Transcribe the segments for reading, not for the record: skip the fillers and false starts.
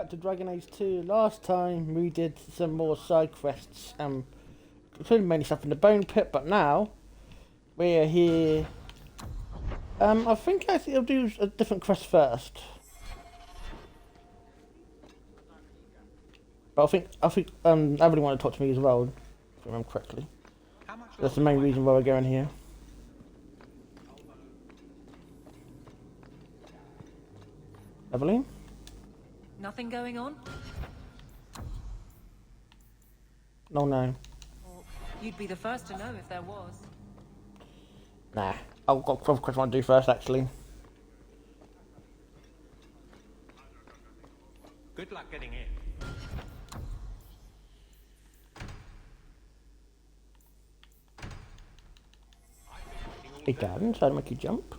back to Dragon Age 2. Last time we did some more side quests, including mainly stuff in the Bone Pit, but now we're here. I think actually I'll do a different quest first. But I think I really want to talk to me as well, if I remember correctly. That's the main reason why we're going here. Evelyn? Nothing going on? No. Well, you'd be the first to know if there was. Nah. I've got a question I want to do first, actually. Good luck getting in. Hey, Darren, try to make you jump.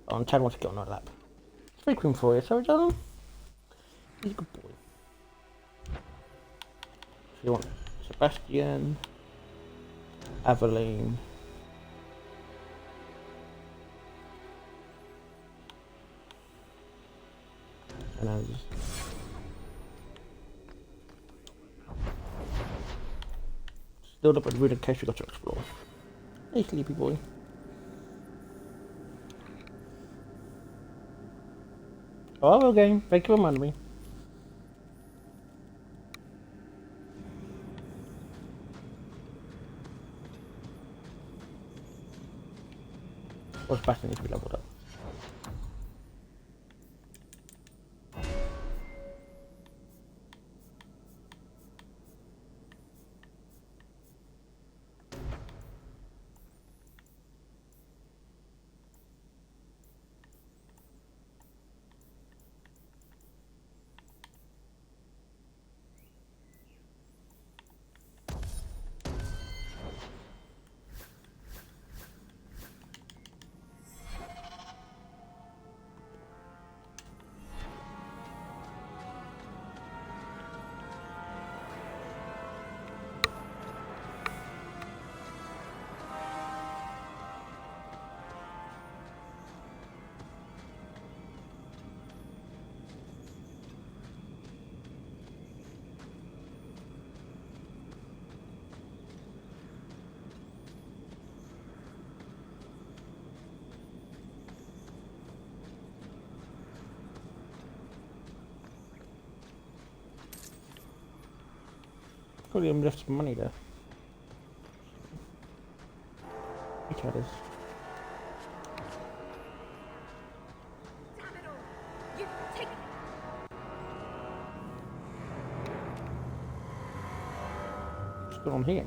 Oh, and Chad wants to get on our lap. It's very queen for you, sorry, Darren. He's a good boy. So you want Sebastian, Aveline, and others. Still up with Rude in case we got to explore. Hey, sleepy boy. Oh, well, game. Thank you for reminding me. Or Sebastian needs to be leveled up. Probably left some money there. Each others. Damn it all! You take it! What's going on here?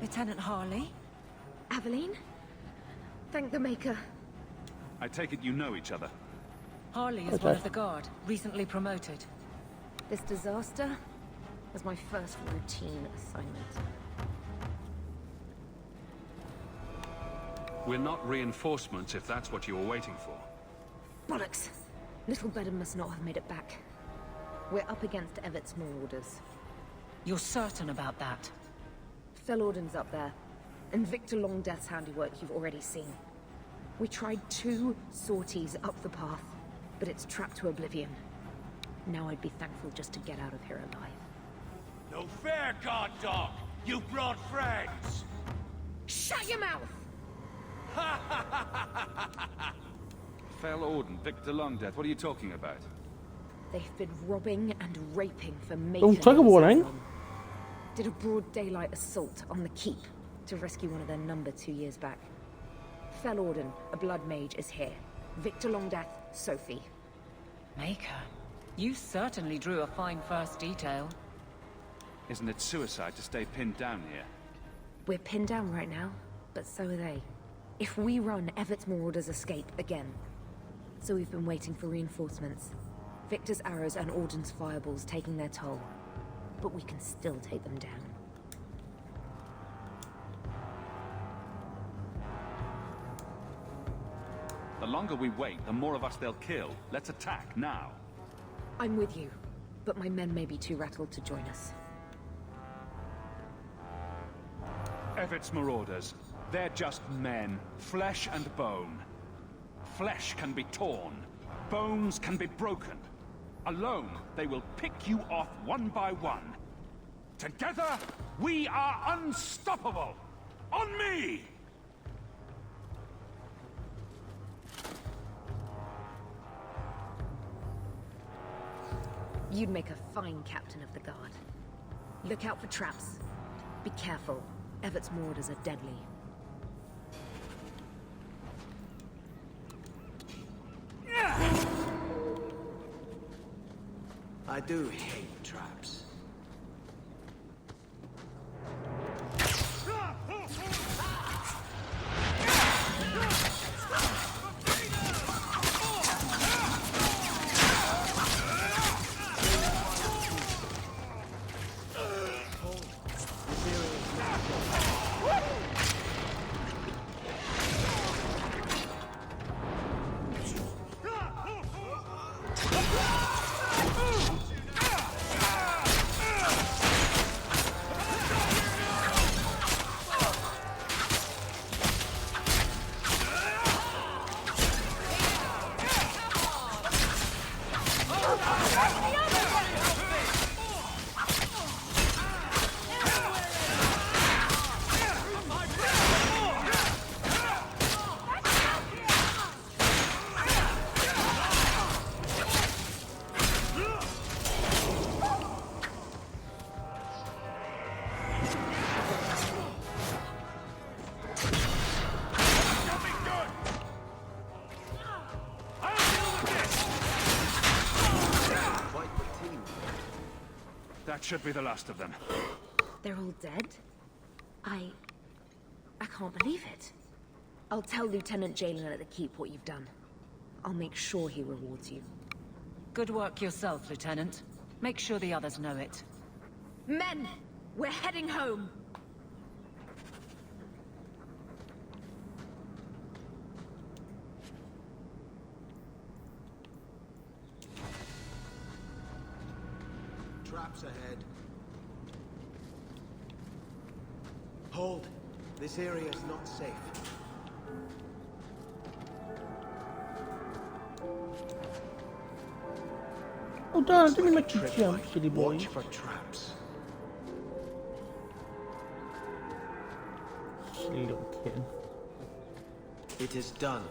Lieutenant Harley? Aveline? Thank the Maker. I take it you know each other. Harley is one of the guard, recently promoted. This disaster was my first routine assignment. We're not reinforcements if that's what you were waiting for. Bollocks! Little Bedham must not have made it back. We're up against Everett's marauders. You're certain about that? Fellorden's up there, and Victor Longdeath's handiwork you've already seen. We tried 2 sorties up the path, but it's trapped to oblivion. Now I'd be thankful just to get out of here alive. No fair, guard dog! You brought friends! Shut your mouth! Fell Orden, Victor Longdeath, what are you talking about? They've been robbing and raping for Oh, Macon. trigger warning. Did a broad daylight assault on the keep to rescue one of their number 2 years back. Fellorden, a blood mage, is here. Victor Longdeath, Sophie. Maker, you certainly drew a fine first detail. Isn't it suicide to stay pinned down here? We're pinned down right now, but so are they. If we run, Everett's marauders escape again. So we've been waiting for reinforcements. Victor's arrows and Orden's fireballs taking their toll. But we can still take them down. The longer we wait, the more of us they'll kill. Let's attack now. I'm with you, but my men may be too rattled to join us. Everett's marauders. They're just men, flesh and bone. Flesh can be torn, bones can be broken. Alone, they will pick you off one by one. Together, we are unstoppable! On me! You'd make a fine captain of the guard. Look out for traps. Be careful. Everett's marauders are deadly. I do hate traps. That should be the last of them. They're all dead? I can't believe it. I'll tell Lieutenant Jalen at the Keep what you've done. I'll make sure he rewards you. Good work yourself, Lieutenant. Make sure the others know it. Men! We're heading home! Traps ahead. Hold. This area is not safe. Oh darn, didn't make you Trip jump, light. silly boy. Watch for traps. Silly little kid. It is done.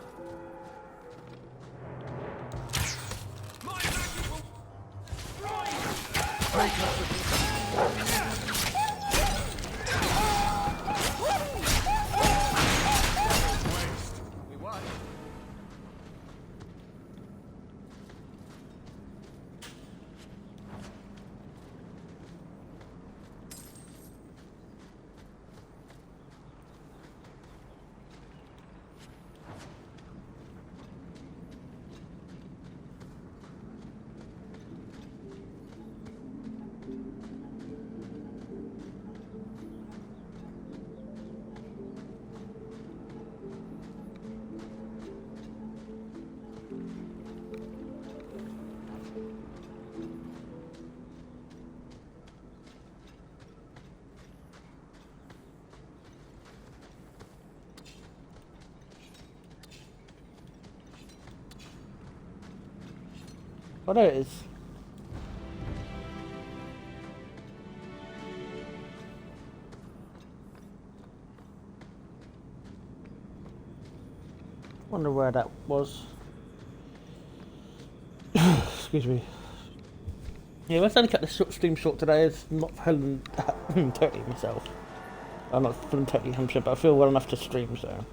Oh, there it is. Wonder where that was. Excuse me. Yeah, let's only cut this stream short today. It's not feeling totally myself. I'm not feeling totally 100%, but I feel well enough to stream, so.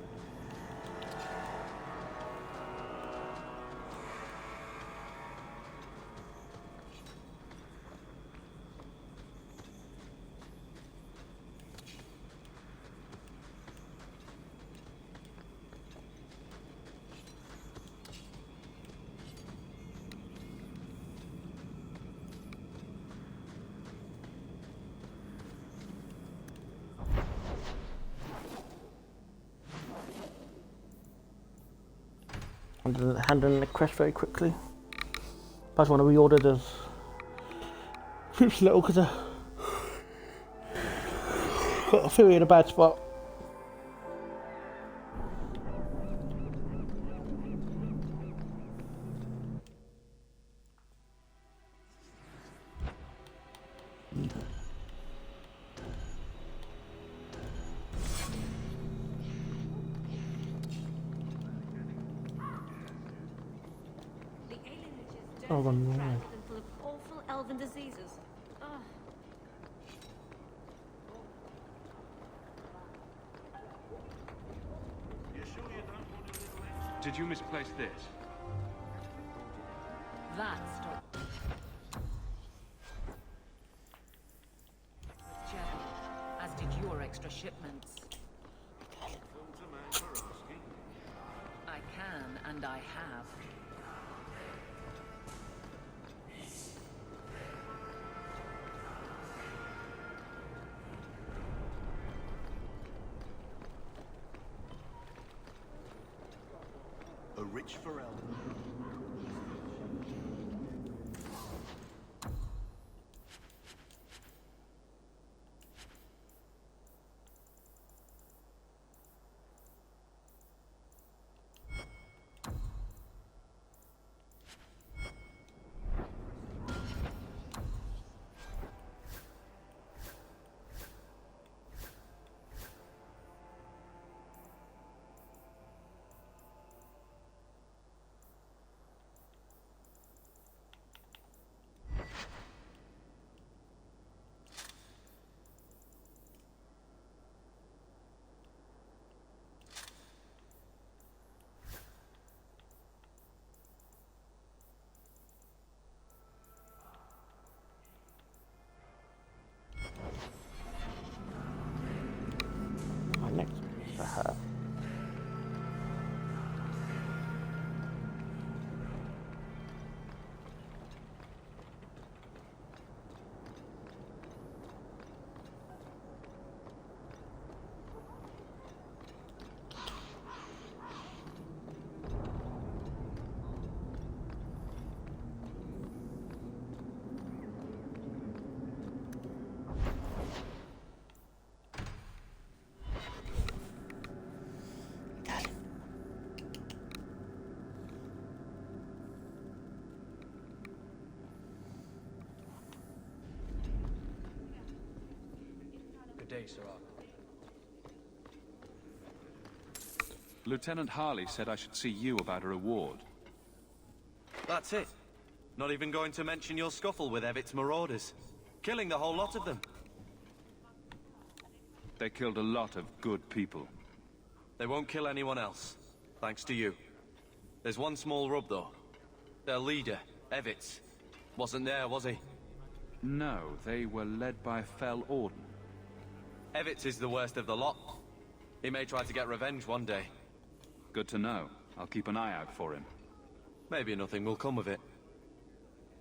Handling the quest very quickly. I just want to reorder the fruits little because I got a theory in a bad spot. Oh, no. and full of awful elven diseases. Ugh. Did you misplace this? That stopped. With Jevon, as did your extra shipments. I can, and I have. A rich Pharrell. My next one is for her. Good day, Sir Arthur. Lieutenant Harley said I should see you about a reward. That's it. Not even going to mention your scuffle with Evit's marauders. Killing the whole lot of them. They killed a lot of good people. They won't kill anyone else. Thanks to you. There's one small rub, though. Their leader, Evitz, wasn't there, was he? No, they were led by Fell Orden. Evitz is the worst of the lot. He may try to get revenge one day. Good to know. I'll keep an eye out for him. Maybe nothing will come of it.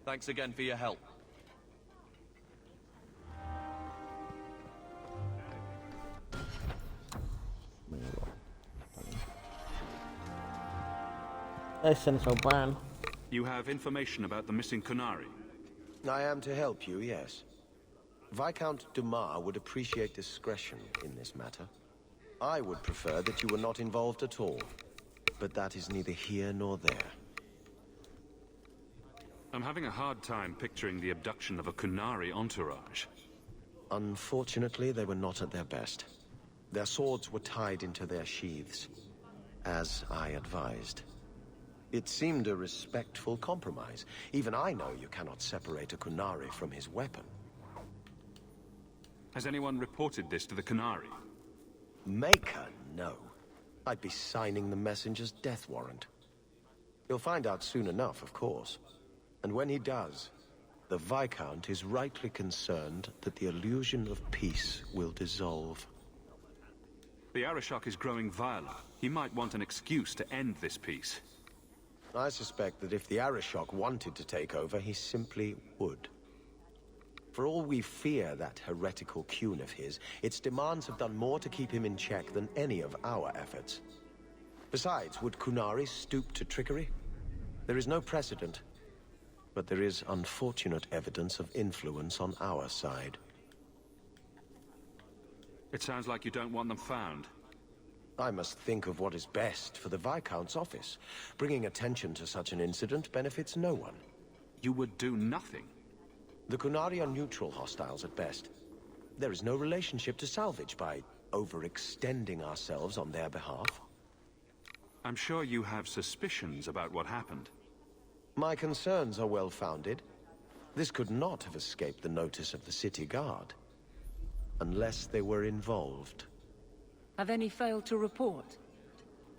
Thanks again for your help. Hey, Senator O'Brien. You have information about the missing Kunari? I am to help you, yes. Viscount Dumas would appreciate discretion in this matter. I would prefer that you were not involved at all. But that is neither here nor there. I'm having a hard time picturing the abduction of a Kunari entourage. Unfortunately, they were not at their best. Their swords were tied into their sheaths, as I advised. It seemed a respectful compromise. Even I know you cannot separate a Kunari from his weapon. Has anyone reported this to the Kunari? Maker, no. I'd be signing the messenger's death warrant. He'll find out soon enough, of course. And when he does, the Viscount is rightly concerned that the illusion of peace will dissolve. The Arishok is growing viler. He might want an excuse to end this peace. I suspect that if the Arishok wanted to take over, he simply would. For all we fear that heretical Qun of his, its demands have done more to keep him in check than any of our efforts. Besides, would Kunari stoop to trickery? There is no precedent, but there is unfortunate evidence of influence on our side. It sounds like you don't want them found. I must think of what is best for the Viscount's office. Bringing attention to such an incident benefits no one. You would do nothing. The Kunari are neutral hostiles at best. There is no relationship to salvage by overextending ourselves on their behalf. I'm sure you have suspicions about what happened. My concerns are well-founded. This could not have escaped the notice of the city guard. Unless they were involved. Have any failed to report?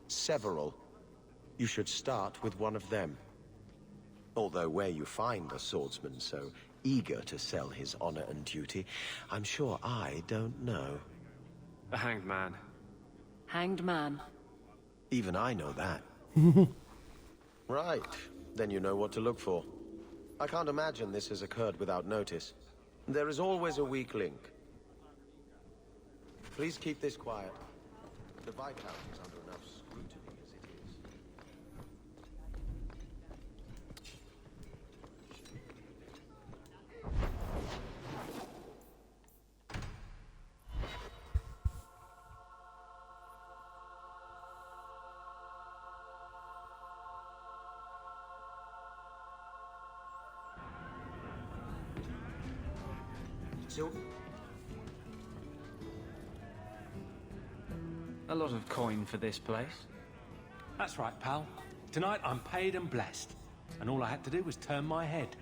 Several. You should start with one of them. Although where you find a swordsman so eager to sell his honor and duty, I'm sure I don't know. A hanged man. Hanged man. Even I know that. Right. Then you know what to look for. I can't imagine this has occurred without notice. There is always a weak link. Please keep this quiet. The Viscount is under enough scrutiny as it is. A lot of coin for this place. That's right, pal. Tonight I'm paid and blessed. And all I had to do was turn my head.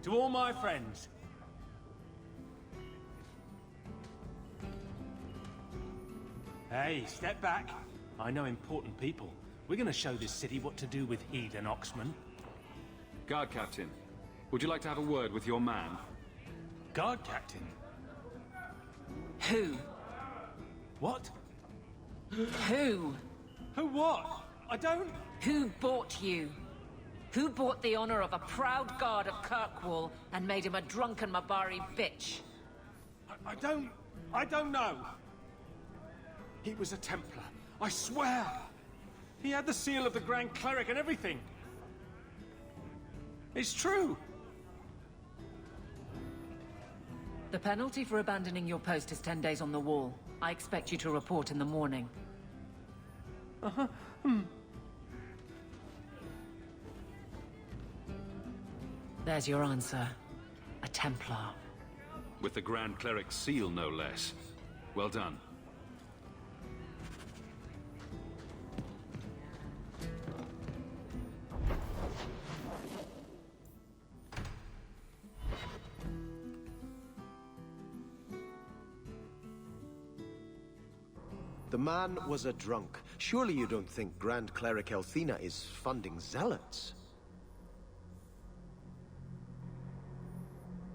To all my friends. Hey, step back. I know important people. We're gonna show this city what to do with heathen Oxman. Guard Captain, would you like to have a word with your man? Guard captain? Who? What? Who? Who what? I don't... Who bought you? Who bought the honor of a proud guard of Kirkwall and made him a drunken Mabari bitch? I don't know. He was a Templar. I swear. He had the seal of the Grand Cleric and everything. It's true. The penalty for abandoning your post is 10 days on the wall. I expect you to report in the morning. There's your answer. A Templar. With the Grand Cleric's seal, no less. Well done. The man was a drunk. Surely you don't think Grand Cleric Elthina is funding zealots?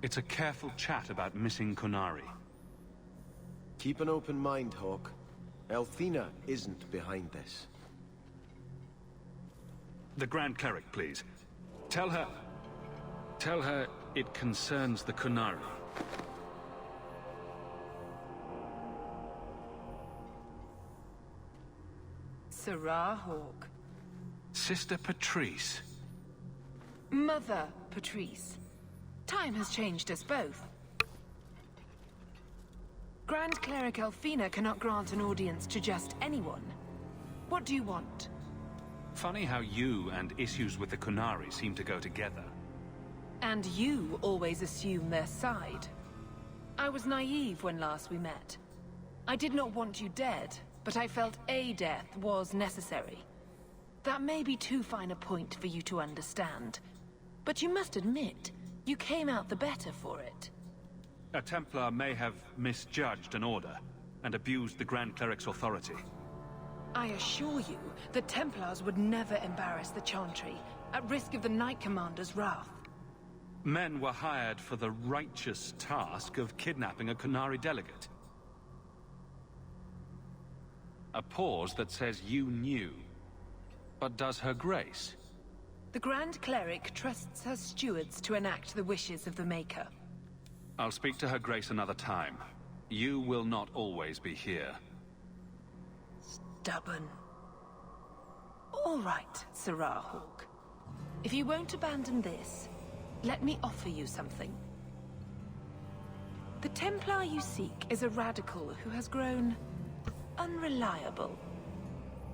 It's a careful chat about missing Kunari. Keep an open mind, Hawk. Elthina isn't behind this. The Grand Cleric, please. Tell her it concerns the Kunari. Sarah Hawk. Sister Patrice. Mother Patrice. Time has changed us both. Grand Cleric Elfina cannot grant an audience to just anyone. What do you want? Funny how you and issues with the Kunari seem to go together. And you always assume their side. I was naive when last we met. I did not want you dead, but I felt a death was necessary. That may be too fine a point for you to understand. But you must admit, you came out the better for it. A Templar may have misjudged an order and abused the Grand Cleric's authority. I assure you, the Templars would never embarrass the Chantry, at risk of the Knight Commander's wrath. Men were hired for the righteous task of kidnapping a Kunari delegate. A pause that says you knew. But does Her Grace? The Grand Cleric trusts her stewards to enact the wishes of the Maker. I'll speak to Her Grace another time. You will not always be here. Stubborn. All right, Sarah Hawk. If you won't abandon this, let me offer you something. The Templar you seek is a radical who has grown unreliable.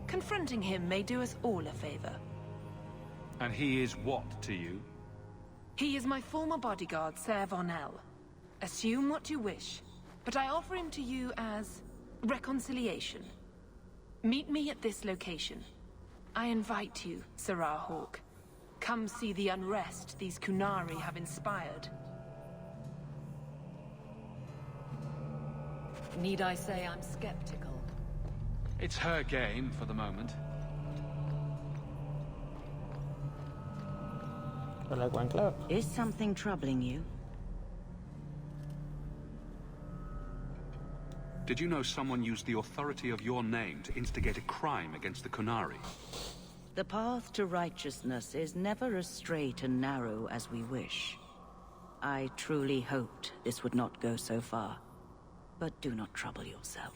Confronting him may do us all a favor. And he is what to you? He is my former bodyguard, Ser Von L. Assume what you wish, but I offer him to you as reconciliation. Meet me at this location. I invite you, Sarah Hawke. Come see the unrest these Kunari have inspired. Need I say I'm skeptical? It's her game for the moment. Hello, Grand Clerk. Is something troubling you? Did you know someone used the authority of your name to instigate a crime against the Kunari? The path to righteousness is never as straight and narrow as we wish. I truly hoped this would not go so far. But do not trouble yourself.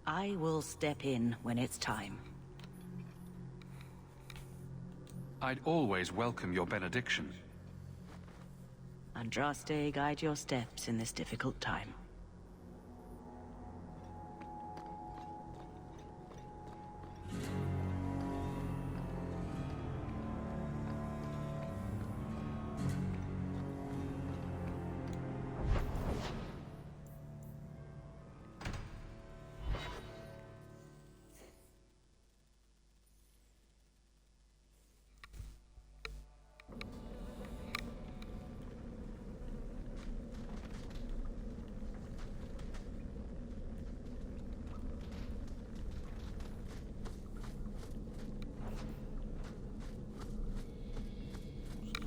I will step in when it's time. I'd always welcome your benediction. Andraste, guide your steps in this difficult time.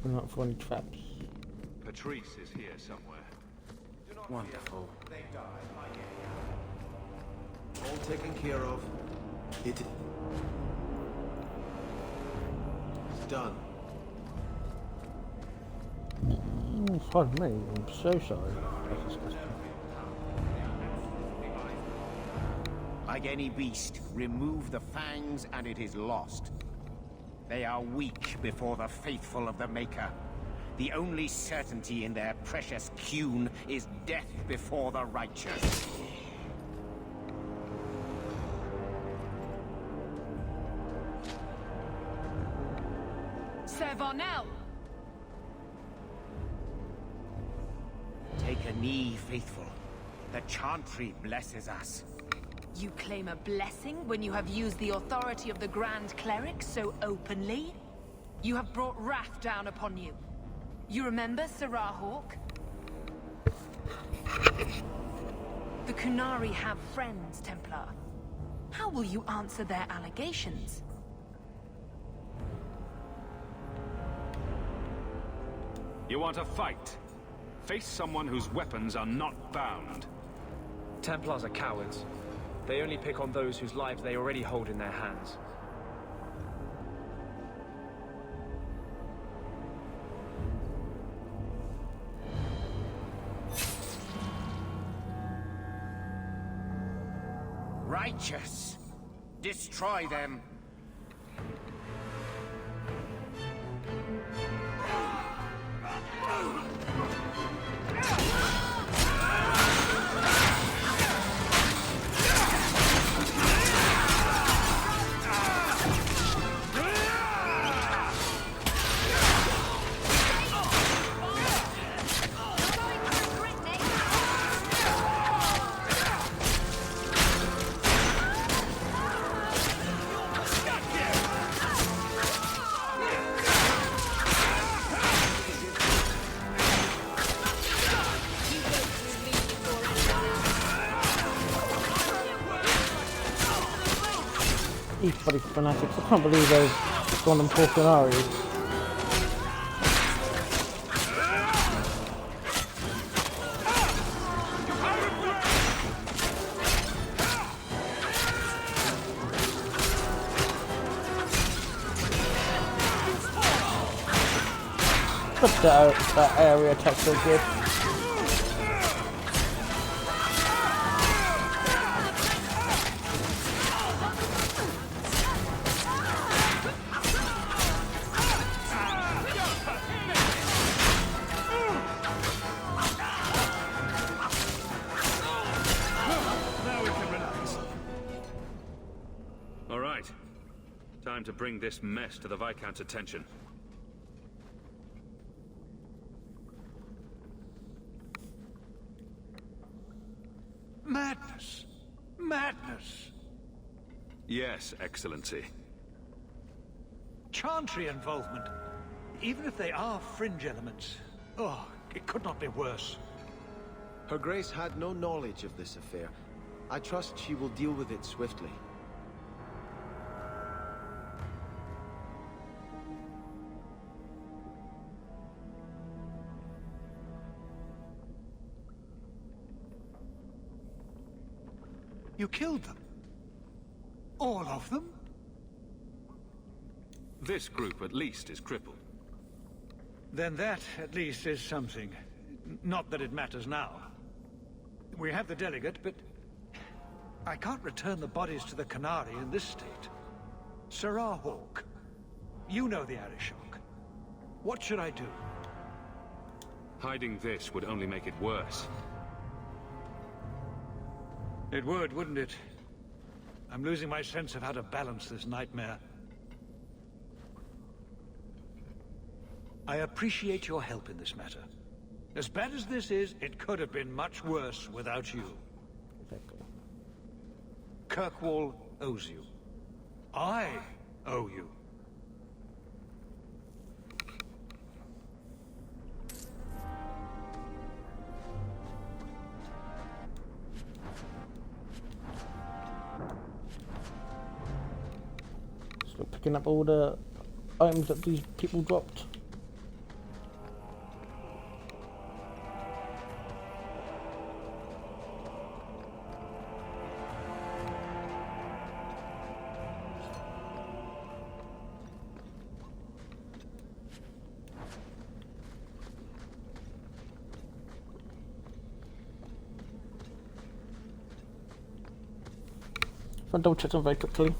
We're not for any traps. Patrice is here somewhere. Wonderful. All taken care of. It's done. Oh, pardon me, I'm so sorry. That's disgusting. Like any beast, remove the fangs and it is lost. They are weak before the faithful of the Maker. The only certainty in their precious Qun is death before the righteous. Sir Varnell! Take a knee, faithful. The Chantry blesses us. You claim a blessing when you have used the authority of the Grand Cleric so openly? You have brought wrath down upon you. You remember, Sarah Hawke? The Kunari have friends, Templar. How will you answer their allegations? You want a fight? Face someone whose weapons are not bound. Templars are cowards. They only pick on those whose lives they already hold in their hands. Righteous! Destroy them! These bloody fanatics, I can't believe they've gone and fought Kunari. But that area attack's so good. All right. Time to bring this mess to the Viscount's attention. Madness! Madness! Yes, Excellency. Chantry involvement. Even if they are fringe elements. Oh, it could not be worse. Her Grace had no knowledge of this affair. I trust she will deal with it swiftly. You killed them? All of them? This group, at least, is crippled. Then that, at least, is something. Not that it matters now. We have the delegate, but I can't return the bodies to the Canary in this state. Sirrah Hawk, you know the Arishok. What should I do? Hiding this would only make it worse. It would, wouldn't it? I'm losing my sense of how to balance this nightmare. I appreciate your help in this matter. As bad as this is, it could have been much worse without you. Kirkwall owes you. I owe you. Still picking up all the items that these people dropped. I'll double check them very quickly.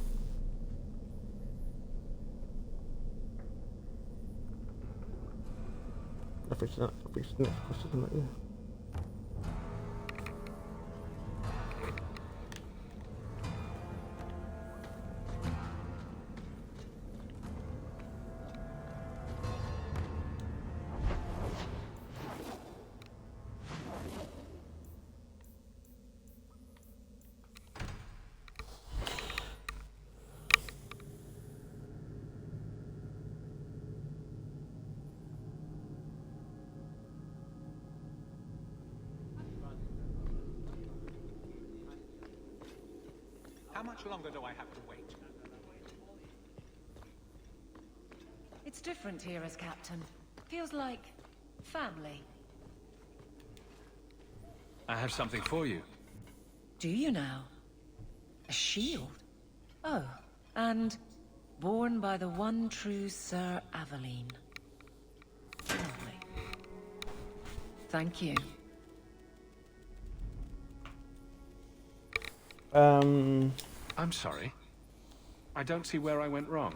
I think it's not, yeah. How much longer do I have to wait? It's different here as captain. Feels like family. I have something for you. Do you now? A shield? Oh, and born by the one true Sir Aveline. Lovely. Thank you. I'm sorry. I don't see where I went wrong.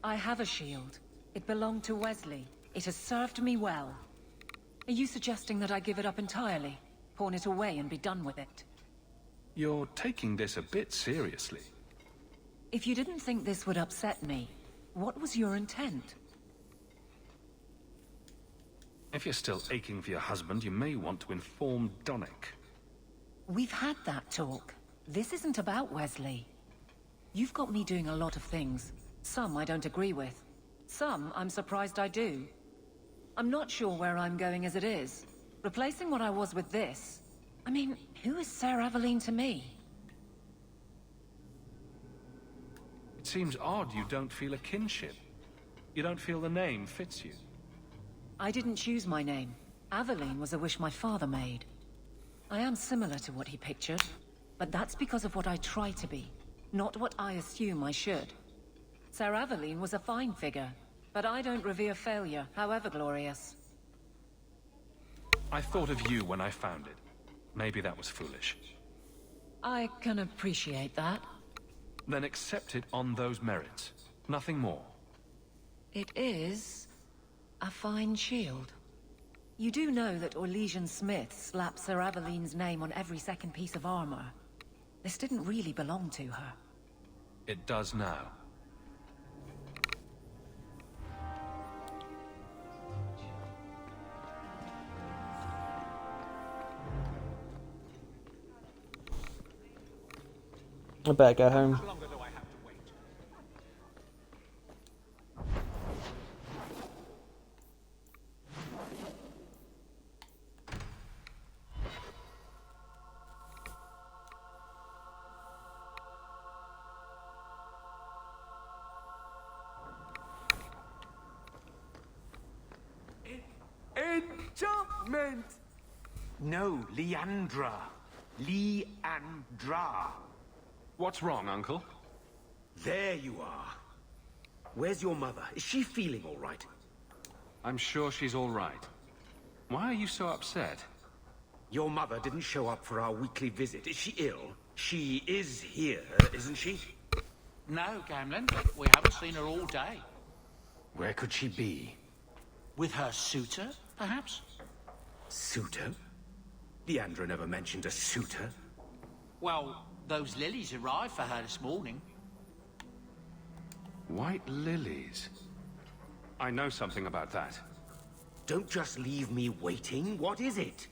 I have a shield. It belonged to Wesley. It has served me well. Are you suggesting that I give it up entirely? Pawn it away and be done with it? You're taking this a bit seriously. If you didn't think this would upset me, what was your intent? If you're still aching for your husband, you may want to inform Donnick. We've had that talk. This isn't about Wesley. You've got me doing a lot of things. Some I don't agree with. Some I'm surprised I do. I'm not sure where I'm going as it is. Replacing what I was with this... I mean, who is Sir Aveline to me? It seems odd you don't feel a kinship. You don't feel the name fits you. I didn't choose my name. Aveline was a wish my father made. I am similar to what he pictured, but that's because of what I try to be, not what I assume I should. Sir Aveline was a fine figure, but I don't revere failure, however glorious. I thought of you when I found it. Maybe that was foolish. I can appreciate that. Then accept it on those merits. Nothing more. It is a fine shield. You do know that Orlesian Smith slapped Sir Aveline's name on every second piece of armor. This didn't really belong to her. It does now. I better go home. How much longer meant... No, Leandra. Leandra. What's wrong, Uncle? There you are. Where's your mother? Is she feeling all right? I'm sure she's all right. Why are you so upset? Your mother didn't show up for our weekly visit. Is she ill? She is here, isn't she? No, Gamlin. We haven't seen her all day. Where could she be? With her suitor, perhaps? Suitor? Leandra never mentioned a suitor. Well, those lilies arrived for her this morning. White lilies? I know something about that. Don't just leave me waiting. What is it?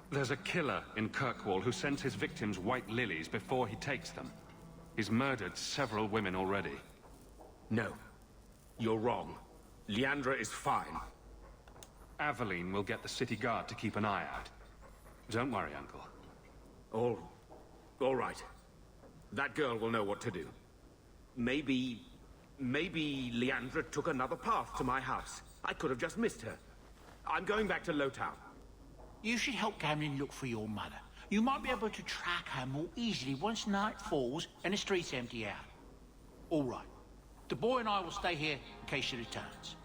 There's a killer in Kirkwall who sends his victims white lilies before he takes them. He's murdered several women already. No. You're wrong. Leandra is fine. Aveline will get the city guard to keep an eye out. Don't worry, Uncle. All right. That girl will know what to do. Maybe Leandra took another path to my house. I could have just missed her. I'm going back to Lowtown. You should help Gamlin look for your mother. You might be able to track her more easily once night falls and the streets empty out. All right. The boy and I will stay here in case she returns.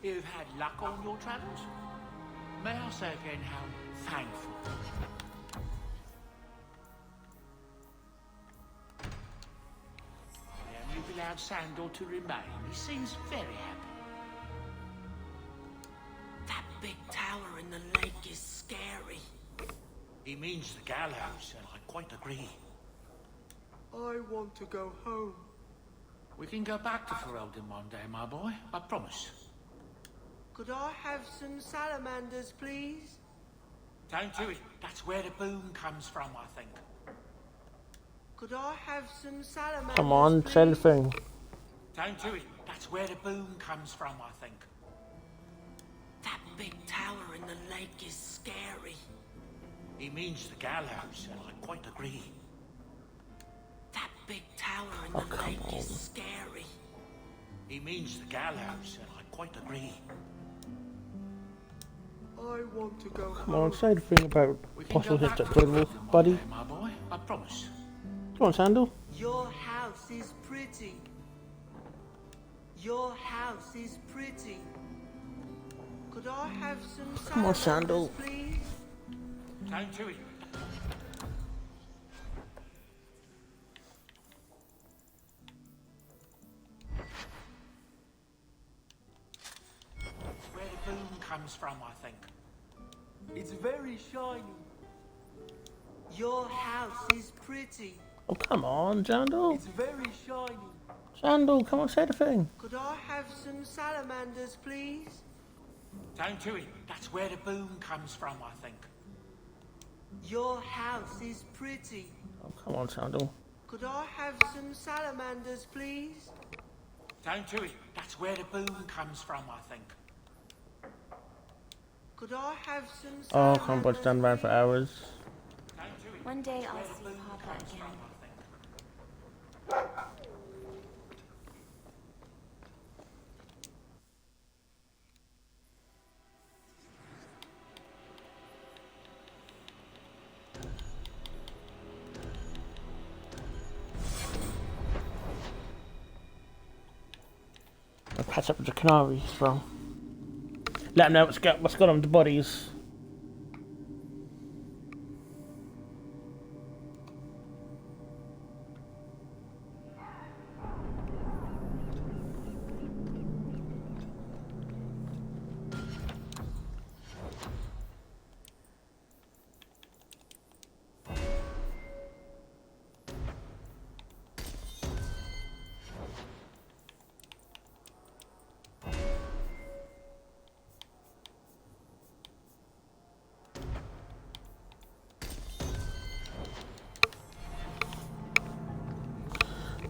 You've had luck on your travels? May I say again how thankful. You've allowed Sandor to remain. He seems very happy. That big tower in the lake is scary. He means the gallows, and I quite agree. I want to go home. We can go back to Ferelden one day, my boy. I promise. Could I have some salamanders, please? Don't do it. That's where the boom comes from, I think. Could I have some salamanders, Come on, please? say the thing. Don't do it. That's where the boom comes from, I think. That big tower in the lake is scary. He means the gallows, and I quite agree. That big tower in the lake is scary. He means the gallows, and I quite agree. I want to go Come on, say the thing about possible hits at Bloodwolf, buddy. My boy, I promise. Come on, Sandal. Your house is pretty. Your house is pretty. Could I have some Come on, Sandal. please? Don't do it. Where the boom comes from, I think. It's very shiny. Your house is pretty. Oh, come on, Sandal. It's very shiny. Sandal, come on, say the thing. Could I have some salamanders, please? Don't do it. That's where the boom comes from, I think. Your house is pretty. Oh, come on, Sandal. Could I have some salamanders, please? Don't do it. That's where the boom comes from, I think. Could I have some Oh, salamanders? can't watch stand around for hours. One day I'll see Papa again. I'll catch up with the Canaries as well. Let them know what's got on with the bodies.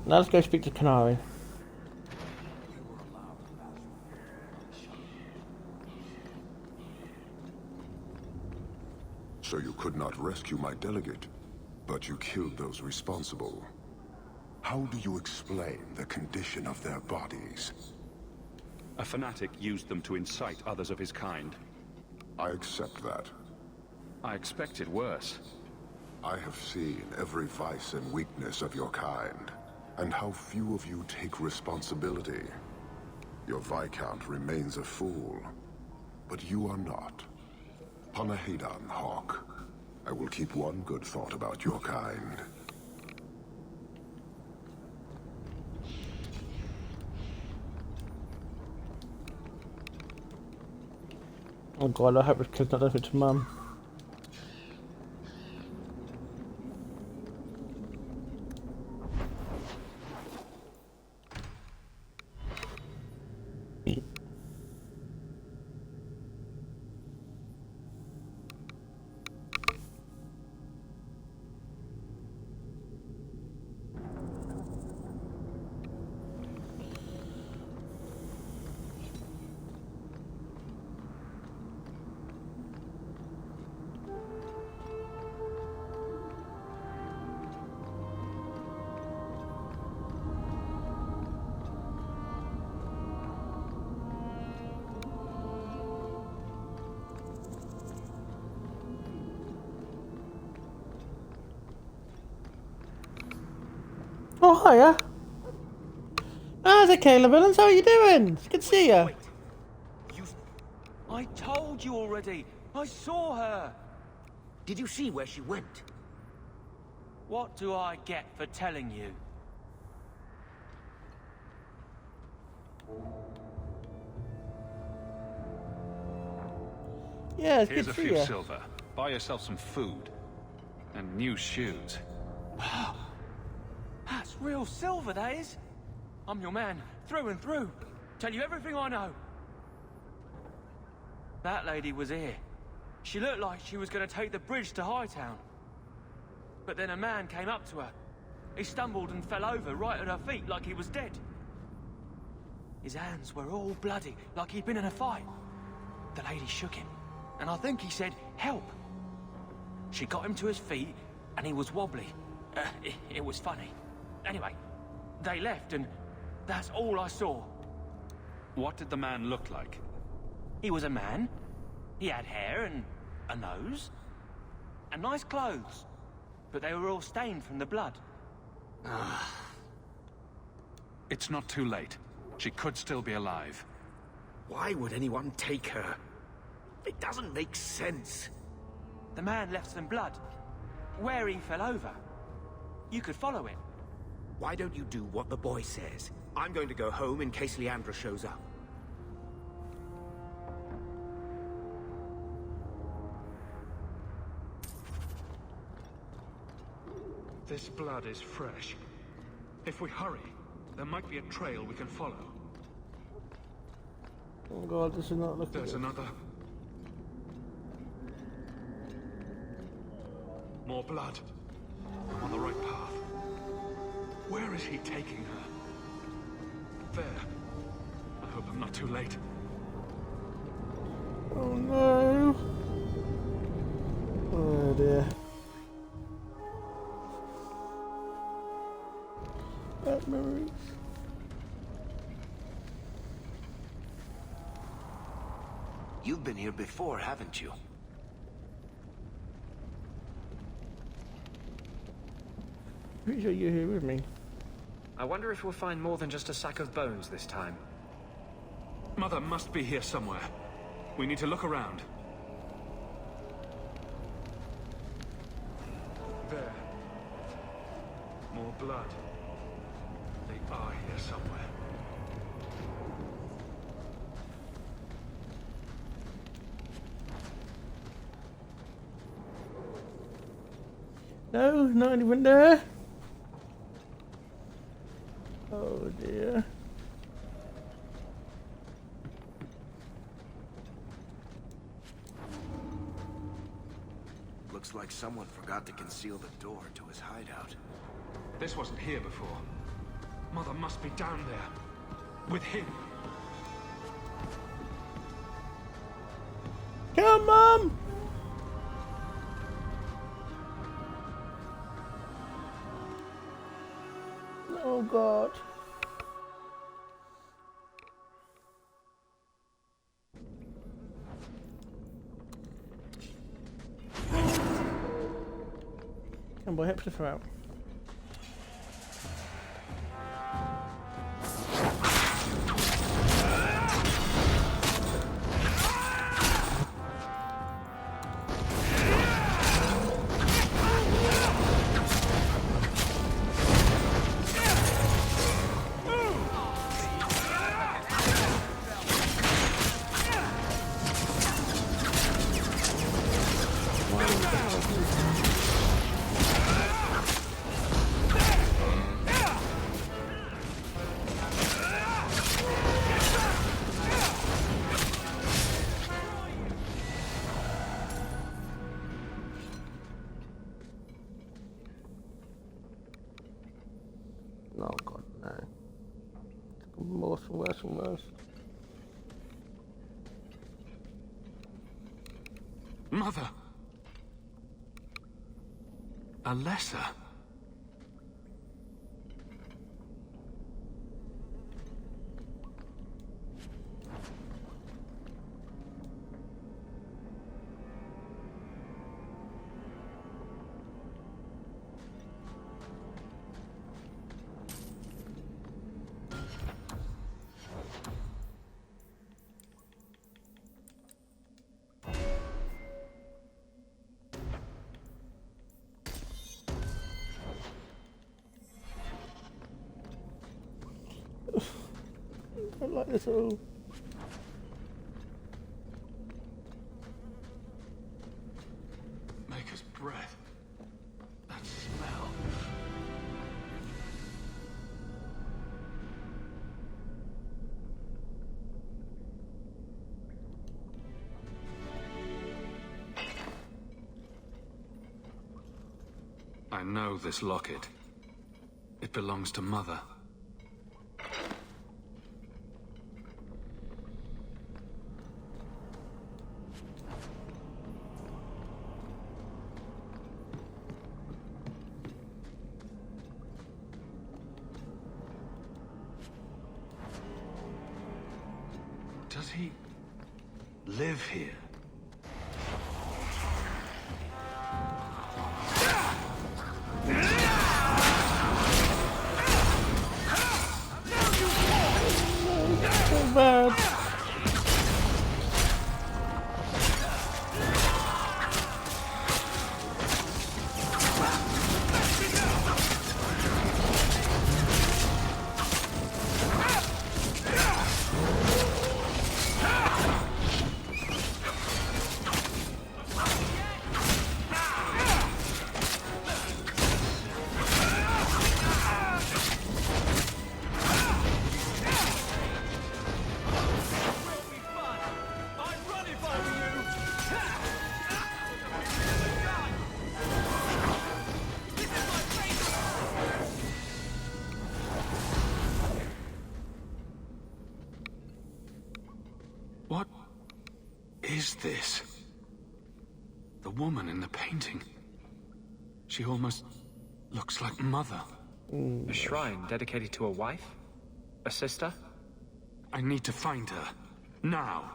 Now let's go speak to Canary. So you could not rescue my delegate, but you killed those responsible. How do you explain the condition of their bodies? A fanatic used them to incite others of his kind. I accept that. I expected worse. I have seen every vice and weakness of your kind, and how few of you take responsibility. Your Viscount remains a fool, but you are not. Panahedan, Hawk. I will keep one good thought about your kind. Oh god, I hope this kid's not left to Mum. Oh, hiya. How's it, Caleb Villains? How are you doing? It's good to see you. I told you already. I saw her. Did you see where she went? What do I get for telling you? Yeah, it's Here's good a to see few you. silver. Buy yourself some food. And new shoes. That's real silver, that is. I'm your man, through and through. Tell you everything I know. That lady was here. She looked like she was going to take the bridge to Hightown. But then a man came up to her. He stumbled and fell over right at her feet like he was dead. His hands were all bloody, like he'd been in a fight. The lady shook him, and I think he said, "Help." She got him to his feet, and he was wobbly. It was funny. Anyway, they left, and that's all I saw. What did the man look like? He was a man. He had hair and a nose. And nice clothes. But they were all stained from the blood. It's not too late. She could still be alive. Why would anyone take her? It doesn't make sense. The man left some blood. Where he fell over. You could follow it. Why don't you do what the boy says? I'm going to go home in case Leandra shows up. This blood is fresh. If we hurry, there might be a trail we can follow. Oh god, this is not looking There's good. another. More blood. I'm on the right path. Where is he taking her? There. I hope I'm not too late. Oh no. Oh dear. Bad memories. You've been here before, haven't you? Pretty sure you're here with me. I wonder if we'll find more than just a sack of bones this time. Mother must be here somewhere. We need to look around. There. More blood. They are here somewhere. No, not anyone there. Oh dear. Looks like someone forgot to conceal the door to his hideout. This wasn't here before. Mother must be down there. With him. Come, Mum! Oh god. And we'll hit her out. Oh god, no. Worse and worse and worse. Mother! Alessa? I don't like this at all. Maker's breath. That smell. I know this locket. It belongs to Mother. Does he live here? So bad. What is this? The woman in the painting. She almost looks like Mother. A shrine dedicated to a wife? A sister? I need to find her. Now.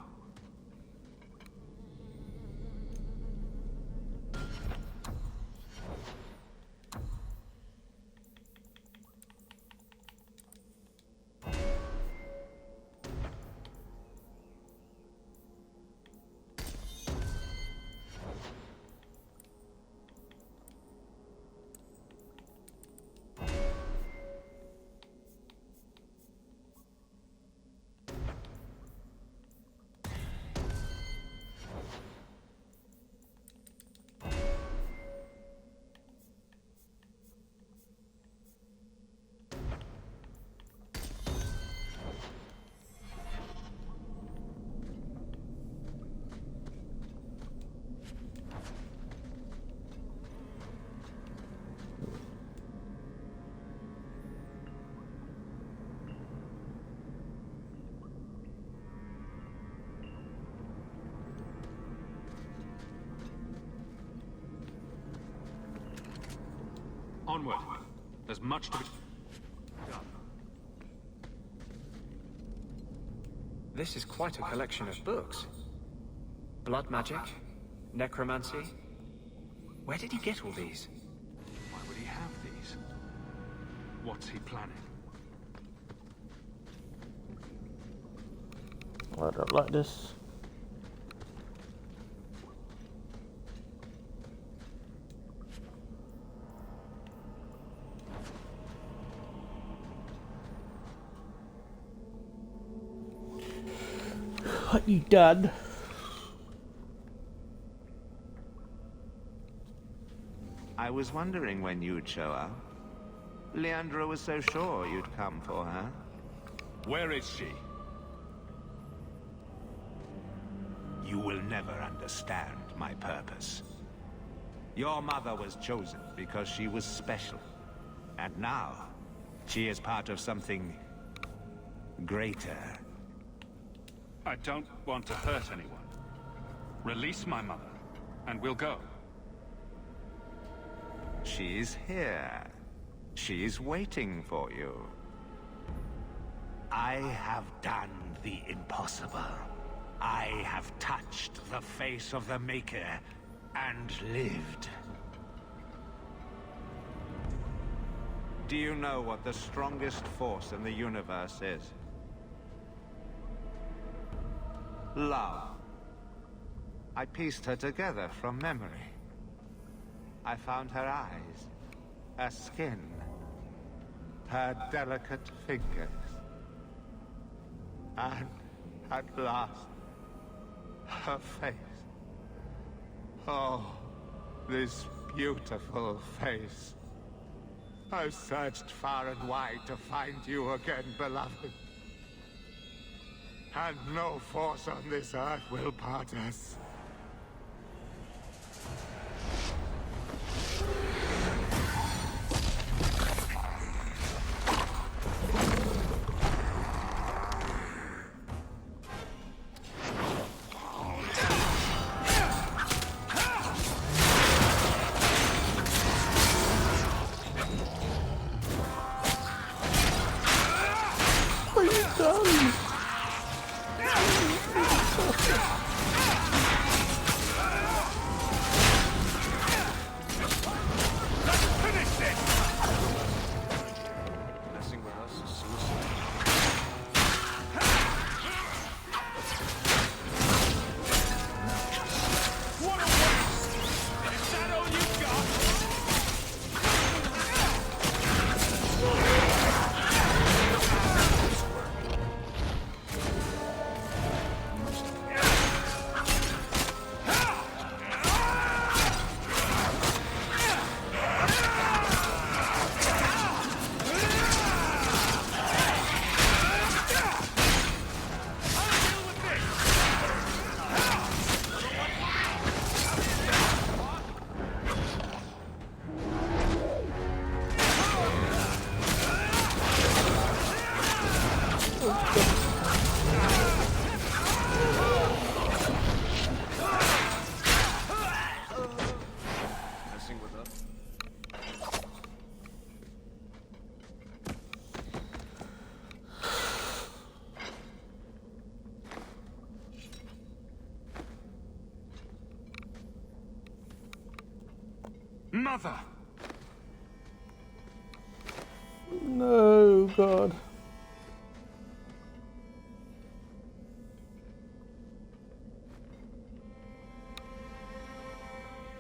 Onward. There's much to be done. This is quite a collection of books. Blood magic, necromancy. Where did he get all these? What's he planning? I don't like this. What you done? I was wondering when you'd show up. Leandra was so sure you'd come for her. Where is she? You will never understand my purpose. Your mother was chosen because she was special. And now, she is part of something greater. I don't want to hurt anyone. Release my mother, and we'll go. She's here. She's waiting for you. I have done the impossible. I have touched the face of the Maker and lived. Do you know what the strongest force in the universe is? Love. I pieced her together from memory. I found her eyes, her skin, her delicate fingers. And at last, her face. Oh, this beautiful face. I've searched far and wide to find you again, beloved. And no force on this earth will part us. Mother! No, God.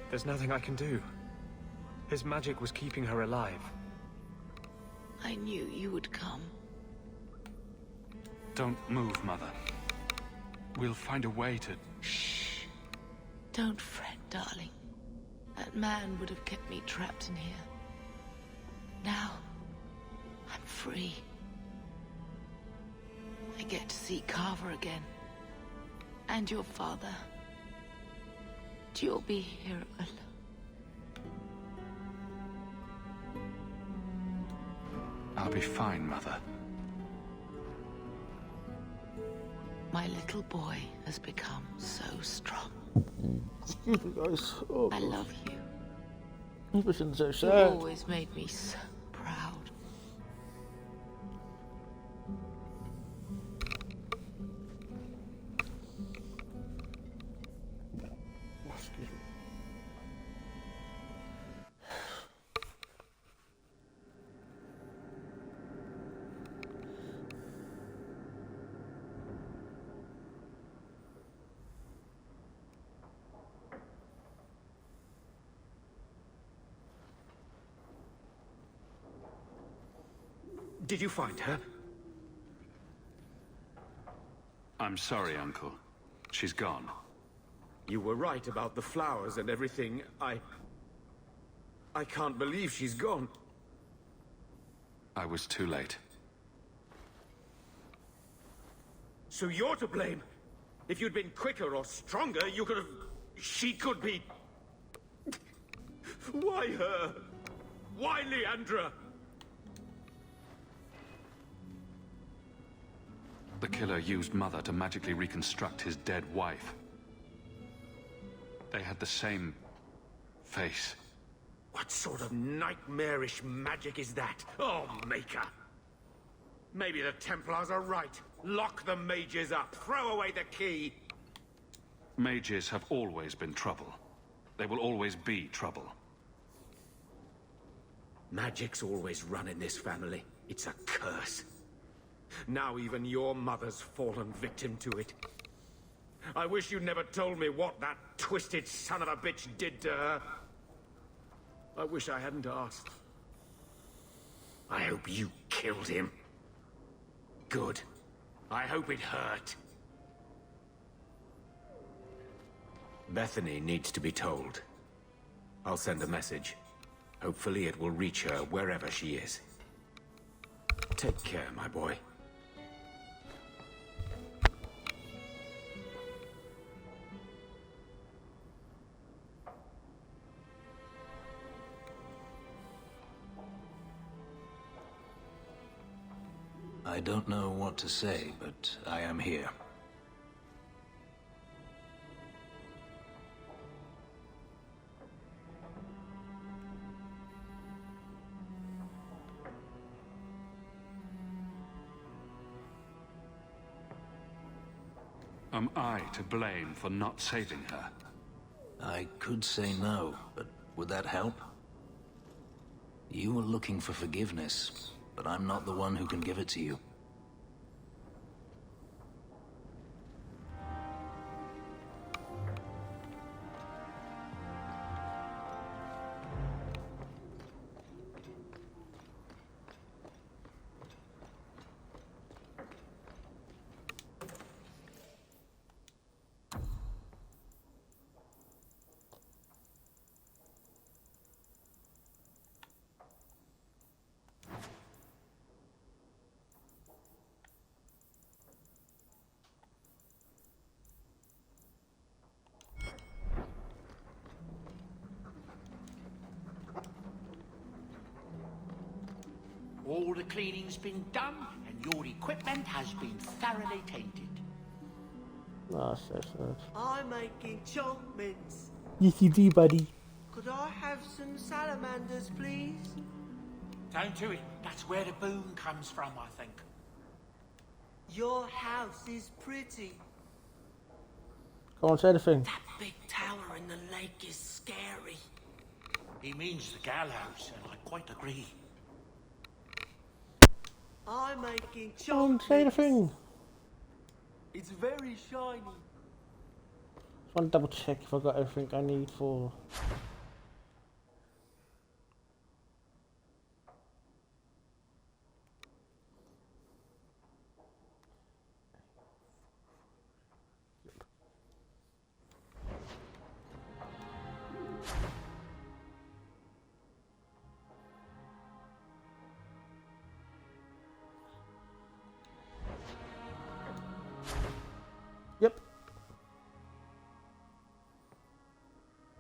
There's nothing I can do. His magic was keeping her alive. I knew you would come. Don't move, Mother. We'll find a way to... Shh. Don't fret, darling. That man would have kept me trapped in here. Now, I'm free. I get to see Carver again. And your father. You'll be here alone. I'll be fine, Mother. My little boy has become so strong. Excuse me, guys. Oh, I love you. This person's so You sad. always made me so proud. Excuse me. Did you find her? I'm sorry, Uncle. She's gone. You were right about the flowers and everything. I can't believe she's gone. I was too late. So you're to blame. If you'd been quicker or stronger, you could have... She could be... Why her? Why Leandra? The killer used Mother to magically reconstruct his dead wife. They had the same face. What sort of nightmarish magic is that? Oh, Maker! Maybe the Templars are right. Lock the mages up. Throw away the key. Mages have always been trouble. They will always be trouble. Magic's always run in this family. It's a curse. Now even your mother's fallen victim to it. I wish you'd never told me what that twisted son of a bitch did to her. I wish I hadn't asked. I hope you killed him. Good. I hope it hurt. Bethany needs to be told. I'll send a message. Hopefully it will reach her wherever she is. Take care, my boy. I don't know what to say, but I am here. Am I to blame for not saving her? I could say no, but would that help? You were looking for forgiveness, but I'm not the one who can give it to you. All the cleaning's been done, and your equipment has been thoroughly tainted. Oh, so sad. I'm making chunk mince. Yes, you do, buddy. Could I have some salamanders, please? Don't do it. That's where the boon comes from, I think. Your house is pretty. Go on, say the thing. That big tower in the lake is scary. He means the gallows, and I quite agree. I'm making Go on, say the thing. It's very shiny. Just want to double check if I've got everything I need for... Yep.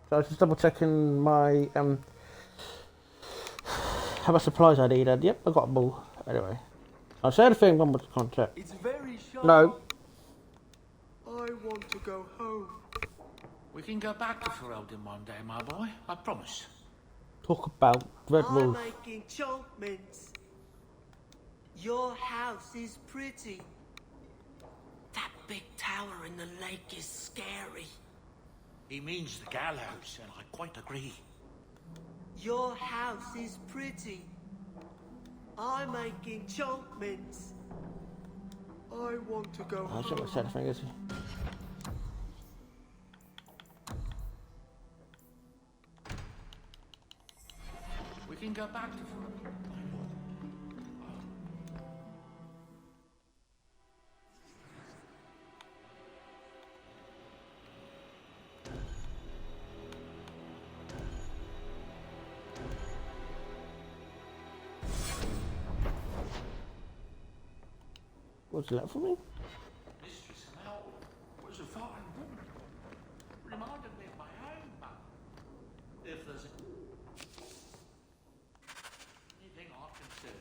So I was just double checking my how much supplies I needed. Yep, I got them all. Anyway, I'll say the thing. One with the contract. It's very shiny. No. I want to go home. We can go back to Ferelden one day, my boy. I promise. Talk about Red I'm Wolf. making chunk mince. Your house is pretty. That big tower in the lake is scary. He means the gallows, and I quite agree. Your house is pretty. I'm making chunk mince. I want to go I home. shouldn't have said the thing, is he? We can go back to Ferelden. What's that for me? Mistress Mel was a fine woman. Reminded me of my own mother. If there's anything I can say.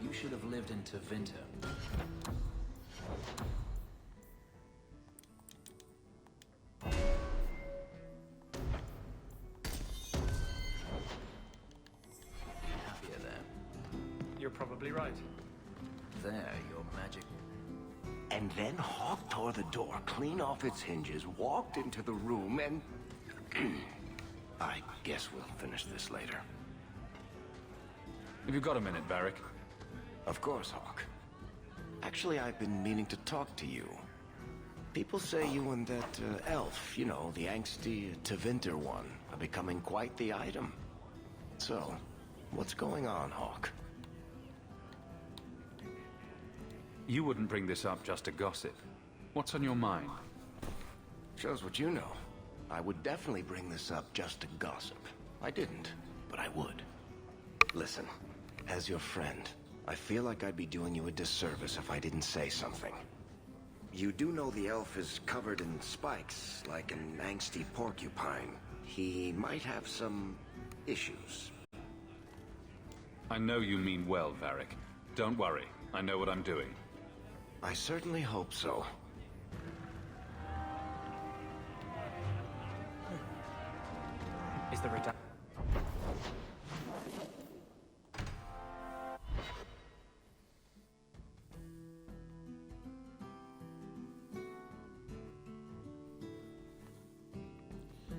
You should have lived into winter. Happier there. You're probably right. There, your magic. And then Hawk tore the door clean off its hinges, walked into the room, and... I guess we'll finish this later. Have you got a minute, Varric? Of course, Hawk. Actually, I've been meaning to talk to you. People say you and that elf, you know, the angsty Tevinter one, are becoming quite the item. So, what's going on, Hawk? You wouldn't bring this up just to gossip. What's on your mind? Shows what you know. I would definitely bring this up just to gossip. I didn't, but I would. Listen, as your friend, I feel like I'd be doing you a disservice if I didn't say something. You do know the elf is covered in spikes, like an angsty porcupine. He might have some issues. I know you mean well, Varric. Don't worry. I know what I'm doing. I certainly hope so. Is the redact...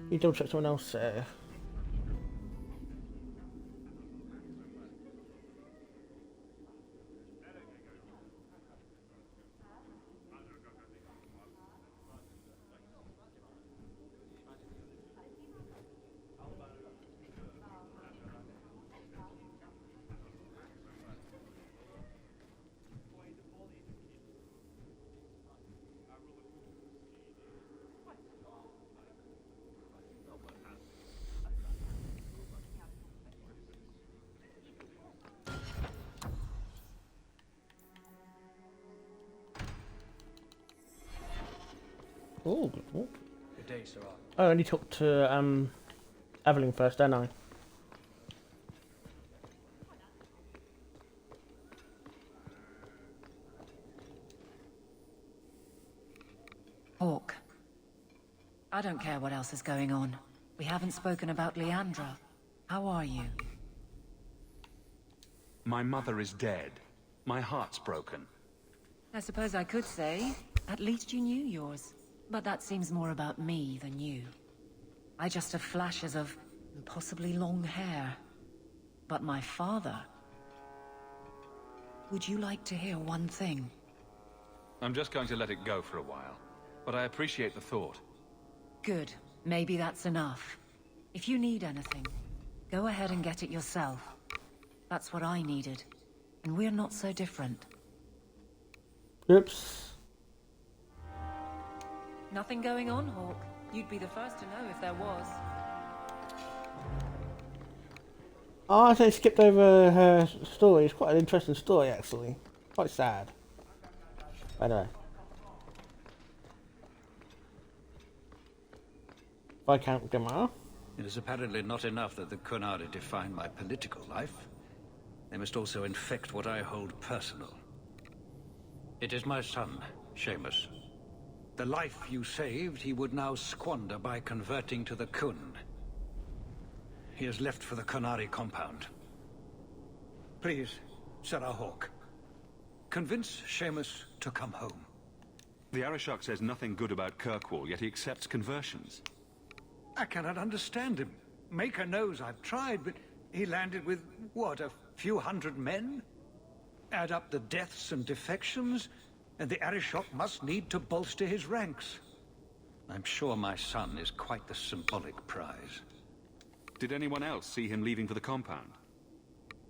You double check someone else there. Oh, good walk. Good day, Sir. I only talked to Evelyn first, didn't I? Hawk. I don't care what else is going on. We haven't spoken about Leandra. How are you? My mother is dead. My heart's broken. I suppose I could say, at least you knew yours. But that seems more about me than you. I just have flashes of possibly long hair. But my father... Would you like to hear one thing? I'm just going to let it go for a while. But I appreciate the thought. Good. Maybe that's enough. If you need anything, go ahead and get it yourself. That's what I needed. And we're not so different. Oops. Nothing going on, Hawk. You'd be the first to know if there was. Oh, I actually skipped over her story. It's quite an interesting story, actually. Quite sad. Anyway. Viscount Gamar. It is apparently not enough that the Kunari define my political life. They must also infect what I hold personal. It is my son, Seamus. The life you saved, he would now squander by converting to the Kun. He has left for the Kunari compound. Please, Sarah Hawk. Convince Seamus to come home. The Arishok says nothing good about Kirkwall, yet he accepts conversions. I cannot understand him. Maker knows I've tried, but he landed with, what, a few hundred men? Add up the deaths and defections, and the Arishok must need to bolster his ranks. I'm sure my son is quite the symbolic prize. Did anyone else see him leaving for the compound?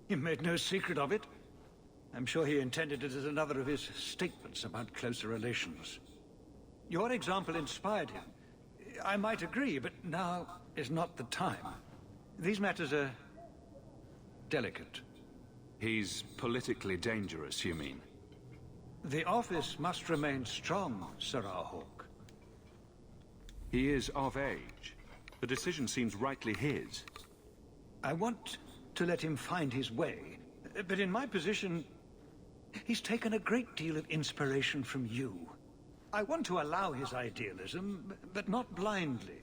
He made no secret of it. I'm sure he intended it as another of his statements about closer relations. Your example inspired him. I might agree, but now is not the time. These matters are delicate. He's politically dangerous, you mean? The office must remain strong, Sir Hawk. He is of age. The decision seems rightly his. I want to let him find his way, but in my position, he's taken a great deal of inspiration from you. I want to allow his idealism, but not blindly.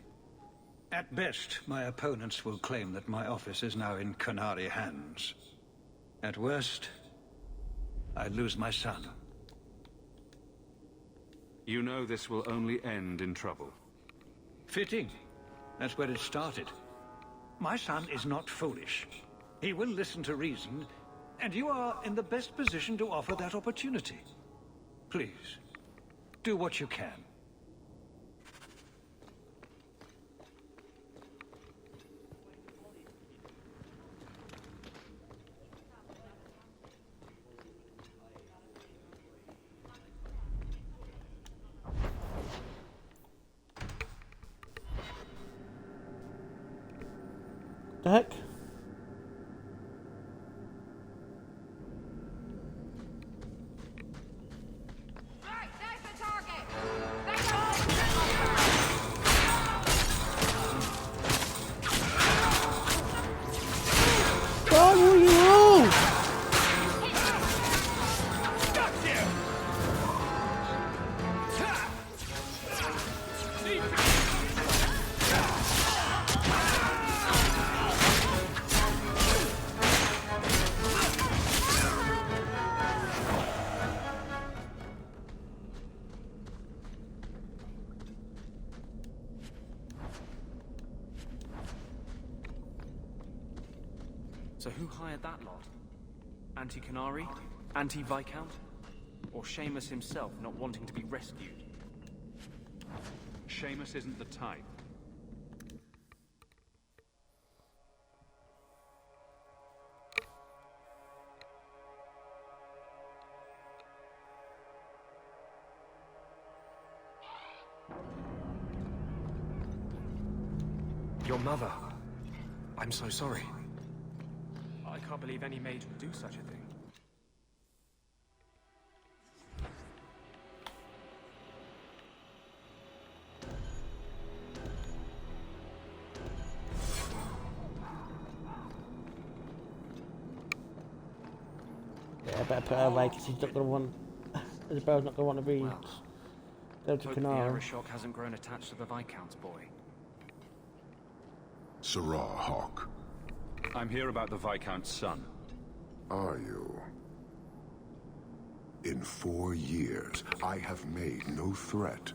At best, my opponents will claim that my office is now in Qunari hands. At worst, I lose my son. You know this will only end in trouble. Fitting. That's where it started. My son is not foolish. He will listen to reason, and you are in the best position to offer that opportunity. Please, do what you can. The heck? God, will you roll? So who hired that lot? Anti-Qunari? Anti-Viscount? Or Seamus himself not wanting to be rescued? Seamus isn't the type. Your mother. I'm so sorry. I can't believe any mage would do such a thing. Yeah, I better put her away because he's not going to want. Isabel's not going to want to be. Go to Hope the Qunari. Arishok hasn't grown attached to the Viscount's boy. Sirrah Hawk. I'm here about the Viscount's son. Are you? In 4 years, I have made no threat,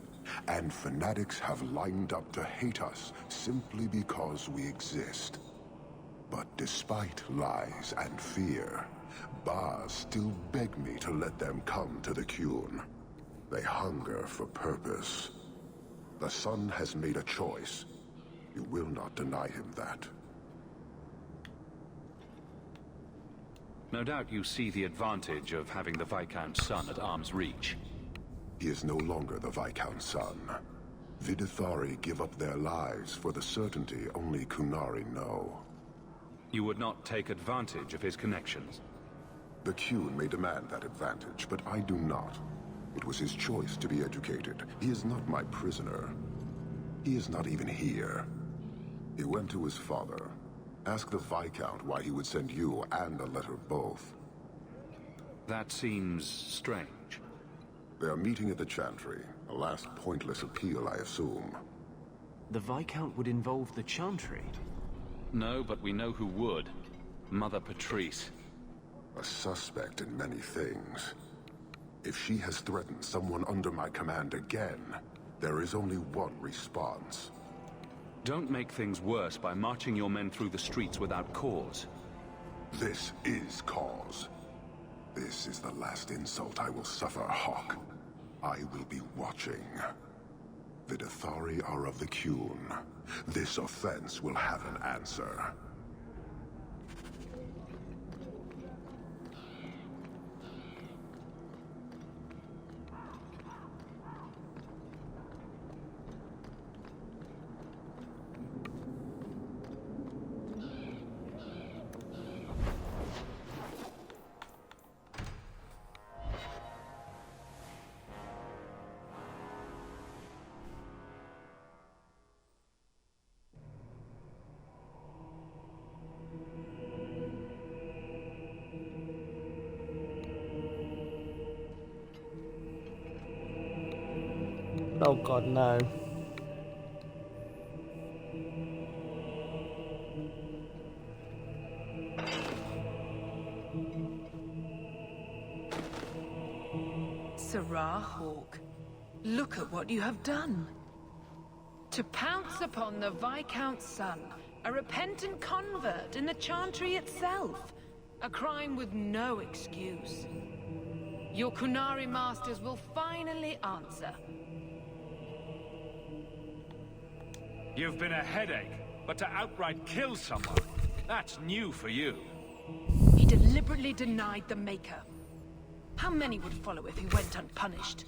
and fanatics have lined up to hate us simply because we exist. But despite lies and fear, Baz still beg me to let them come to the Qun. They hunger for purpose. The son has made a choice. You will not deny him that. No doubt you see the advantage of having the Viscount's son at arm's reach. He is no longer the Viscount's son. Vidithari give up their lives for the certainty only Qunari know. You would not take advantage of his connections. The Qun may demand that advantage, but I do not. It was his choice to be educated. He is not my prisoner. He is not even here. He went to his father. Ask the Viscount why he would send you and a letter both. That seems strange. They are meeting at the Chantry. A last pointless appeal, I assume. The Viscount would involve the Chantry? No, but we know who would. Mother Patrice. A suspect in many things. If she has threatened someone under my command again, there is only one response. Don't make things worse by marching your men through the streets without cause. This is cause. This is the last insult I will suffer, Hawk. I will be watching. The Dathari are of the Qun. This offense will have an answer. Oh god, no. Sirrah Hawk, look at what you have done. To pounce upon the Viscount's son, a repentant convert in the Chantry itself. A crime with no excuse. Your Qunari masters will finally answer. You've been a headache, but to outright kill someone, that's new for you. He deliberately denied the Maker. How many would follow if he went unpunished?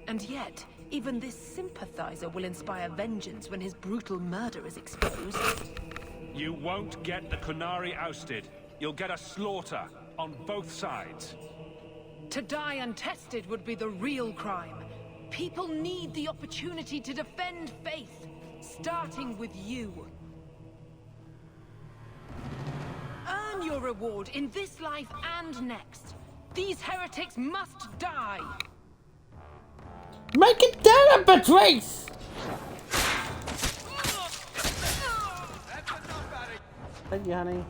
And yet, even this sympathizer will inspire vengeance when his brutal murder is exposed. You won't get the Qunari ousted. You'll get a slaughter on both sides. To die untested would be the real crime. People need the opportunity to defend faith, starting with you. Earn your reward in this life and next. These heretics must die. Make it down, PATRICE! Thank you, honey.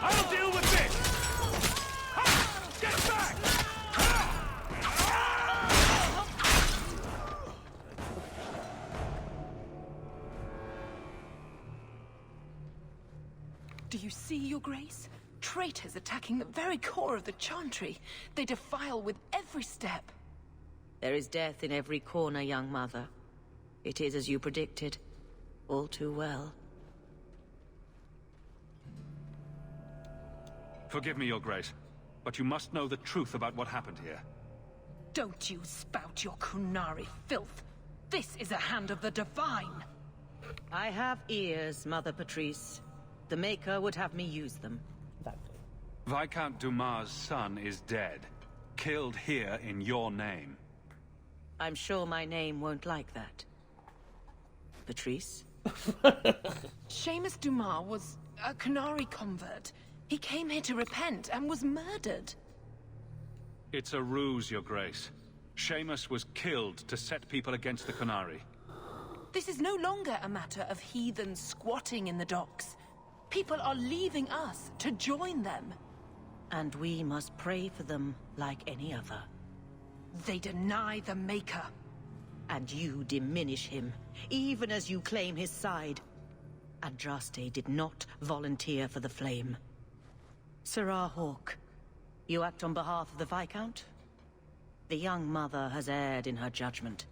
I'll deal with this! Get back! Do you see, Your Grace? Traitors attacking the very core of the Chantry. They defile with every step. There is death in every corner, young mother. It is as you predicted. All too well. Forgive me, Your Grace, but you must know the truth about what happened here. Don't you spout your Qunari filth. This is a hand of the Divine. I have ears, Mother Patrice. The Maker would have me use them. Viscount Dumas' son is dead. Killed here in your name. I'm sure my name won't like that. Patrice? Seamus Dumas was a Qunari convert. He came here to repent and was murdered. It's a ruse, Your Grace. Seamus was killed to set people against the Qunari. This is no longer a matter of heathens squatting in the docks. People are leaving us to join them. And we must pray for them like any other. They deny the Maker. And you diminish him, even as you claim his side. Andraste did not volunteer for the flame. Sirrah Hawk, you act on behalf of the Viscount? The young mother has erred in her judgment.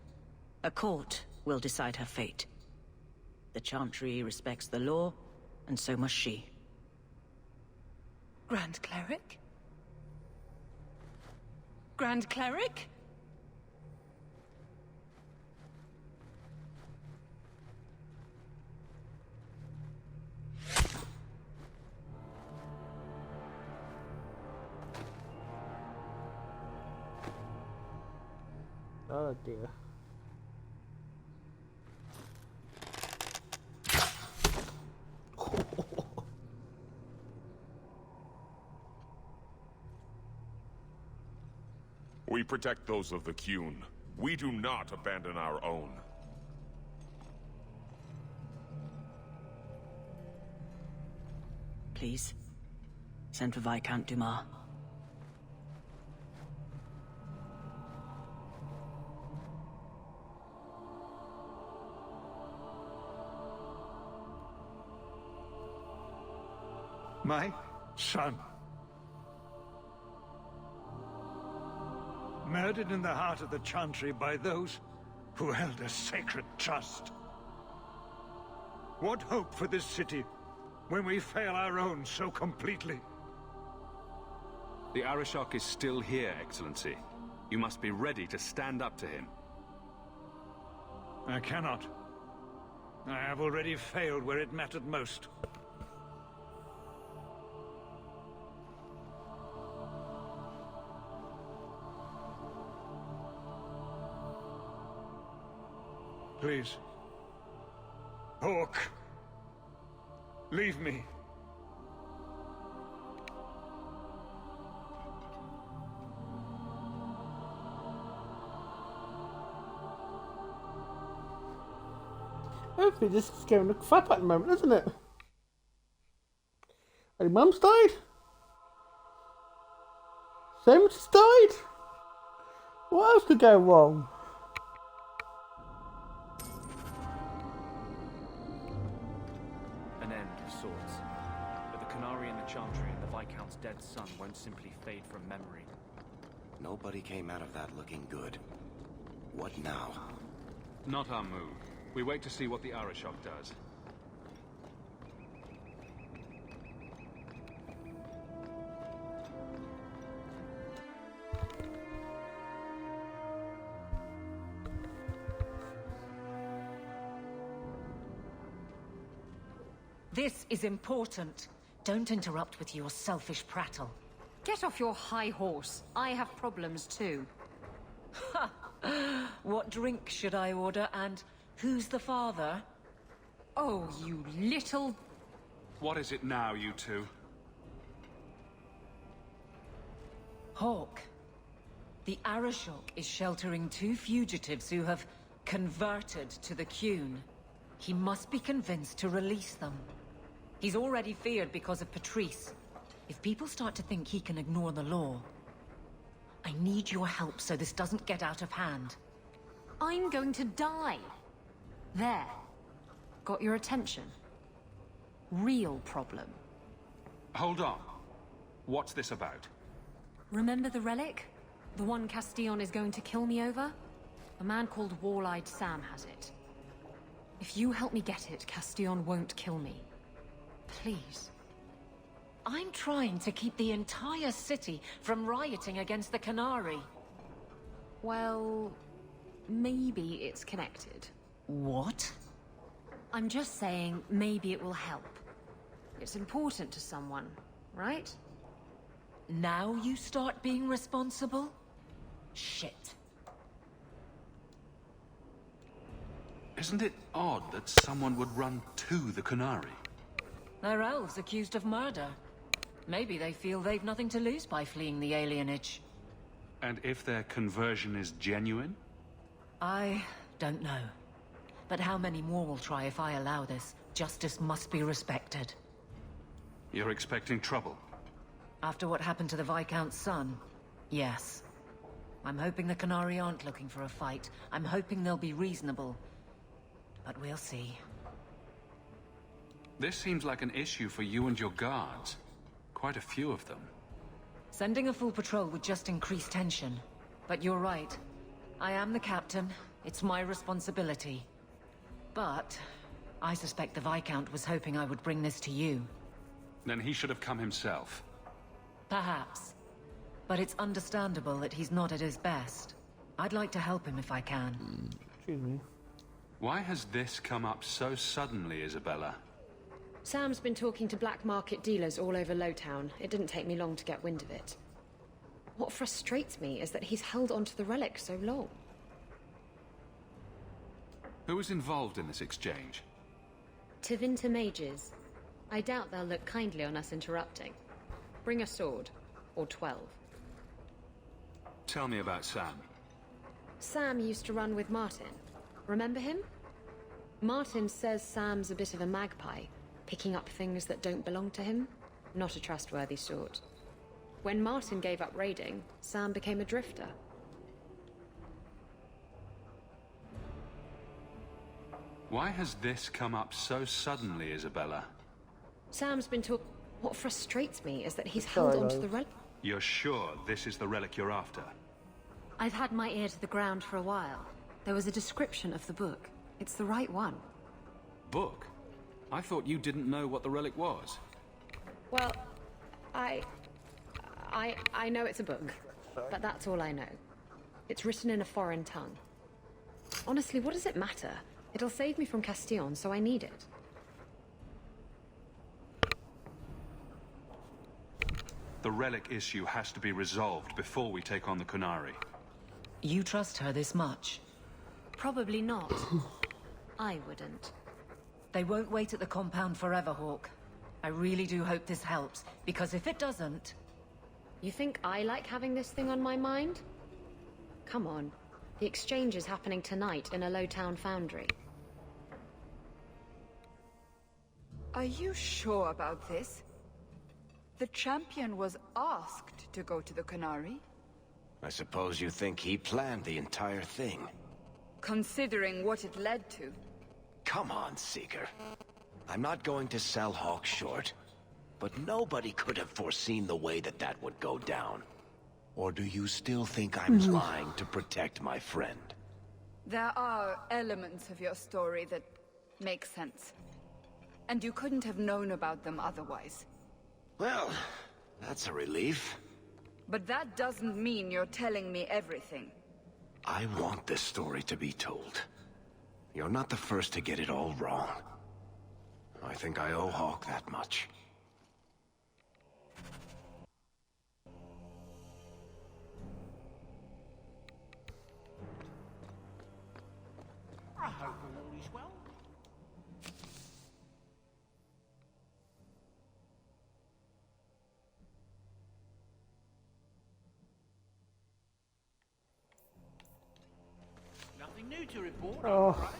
A court will decide her fate. The Chantry respects the law, and so must she. Grand Cleric? Grand Cleric? Oh dear. We protect those of the Qun. We do not abandon our own. Please, Send for Viscount Dumas. My son. Murdered in the heart of the Chantry by those who held a sacred trust. What hope for this city when we fail our own so completely? The Arishok is still here, Excellency. You must be ready to stand up to him. I cannot. I have already failed where it mattered most. Please. Hawk. Leave me. Hopefully this is going to crap at the moment, isn't it? Your mum's died? Seamus has died? What else could go wrong? An end of sorts. But the Canary and the Chantry and the Viscount's dead son won't simply fade from memory. Nobody came out of that looking good. What now? Not our move. We wait to see what the Arishok does. This is important. Don't interrupt with your selfish prattle. Get off your high horse. I have problems too. Ha! What drink should I order, and who's the father? Oh, you little... What is it now, you two? Hawk. The Arishok is sheltering 2 fugitives who have converted to the Qun. He must be convinced to release them. He's already feared because of Patrice. If people start to think he can ignore the law, I need your help so this doesn't get out of hand. I'm going to die. There. Got your attention? Real problem. Hold on. What's this about? Remember the relic? The one Castillon is going to kill me over? A man called Wall-Eyed Sam has it. If you help me get it, Castillon won't kill me. Please. I'm trying to keep the entire city from rioting against the Canary. Well, maybe it's connected. What? I'm just saying, maybe it will help. It's important to someone, right? Now you start being responsible? Shit. Isn't it odd that someone would run to the Canary? They're elves accused of murder. Maybe they feel they've nothing to lose by fleeing the alienage. And if their conversion is genuine? I don't know. But how many more will try if I allow this? Justice must be respected. You're expecting trouble? After what happened to the Viscount's son, yes. I'm hoping the Canary aren't looking for a fight. I'm hoping they'll be reasonable. But we'll see. This seems like an issue for you and your guards. Quite a few of them. Sending a full patrol would just increase tension. But you're right. I am the captain. It's my responsibility. But I suspect the Viscount was hoping I would bring this to you. Then he should have come himself. Perhaps. But it's understandable that he's not at his best. I'd like to help him if I can. Excuse me. Why has this come up so suddenly, Isabella? Sam's been talking to black market dealers all over Lowtown. It didn't take me long to get wind of it. What frustrates me is that he's held onto the relic so long. Who was involved in this exchange? Tevinter mages. I doubt they'll look kindly on us interrupting. Bring a sword. Or 12. Tell me about Sam. Sam used to run with Martin. Remember him? Martin says Sam's a bit of a magpie, picking up things that don't belong to him. Not a trustworthy sort. When Martin gave up raiding, Sam became a drifter. Why has this come up so suddenly, Isabella? Sam's been talk. What frustrates me is that he's held onto the relic. You're sure this is the relic you're after? I've had my ear to the ground for a while. There was a description of the book. It's the right one. Book? I thought you didn't know what the relic was. Well, I know it's a book, but that's all I know. It's written in a foreign tongue. Honestly, what does it matter? It'll save me from Castillon, so I need it. The relic issue has to be resolved before we take on the Qunari. You trust her this much? Probably not. I wouldn't. They won't wait at the compound forever, Hawk. I really do hope this helps, because if it doesn't... You think I like having this thing on my mind? Come on. The exchange is happening tonight in a low-town foundry. Are you sure about this? The champion was asked to go to the Qunari. I suppose you think he planned the entire thing. Considering what it led to. Come on, Seeker. I'm not going to sell Hawk short, but nobody could have foreseen the way that would go down. Or do you still think I'm lying to protect my friend? There are elements of your story that make sense. And you couldn't have known about them otherwise. Well, that's a relief. But that doesn't mean you're telling me everything. I want this story to be told. You're not the first to get it all wrong. I think I owe Hawk that much. I hope all is well. Nothing new to report. Oh.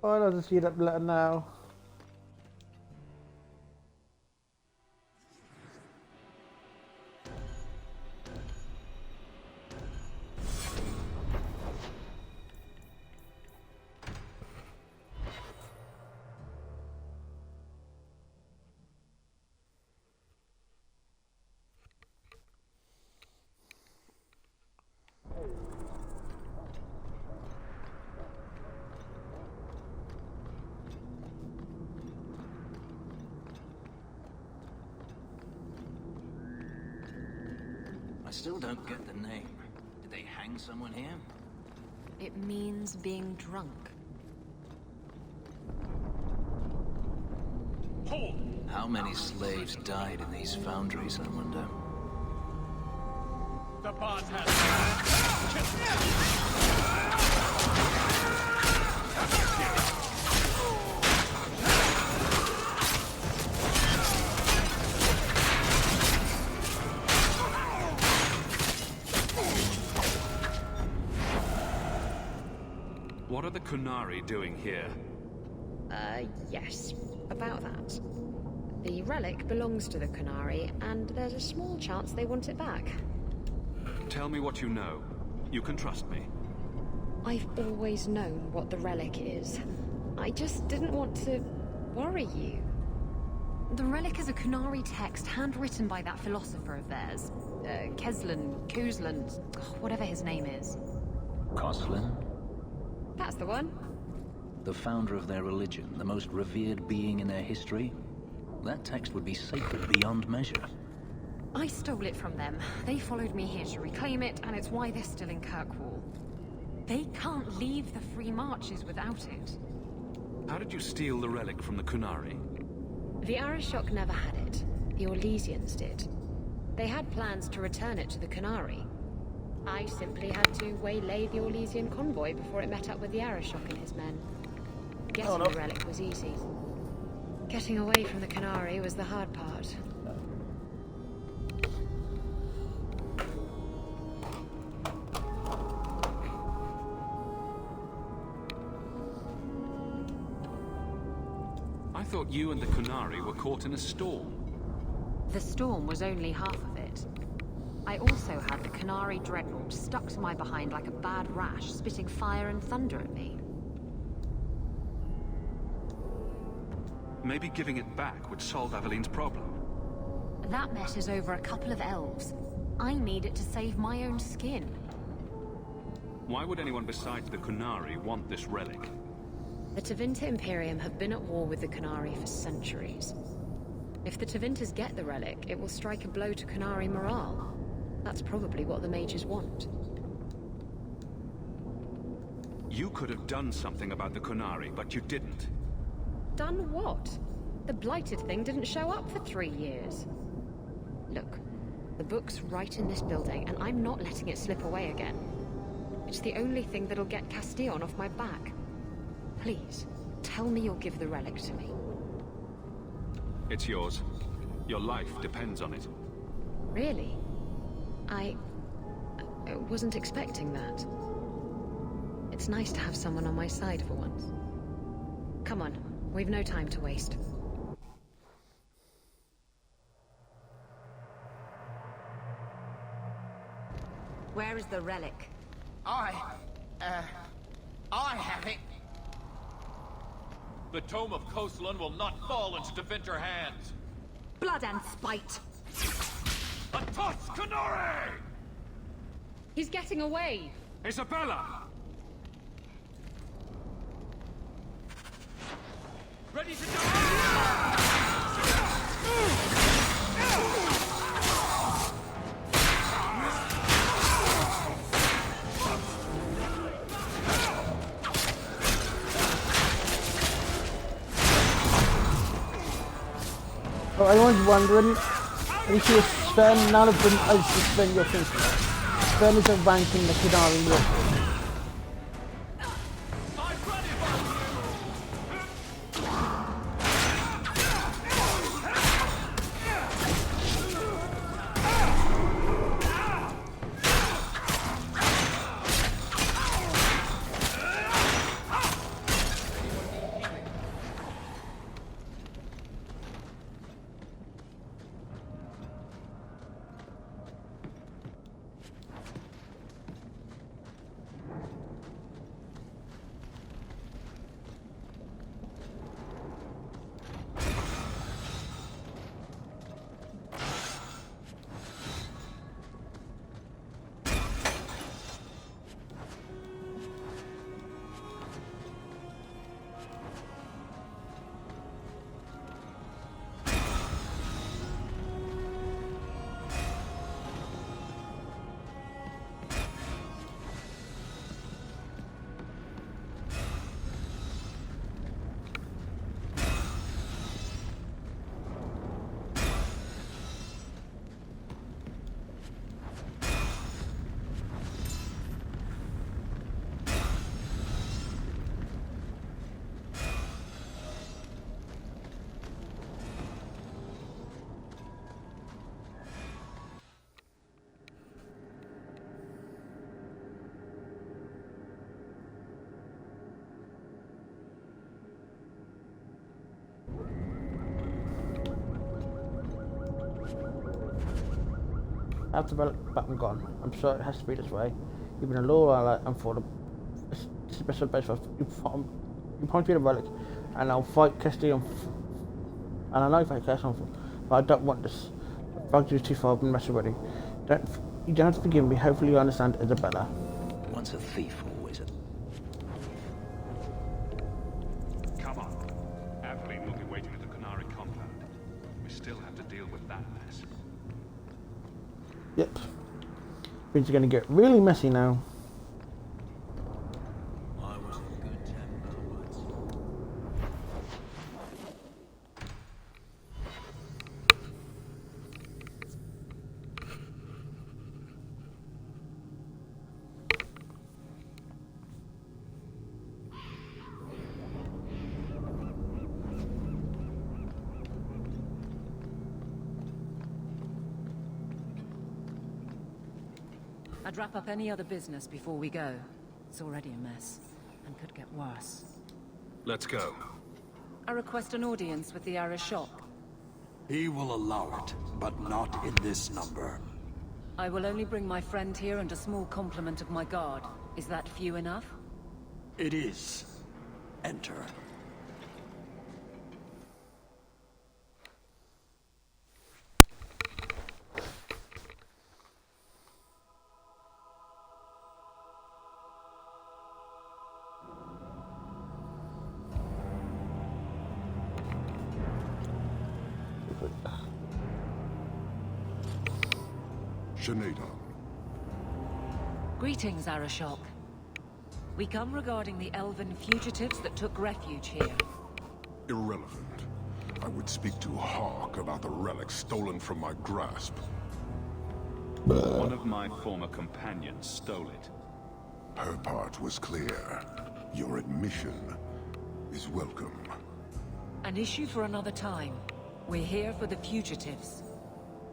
Why don't I just read that letter now? I still don't get the name. Did they hang someone here? It means being drunk. Hold! How many slaves died in these foundries, I wonder? The boss has... What are the Qunari doing here? Yes. About that. The relic belongs to the Qunari, and there's a small chance they want it back. Tell me what you know. You can trust me. I've always known what the relic is. I just didn't want to worry you. The relic is a Qunari text handwritten by that philosopher of theirs. Kuzlan, whatever his name is. Coslin? That's the one. The founder of their religion, the most revered being in their history? That text would be sacred beyond measure. I stole it from them. They followed me here to reclaim it, and it's why they're still in Kirkwall. They can't leave the Free Marches without it. How did you steal the relic from the Qunari? The Arishok never had it. The Orlesians did. They had plans to return it to the Qunari. I simply had to waylay the Orlesian convoy before it met up with the Arishok and his men. Getting the relic was easy. Getting away from the Qunari was the hard part. I thought you and the Qunari were caught in a storm. The storm was only half of it. I also had the Canary Dreadnought stuck to my behind like a bad rash, spitting fire and thunder at me. Maybe giving it back would solve Aveline's problem. That mess is over a couple of elves. I need it to save my own skin. Why would anyone besides the Qunari want this relic? The Tevinter Imperium have been at war with the Qunari for centuries. If the Tevinters get the relic, it will strike a blow to Qunari morale. That's probably what the mages want. You could have done something about the Qunari, but you didn't. Done what? The blighted thing didn't show up for 3 years. Look, the book's right in this building, and I'm not letting it slip away again. It's the only thing that'll get Castillon off my back. Please, tell me you'll give the relic to me. It's yours. Your life depends on it. Really? I wasn't expecting that. It's nice to have someone on my side for once. Come on, we've no time to waste. Where is the relic? I have it. The Tome of Koslan will not fall into Tevinter hands. Blood and spite! A toss, Qunari! He's getting away! Isabella! Ready to die! Oh, I was wondering, if you Sven, none of them as Sven you're thinking of. Sven is a rank in the Qunari record. I have the relic button gone. I'm sure it has to be this way. Even a law ally and for the special base for you point me the relic and I'll fight Castillon and I know fight Castillon, but I don't want this. Bugged you too far, I've been messed already. You don't have to forgive me, hopefully you understand Isabella. Once a thief, always a... Come on. Aveline will be waiting at the Qunari compound. We still have to deal with that mess. Yep. Things are going to get really messy now. I was in good temper once. I'd wrap up any other business before we go. It's already a mess, and could get worse. Let's go. I request an audience with the Arashok. He will allow it, but not in this number. I will only bring my friend here and a small complement of my guard. Is that few enough? It is. Enter. Shanada. Greetings, Arashok. We come regarding the elven fugitives that took refuge here. Irrelevant. I would speak to Hawk about the relic stolen from my grasp. One of my former companions stole it. Her part was clear. Your admission is welcome. An issue for another time. We're here for the fugitives.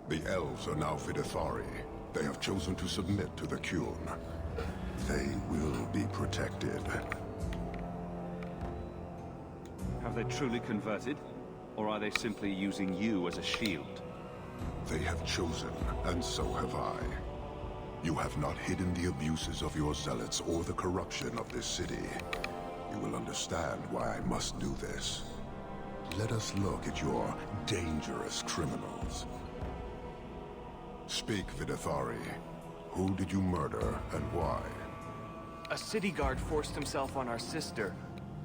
The elves are now Videthari. They have chosen to submit to the Kyun. They will be protected. Have they truly converted? Or are they simply using you as a shield? They have chosen, and so have I. You have not hidden the abuses of your zealots or the corruption of this city. You will understand why I must do this. Let us look at your dangerous criminals. Speak, Videthari. Who did you murder, and why? A city guard forced himself on our sister.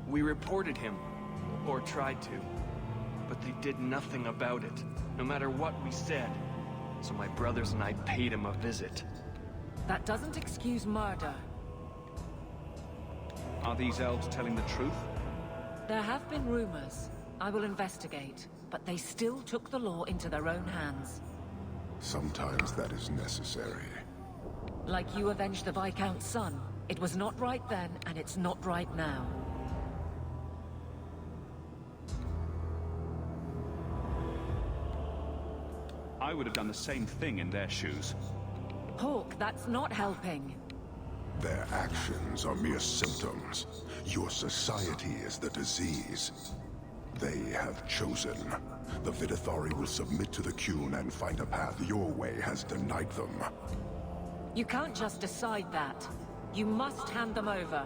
We reported him, or tried to. But they did nothing about it, no matter what we said. So my brothers and I paid him a visit. That doesn't excuse murder. Are these elves telling the truth? There have been rumors. I will investigate, but they still took the law into their own hands. Sometimes that is necessary. Like you avenged the Viscount's son. It was not right then, and it's not right now. I would have done the same thing in their shoes. Hawk, that's not helping. Their actions are mere symptoms. Your society is the disease. They have chosen. The Videthari will submit to the Kyun and find a path your way has denied them. You can't just decide that. You must hand them over.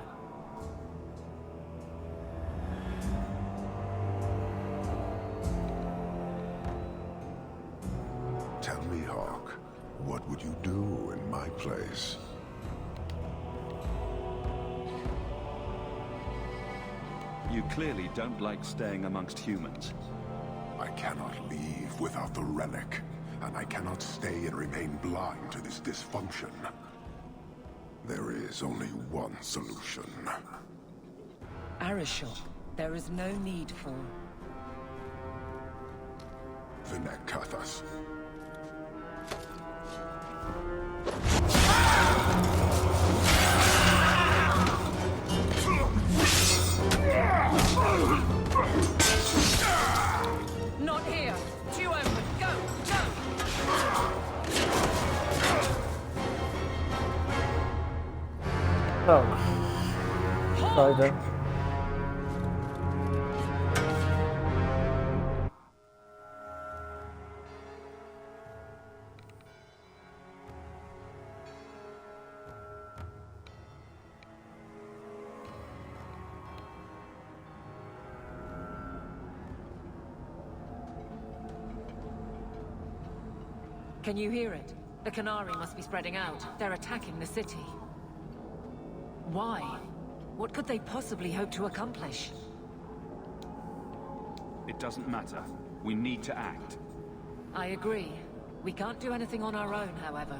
Tell me, Hawk, what would you do in my place? You clearly don't like staying amongst humans. I cannot leave without the relic, and I cannot stay and remain blind to this dysfunction. There is only one solution. Arashok, there is no need for... Vinek Kathas. Not here! Two open! Go! Go! Oh. Sorry then. Can you hear it? The Canary must be spreading out. They're attacking the city. Why? What could they possibly hope to accomplish? It doesn't matter. We need to act. I agree. We can't do anything on our own, however.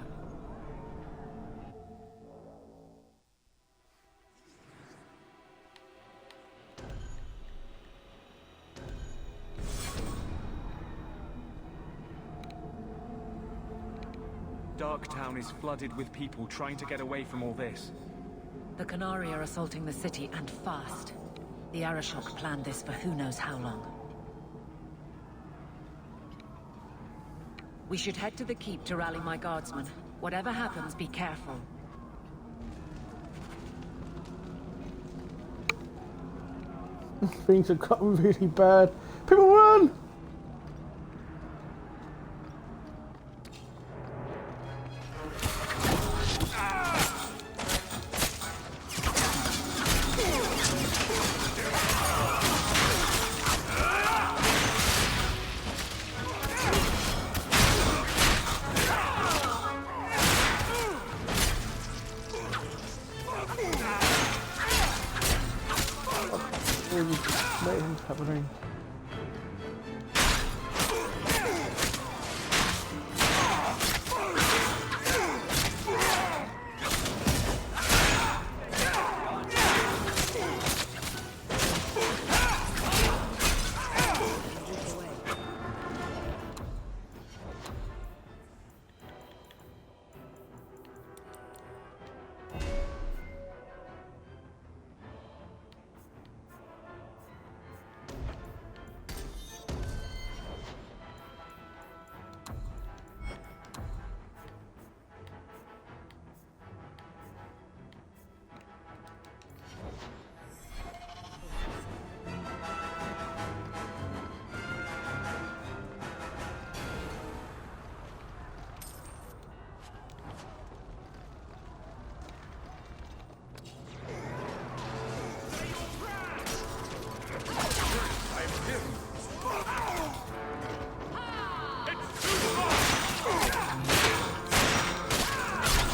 Darktown is flooded with people trying to get away from all this. The Canary are assaulting the city, and fast. The Arashok planned this for who knows how long. We should head to the keep to rally my guardsmen. Whatever happens, be careful. Things have gotten really bad. People run! What is happening?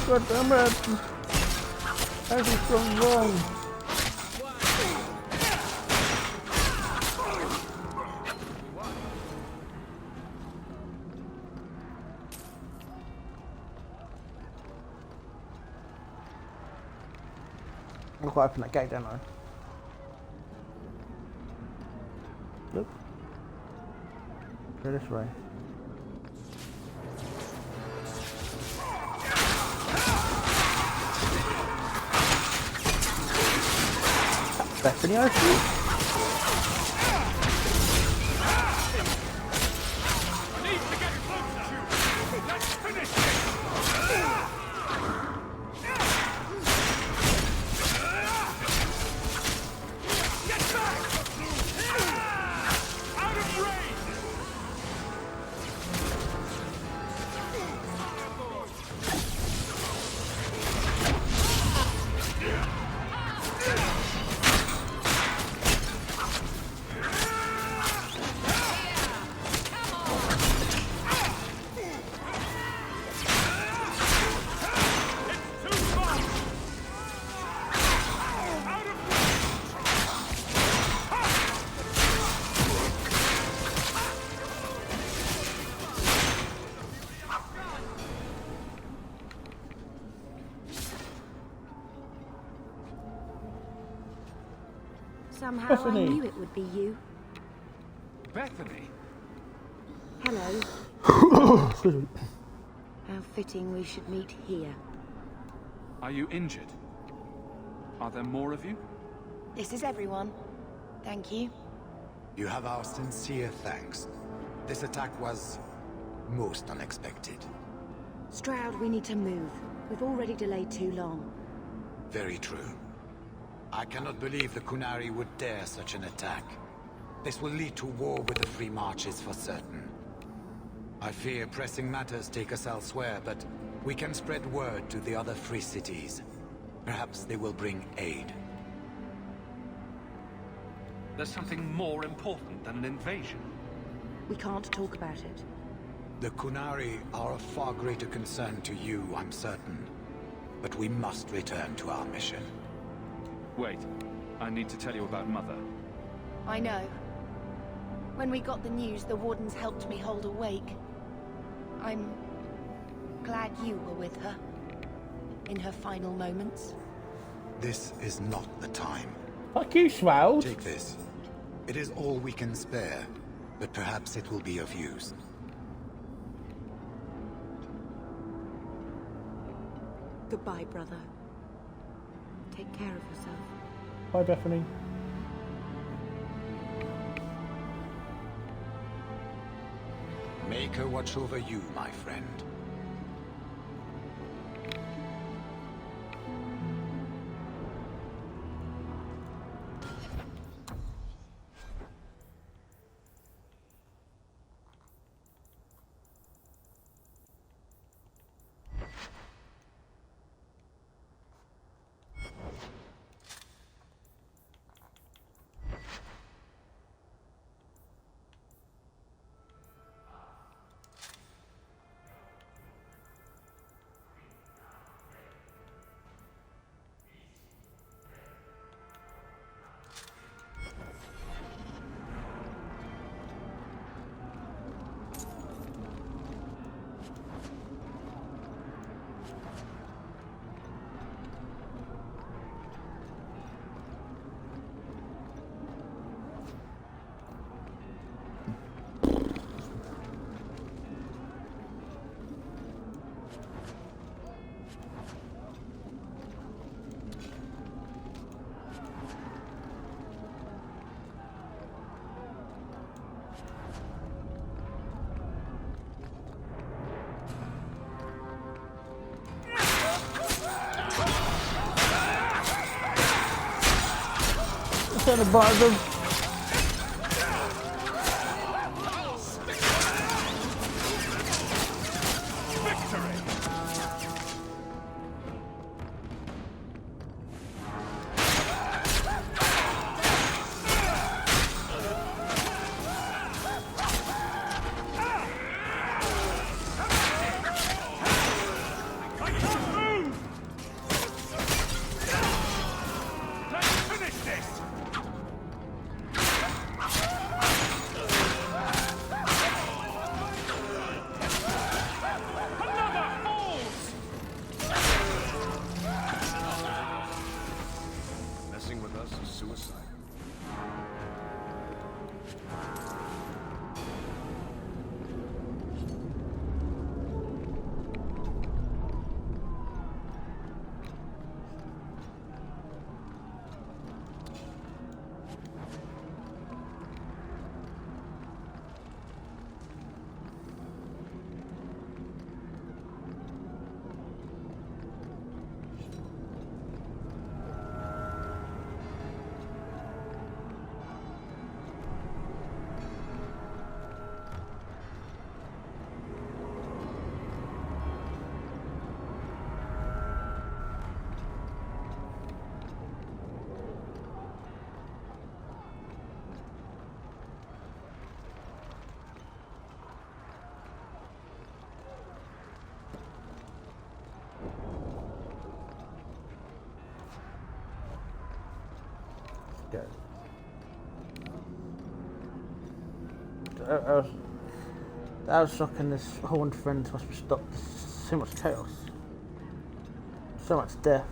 God damn it! Everything's gone wrong. I've got to open that gate, don't I? Look. Go this way. Bethany, I see. Somehow Bethany. I knew it would be you. Bethany? Hello. How fitting we should meet here. Are you injured? Are there more of you? This is everyone. Thank you. You have our sincere thanks. This attack was most unexpected. Stroud, we need to move. We've already delayed too long. Very true. I cannot believe the Kunari would dare such an attack. This will lead to war with the Free Marches for certain. I fear pressing matters take us elsewhere, but we can spread word to the other free cities. Perhaps they will bring aid. There's something more important than an invasion. We can't talk about it. The Kunari are of far greater concern to you, I'm certain. But we must return to our mission. Wait, I need to tell you about Mother. I know. When we got the news, the wardens helped me hold awake. I'm glad you were with her. In her final moments. This is not the time. Fuck you, Shroud. Take this. It is all we can spare, but perhaps it will be of use. Goodbye, brother. Take care of yourself. Bye, Bethany. Make her watch over you, my friend. Turn the bottom. Messing with us is suicide. That was shocking. This horned friends must be stopped. There's so much chaos, so much death.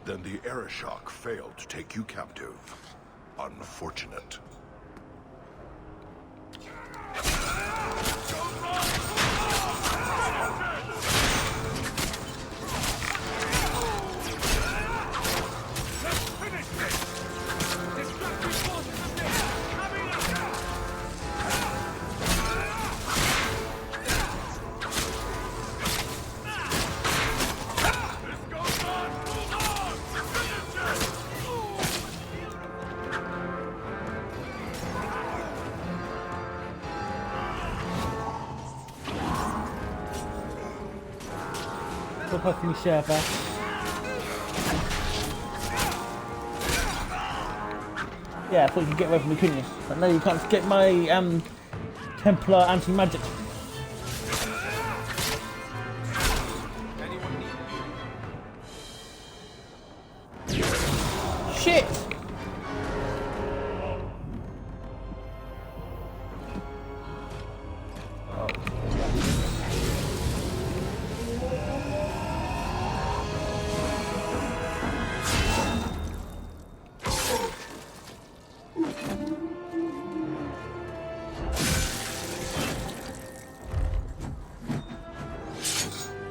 Then the Arishok failed to take you captive. Unfortunate. Go back in the server. Yeah, I thought you could get away from me, couldn't you? But no, you can't get my Templar anti-magic. Shit!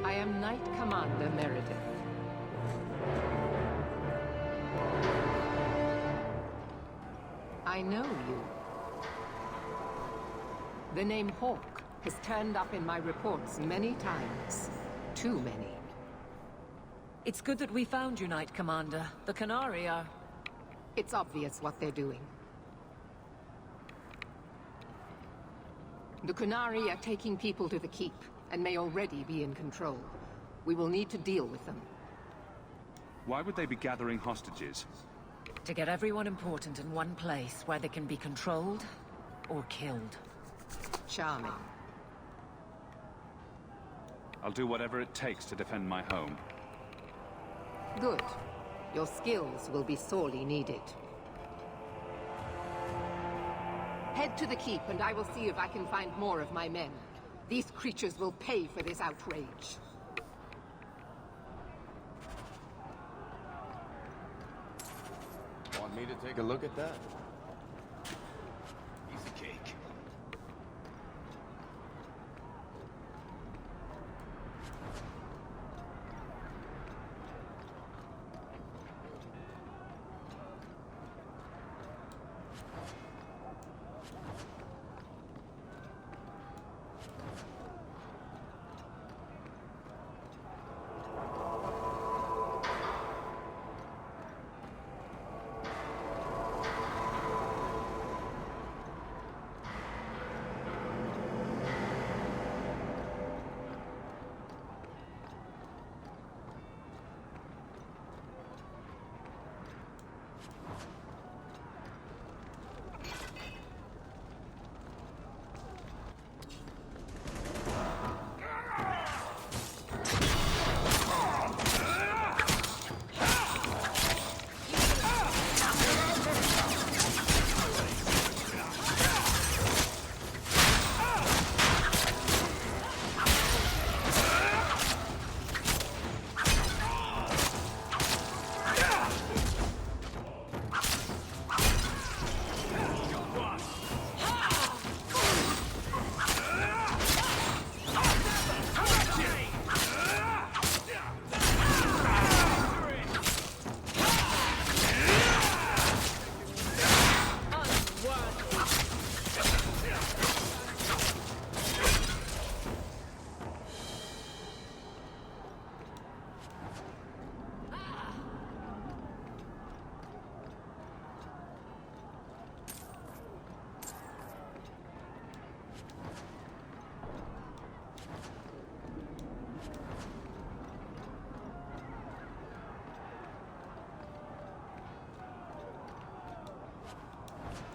I am Knight Commander Meredith. I know you. The name Hawk has turned up in my reports many times. Too many. It's good that we found you, Knight Commander. The Qunari are... It's obvious what they're doing. The Qunari are taking people to the Keep, and may already be in control. We will need to deal with them. Why would they be gathering hostages? To get everyone important in one place where they can be controlled or killed. Charming. I'll do whatever it takes to defend my home. Good. Your skills will be sorely needed. Head to the Keep and I will see if I can find more of my men. These creatures will pay for this outrage. Want me to take a look at that? Piece of cake.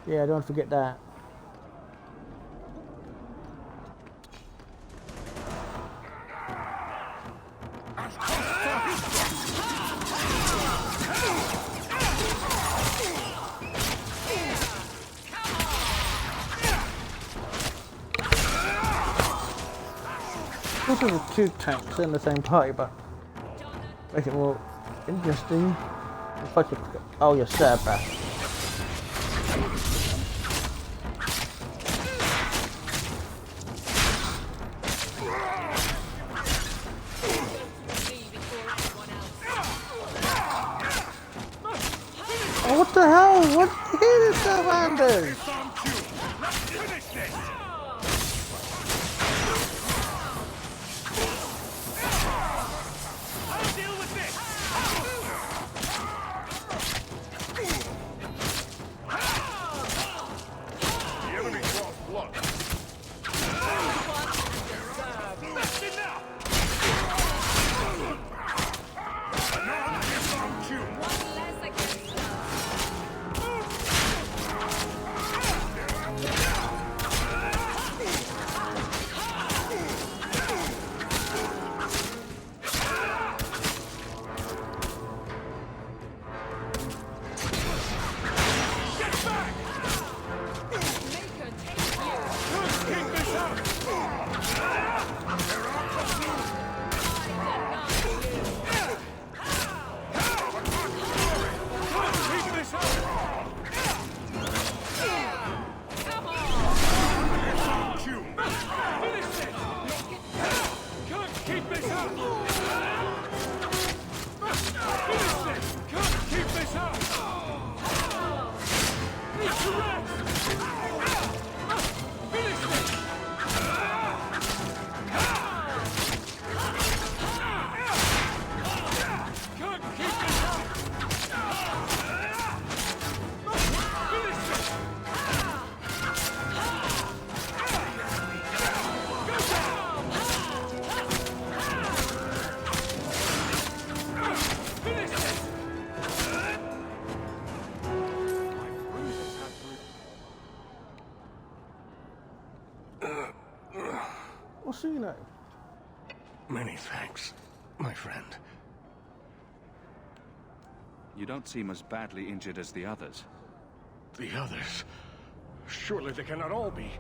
Yeah, don't forget that. Those are two tanks in the same party, but make it more interesting. If I could, oh, you're sad, back. Oh, what the hell? What hit is the landers? What's your name? Many thanks, my friend. You don't seem as badly injured as the others. The others? Surely they cannot all be.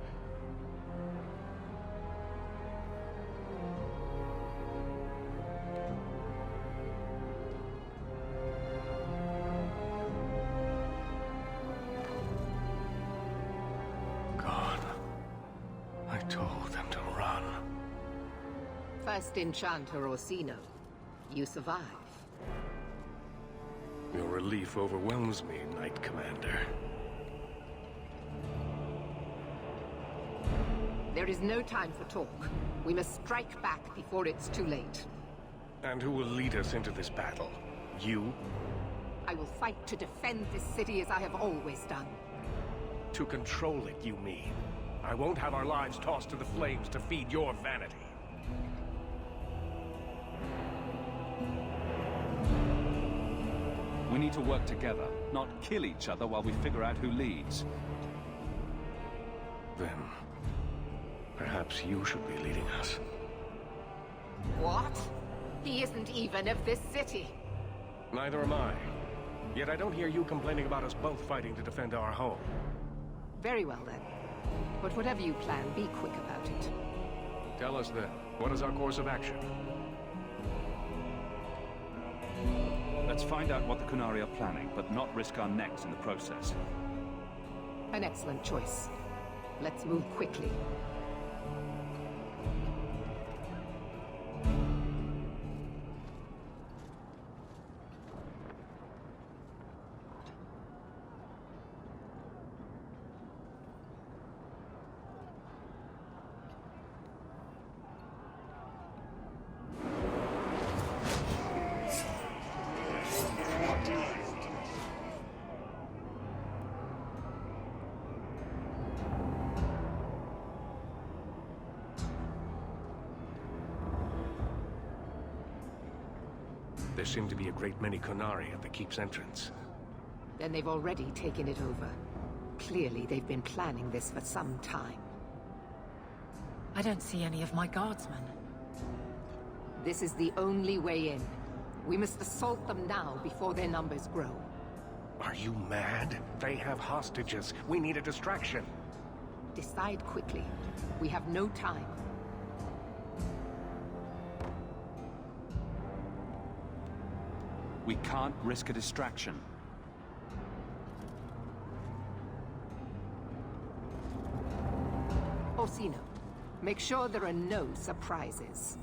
Gone. I told them to run. First Enchanter Orsino. You survive. Your relief overwhelms me, Knight Commander. There is no time for talk. We must strike back before it's too late. And who will lead us into this battle? You? I will fight to defend this city as I have always done. To control it, you mean? I won't have our lives tossed to the flames to feed your vanity. We need to work together, not kill each other while we figure out who leads. Then, perhaps you should be leading us. What? He isn't even of this city. Neither am I. Yet I don't hear you complaining about us both fighting to defend our home. Very well then. But whatever you plan, be quick about it. Tell us then, what is our course of action? Let's find out what the Qunari are planning, but not risk our necks in the process. An excellent choice. Let's move quickly. There seem to be a great many Qunari at the keep's entrance. Then they've already taken it over. Clearly, they've been planning this for some time. I don't see any of my guardsmen. This is the only way in. We must assault them now before their numbers grow. Are you mad? They have hostages. We need a distraction. Decide quickly. We have no time. We can't risk a distraction. Orsino, make sure there are no surprises.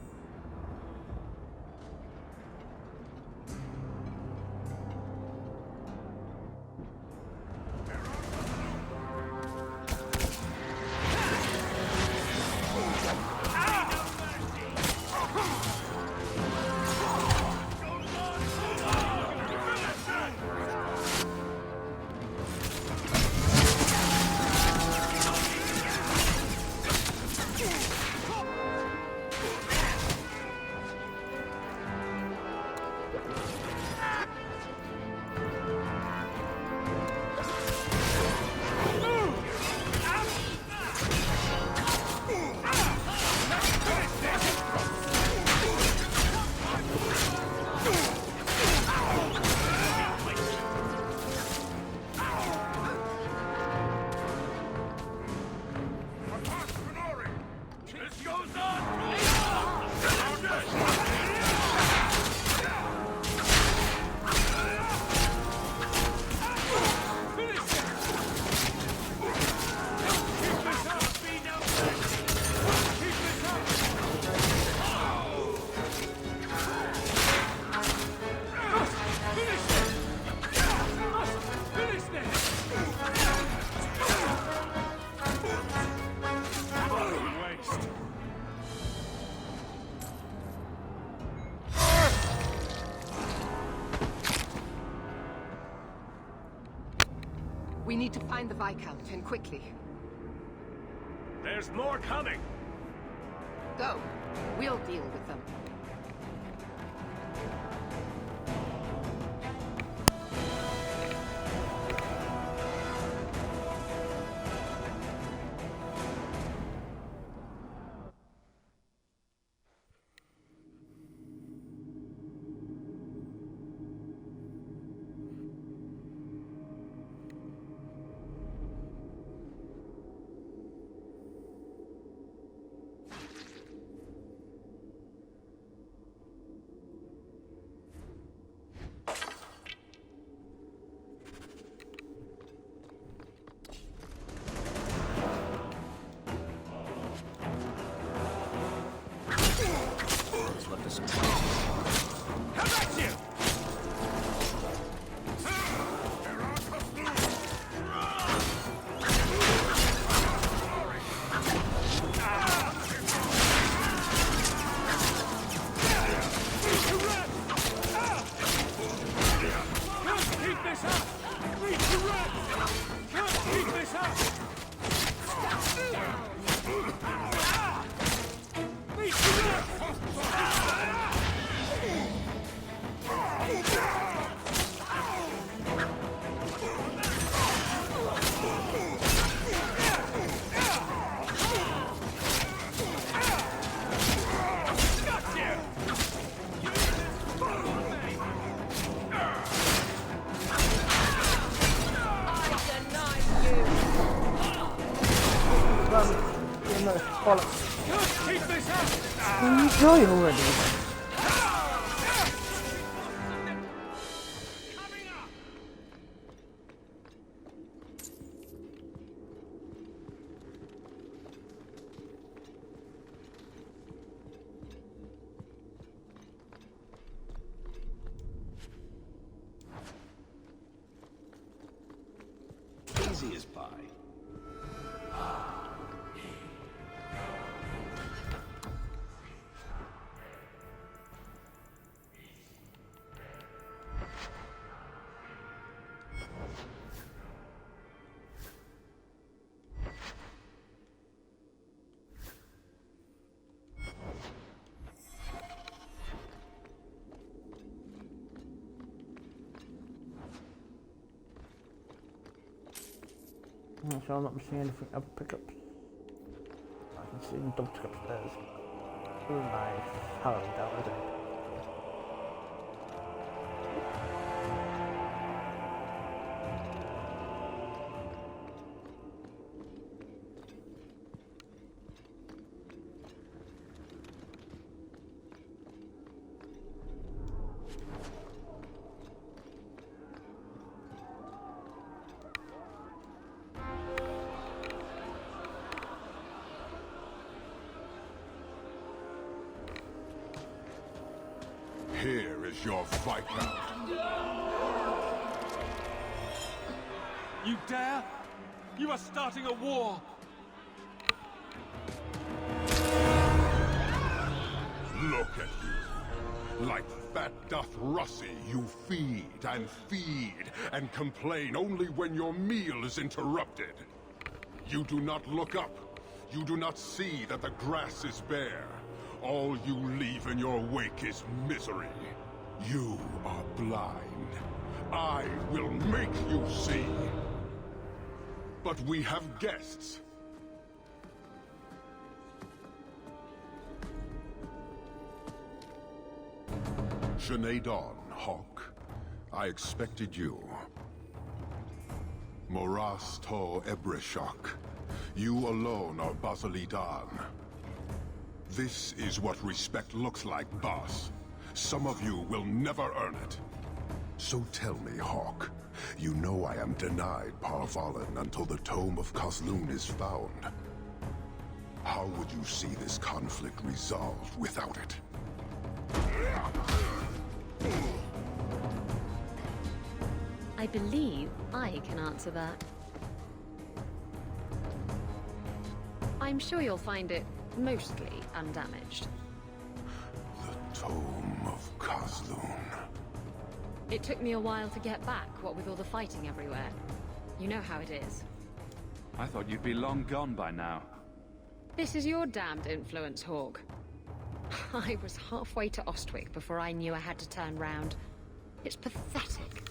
We need to find the Viscount, and quickly. There's more coming! Go. We'll deal with them. Where are you going already? Easy as pie. I'm sure I'm not missing anything other pickups. I can see them double upstairs. Oh my, how that was it. Here is your Viscount. You dare? You are starting a war! Look at you. Like fat doth Russie, you feed and complain only when your meal is interrupted. You do not look up. You do not see that the grass is bare. All you leave in your wake is misery. You are blind. I will make you see. But we have guests. Sinead Dawn, Hawk. I expected you. Moras to Ebrishok. You alone are Basilidan. This is what respect looks like, boss. Some of you will never earn it. So tell me, Hawk, you know I am denied Parvalen until the Tome of Kozlun is found. How would you see this conflict resolved without it? I believe I can answer that. I'm sure you'll find it mostly undamaged. The Tome of Kozlun. It took me a while to get back, what with all the fighting everywhere. You know how it is. I thought you'd be long gone by now. This is your damned influence, Hawk. I was halfway to Ostwick before I knew I had to turn round. It's pathetic.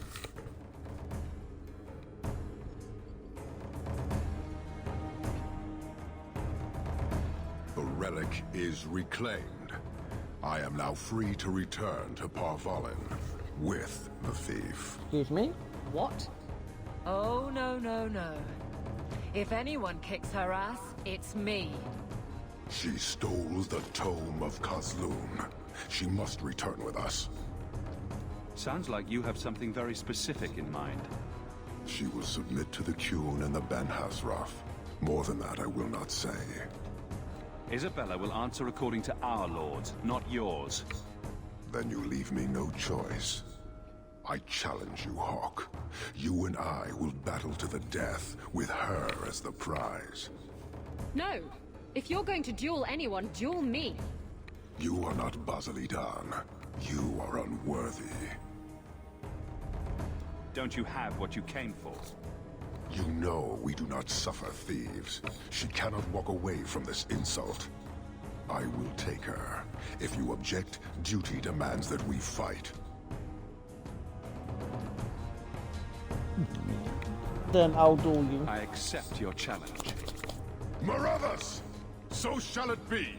The relic is reclaimed. I am now free to return to Parvalen with the thief. Excuse me? What? Oh, no, no, no. If anyone kicks her ass, it's me. She stole the Tome of Kozlun. She must return with us. Sounds like you have something very specific in mind. She will submit to the Qun and the Ben-Hassrath. More than that, I will not say. Isabella will answer according to our lords, not yours. Then you leave me no choice. I challenge you, Hawk. You and I will battle to the death, with her as the prize. No! If you're going to duel anyone, duel me! You are not Basilidan. You are unworthy. Don't you have what you came for? You know we do not suffer thieves. She cannot walk away from this insult. I will take her. If you object, duty demands that we fight. Then I'll duel you. I accept your challenge. Marathas! So shall it be!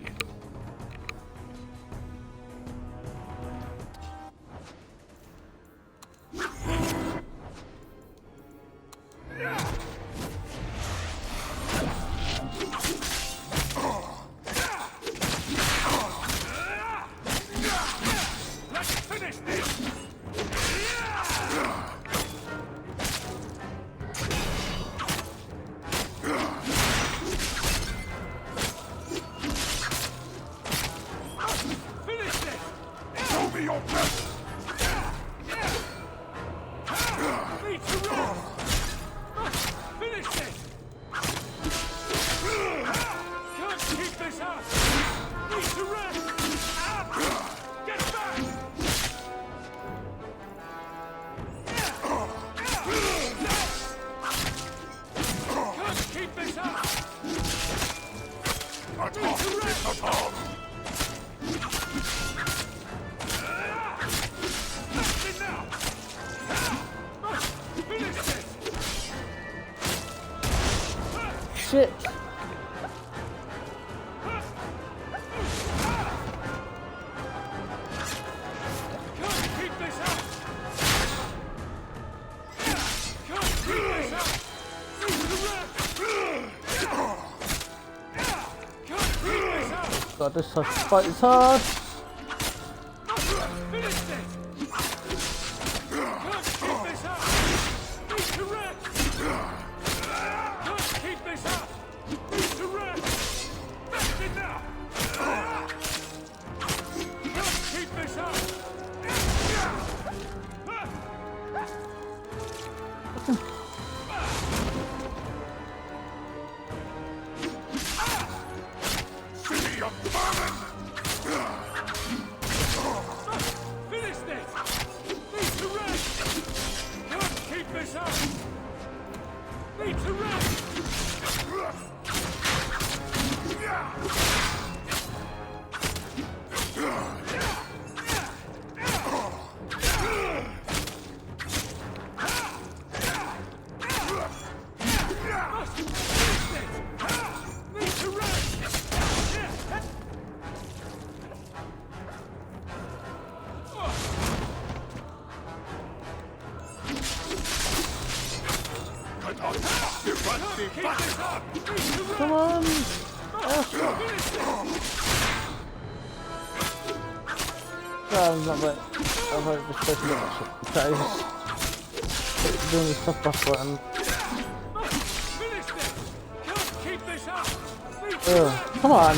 Shit! God, this fight is hard. of vermin! Finish this! Need to rest! Can't keep this up! Need to rest! Come on! No, I'm not right. I'm right just taking it. Doing the stuff back button. Come on!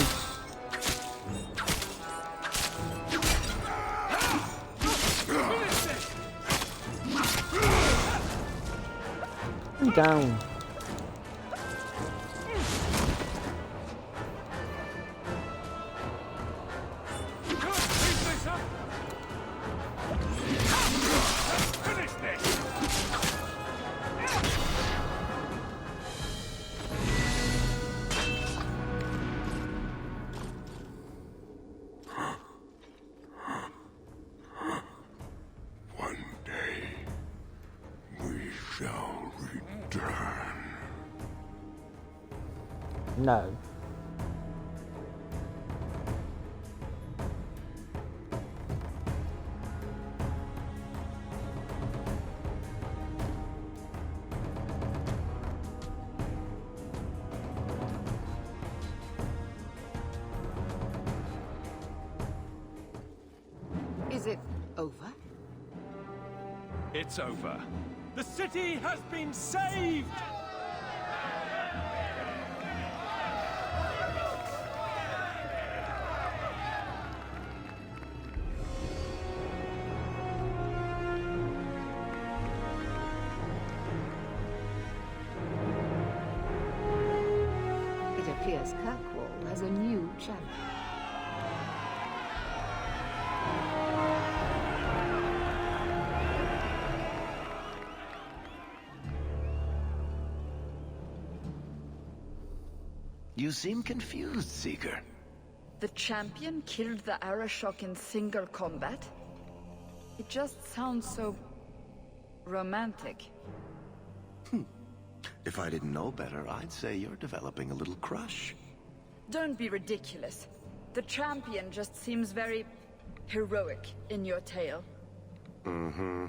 I'm down. No. Is it over? It's over. The city has been saved! It appears Kirkwall has a new champion. You seem confused, Seeker. The champion killed the Arashok in single combat? It just sounds so... romantic. If I didn't know better, I'd say you're developing a little crush. Don't be ridiculous. The champion just seems very... heroic in your tale. Mm-hmm.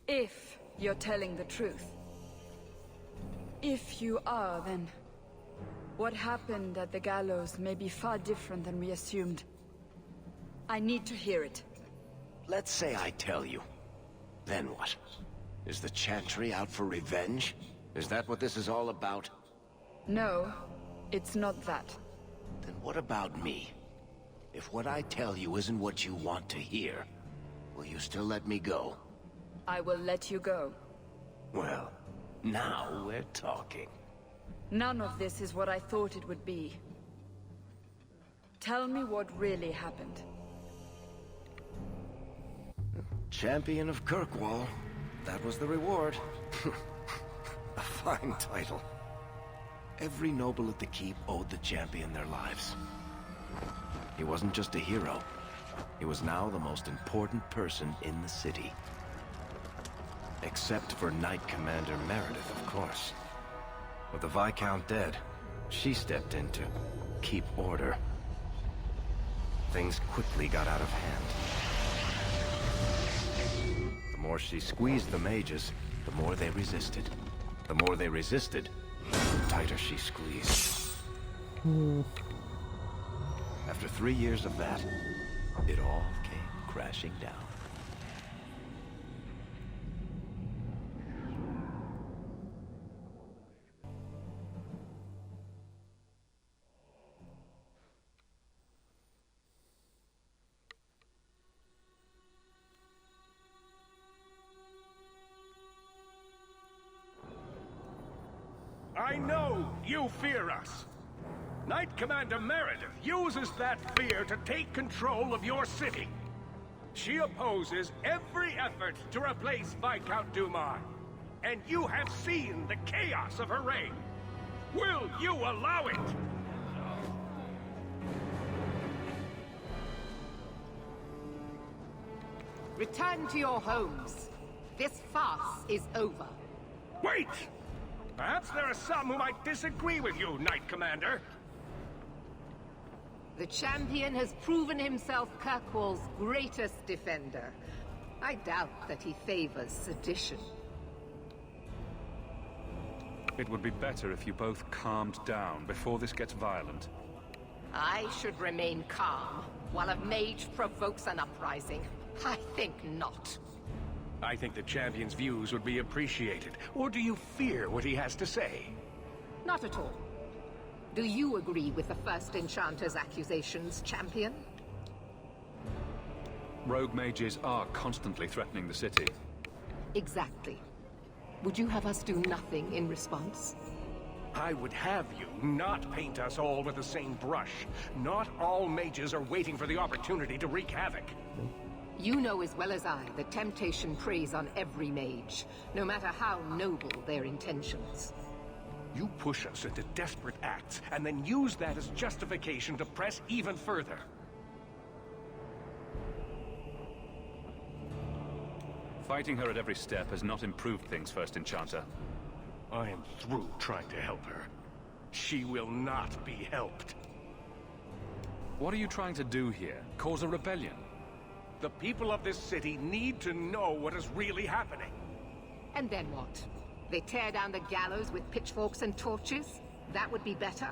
If you're telling the truth. If you are, then... what happened at the gallows may be far different than we assumed. I need to hear it. Let's say I tell you. Then what? Is the Chantry out for revenge? Is that what this is all about? No, it's not that. Then what about me? If what I tell you isn't what you want to hear, will you still let me go? I will let you go. Well, now we're talking. None of this is what I thought it would be. Tell me what really happened. Champion of Kirkwall. That was the reward. A fine title. Every noble at the keep owed the champion their lives. He wasn't just a hero. He was now the most important person in the city. Except for Knight Commander Meredith, of course. With the Viscount dead, she stepped in to keep order. Things quickly got out of hand. The more she squeezed the mages, the more they resisted. The more they resisted, the tighter she squeezed. After 3 years of that, it all came crashing down. I know you fear us. Knight Commander Meredith uses that fear to take control of your city. She opposes every effort to replace Viscount Dumar. And you have seen the chaos of her reign. Will you allow it? Return to your homes. This farce is over. Wait! Perhaps there are some who might disagree with you, Knight Commander. The champion has proven himself Kirkwall's greatest defender. I doubt that he favors sedition. It would be better if you both calmed down before this gets violent. I should remain calm while a mage provokes an uprising. I think not. I think the champion's views would be appreciated. Or do you fear what he has to say? Not at all. Do you agree with the First Enchanter's accusations, champion? Rogue mages are constantly threatening the city. Exactly. Would you have us do nothing in response? I would have you not paint us all with the same brush. Not all mages are waiting for the opportunity to wreak havoc. You know as well as I that temptation preys on every mage, no matter how noble their intentions. You push us into desperate acts, and then use that as justification to press even further. Fighting her at every step has not improved things, First Enchanter. I am through trying to help her. She will not be helped. What are you trying to do here? Cause a rebellion? The people of this city need to know what is really happening. And then what? They tear down the gallows with pitchforks and torches? That would be better?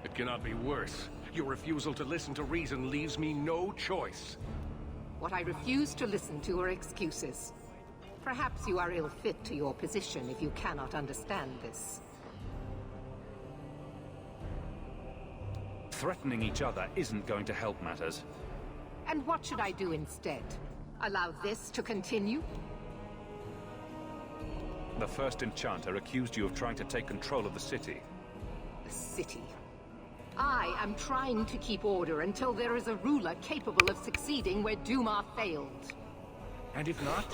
It cannot be worse. Your refusal to listen to reason leaves me no choice. What I refuse to listen to are excuses. Perhaps you are ill-fit to your position if you cannot understand this. Threatening each other isn't going to help matters. And what should I do instead? Allow this to continue? The First Enchanter accused you of trying to take control of the city. The city? I am trying to keep order until there is a ruler capable of succeeding where Dumar failed. And if not,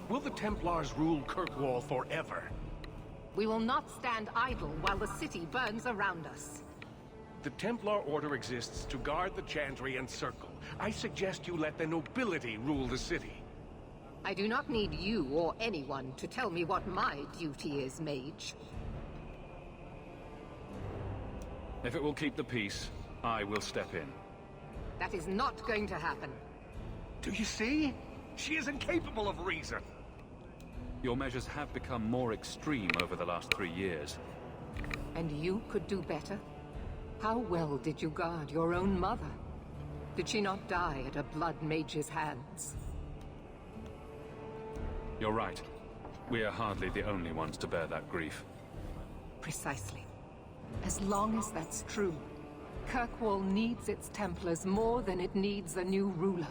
will the Templars rule Kirkwall forever? We will not stand idle while the city burns around us. The Templar Order exists to guard the Chantry and Circle. I suggest you let the nobility rule the city. I do not need you or anyone to tell me what my duty is, mage. If it will keep the peace, I will step in. That is not going to happen. Do you see? She is incapable of reason. Your measures have become more extreme over the last 3 years. And you could do better? How well did you guard your own mother? Did she not die at a blood mage's hands? You're right. We are hardly the only ones to bear that grief. Precisely. As long as that's true, Kirkwall needs its Templars more than it needs a new ruler.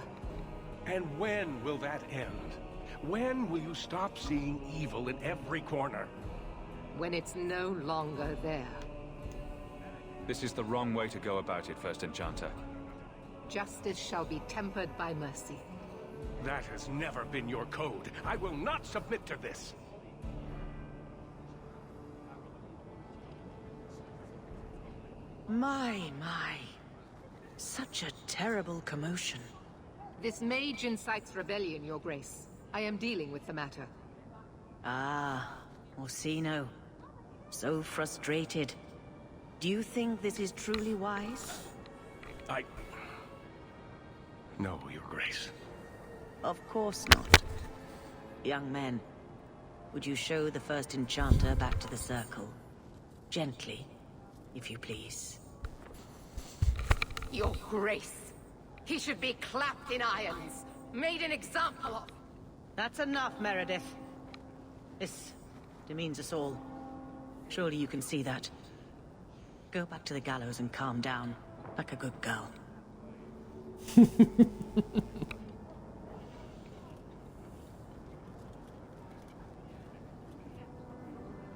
And when will that end? When will you stop seeing evil in every corner? When it's no longer there. This is the wrong way to go about it, First Enchanter. Justice shall be tempered by mercy. That has never been your code. I will not submit to this. My. Such a terrible commotion. This mage incites rebellion, Your Grace. I am dealing with the matter. Ah, Orsino. So frustrated. Do you think this is truly wise? No, Your Grace. Of course not. Young men, would you show the First Enchanter back to the Circle? Gently, if you please. Your Grace. He should be clapped in irons, made an example of. That's enough, Meredith. This demeans us all. Surely you can see that. Go back to the gallows and calm down, like a good girl.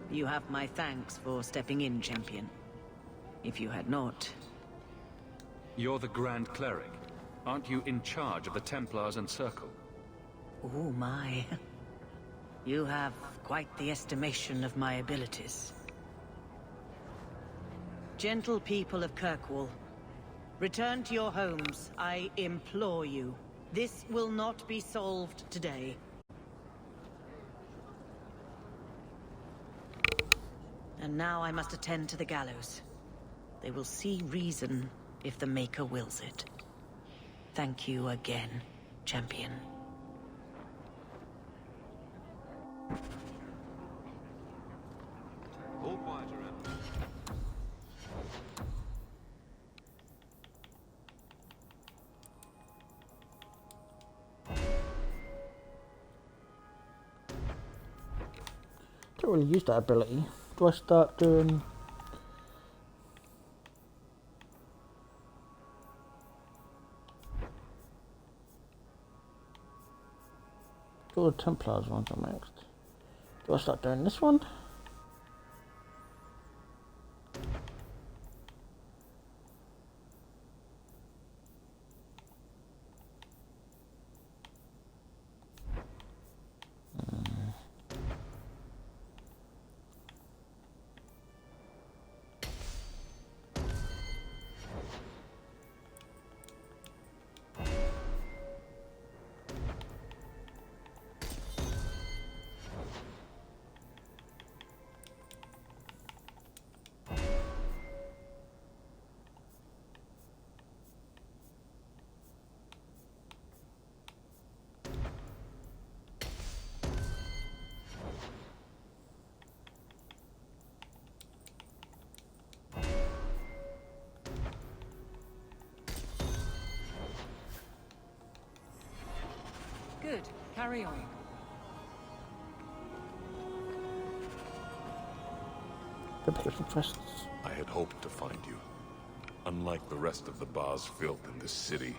You have my thanks for stepping in, champion. If you had not... You're the Grand Cleric. Aren't you in charge of the Templars and Circle? Oh my. You have quite the estimation of my abilities. Gentle people of Kirkwall, return to your homes, I implore you. This will not be solved today. And now I must attend to the gallows. They will see reason if the Maker wills it. Thank you again, champion. All quiet around. Don't really use that ability. Do I start doing... All the Templars ones are next. Do I start doing this one? Good. Carry on. I had hoped to find you. Unlike the rest of the Baz filth in this city,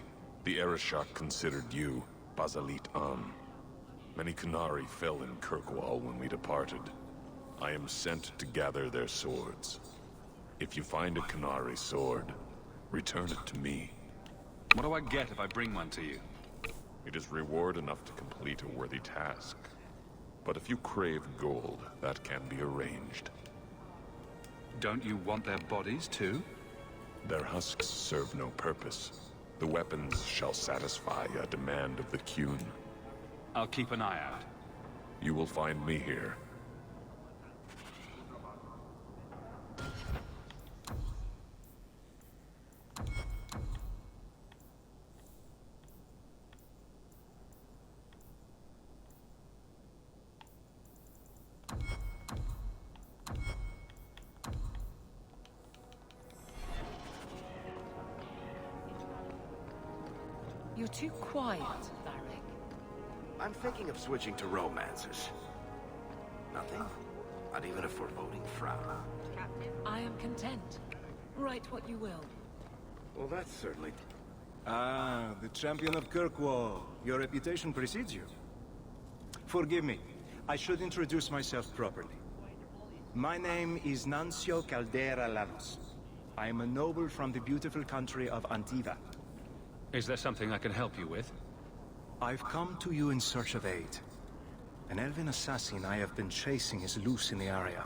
the Arishok considered you Basalit An. Many Qunari fell in Kirkwall when we departed. I am sent to gather their swords. If you find a Qunari sword, return it to me. What do I get if I bring one to you? It is reward enough to complete a worthy task. But if you crave gold, that can be arranged. Don't you want their bodies too? Their husks serve no purpose. The weapons shall satisfy a demand of the Qun. I'll keep an eye out. You will find me here. You're too quiet, Varric. I'm thinking of switching to romances. Nothing? Not even a foreboding frown. I am content. Write what you will. Well, that's certainly... Ah, the champion of Kirkwall. Your reputation precedes you. Forgive me. I should introduce myself properly. My name is Nancio Caldera Lanos. I am a noble from the beautiful country of Antiva. Is there something I can help you with? I've come to you in search of aid. An elven assassin I have been chasing is loose in the area.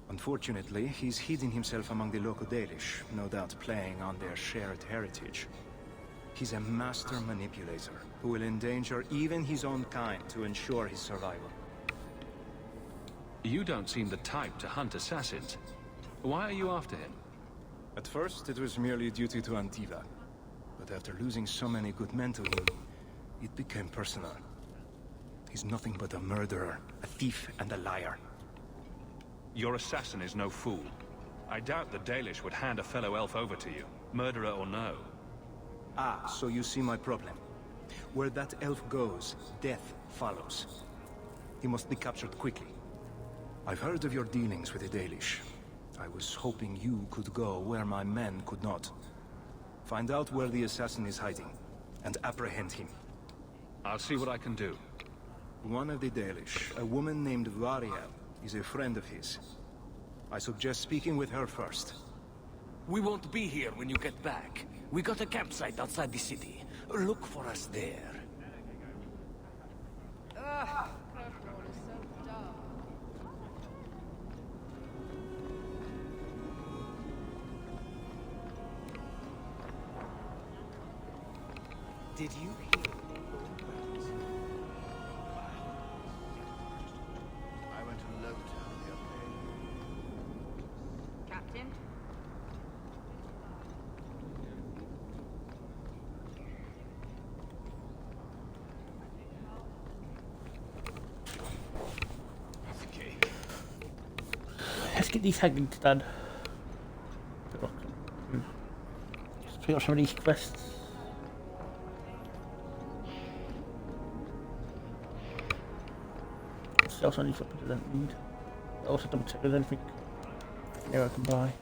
Unfortunately, he's hidden himself among the local Dalish, no doubt playing on their shared heritage. He's a master manipulator, who will endanger even his own kind to ensure his survival. You don't seem the type to hunt assassins. Why are you after him? At first, it was merely duty to Antiva. But after losing so many good men to him, it became personal. He's nothing but a murderer, a thief, and a liar. Your assassin is no fool. I doubt the Dalish would hand a fellow elf over to you, murderer or no. Ah, so you see my problem. Where that elf goes, death follows. He must be captured quickly. I've heard of your dealings with the Dalish. I was hoping you could go where my men could not. Find out where the assassin is hiding, and apprehend him. I'll see what I can do. One of the Dalish, a woman named Variel, is a friend of his. I suggest speaking with her first. We won't be here when you get back. We got a campsite outside the city. Look for us there. Ugh. Did you hear? I went to Lowtown the other day. Captain? Okay. Let's get these hangings done. Let's pick up some of these quests. Else I need something I don't need. Also double check if there's anything here I can buy.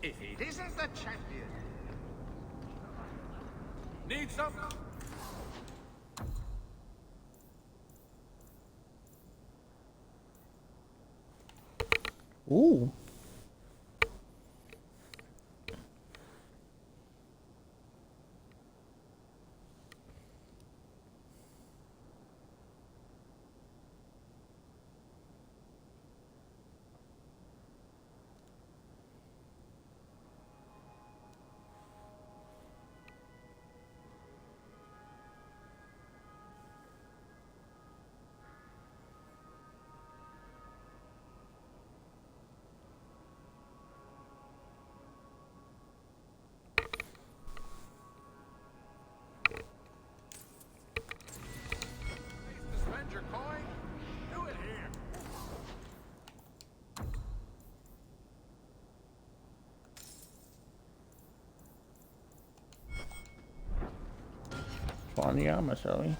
If it isn't the champion. Need some? Ooh. Spend your coin? Do it here. Find the armor, shall we?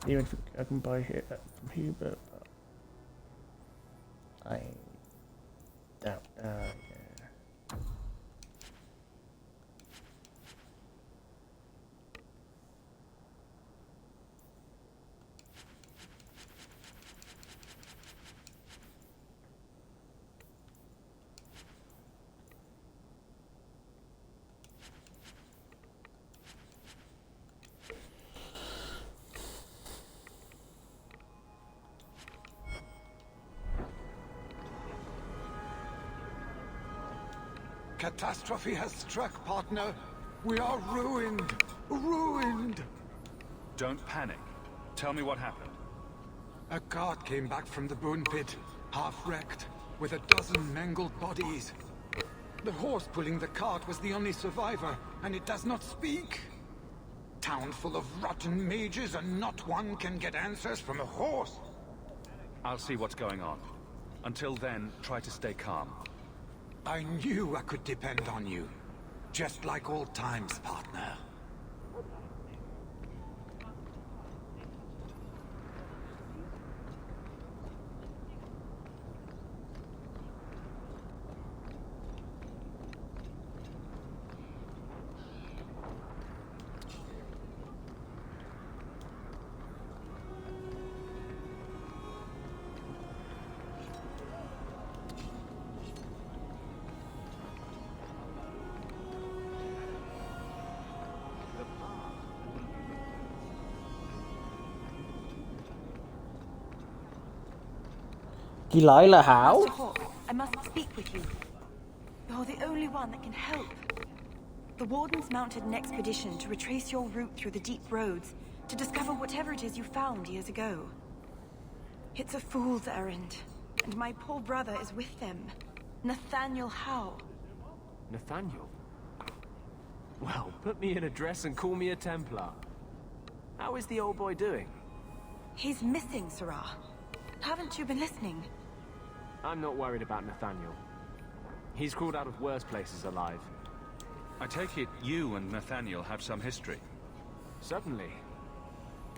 Even if I can buy here from here, but I doubt. Yeah. Catastrophe has struck, partner. We are ruined. Ruined. Don't panic. Tell me what happened. A cart came back from the bone pit, half-wrecked, with a dozen mangled bodies. The horse pulling the cart was the only survivor, and it does not speak. Town full of rotten mages, and not one can get answers from a horse. I'll see what's going on. Until then, try to stay calm. I knew I could depend on you. Just like old times, partner. Delilah, how? Master Hawk, I must speak with you. You're the only one that can help. The Wardens mounted an expedition to retrace your route through the deep roads to discover whatever it is you found years ago. It's a fool's errand, and my poor brother is with them. Nathaniel Howe. Nathaniel? Well, put me in a dress and call me a Templar. How is the old boy doing? He's missing, Sirrah. Haven't you been listening? I'm not worried about Nathaniel. He's crawled out of worse places alive. I take it you and Nathaniel have some history? Certainly.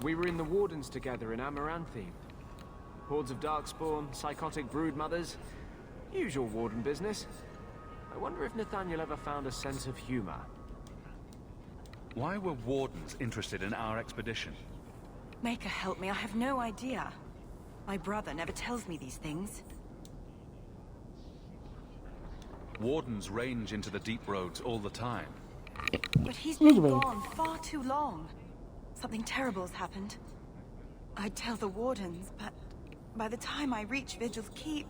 We were in the Wardens together in Amaranthine. Hordes of Darkspawn, psychotic broodmothers. Usual Warden business. I wonder if Nathaniel ever found a sense of humor. Why were Wardens interested in our expedition? Maker help me, I have no idea. My brother never tells me these things. Wardens range into the deep roads all the time. But he's been gone far too long. Something terrible has happened. I'd tell the Wardens, but by the time I reach Vigil's Keep,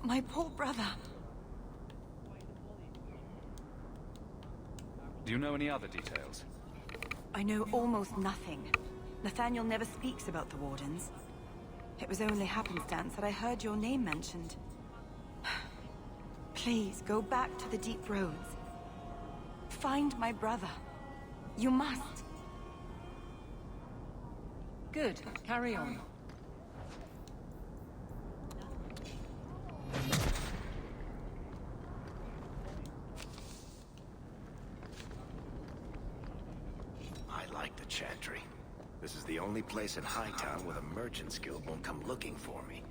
my poor brother... Do you know any other details? I know almost nothing. Nathaniel never speaks about the Wardens. It was only happenstance that I heard your name mentioned. Please, go back to the deep roads. Find my brother. You must. Good. Carry on. I like the Chantry. This is the only place in Hightown where the Merchants Guild won't come looking for me.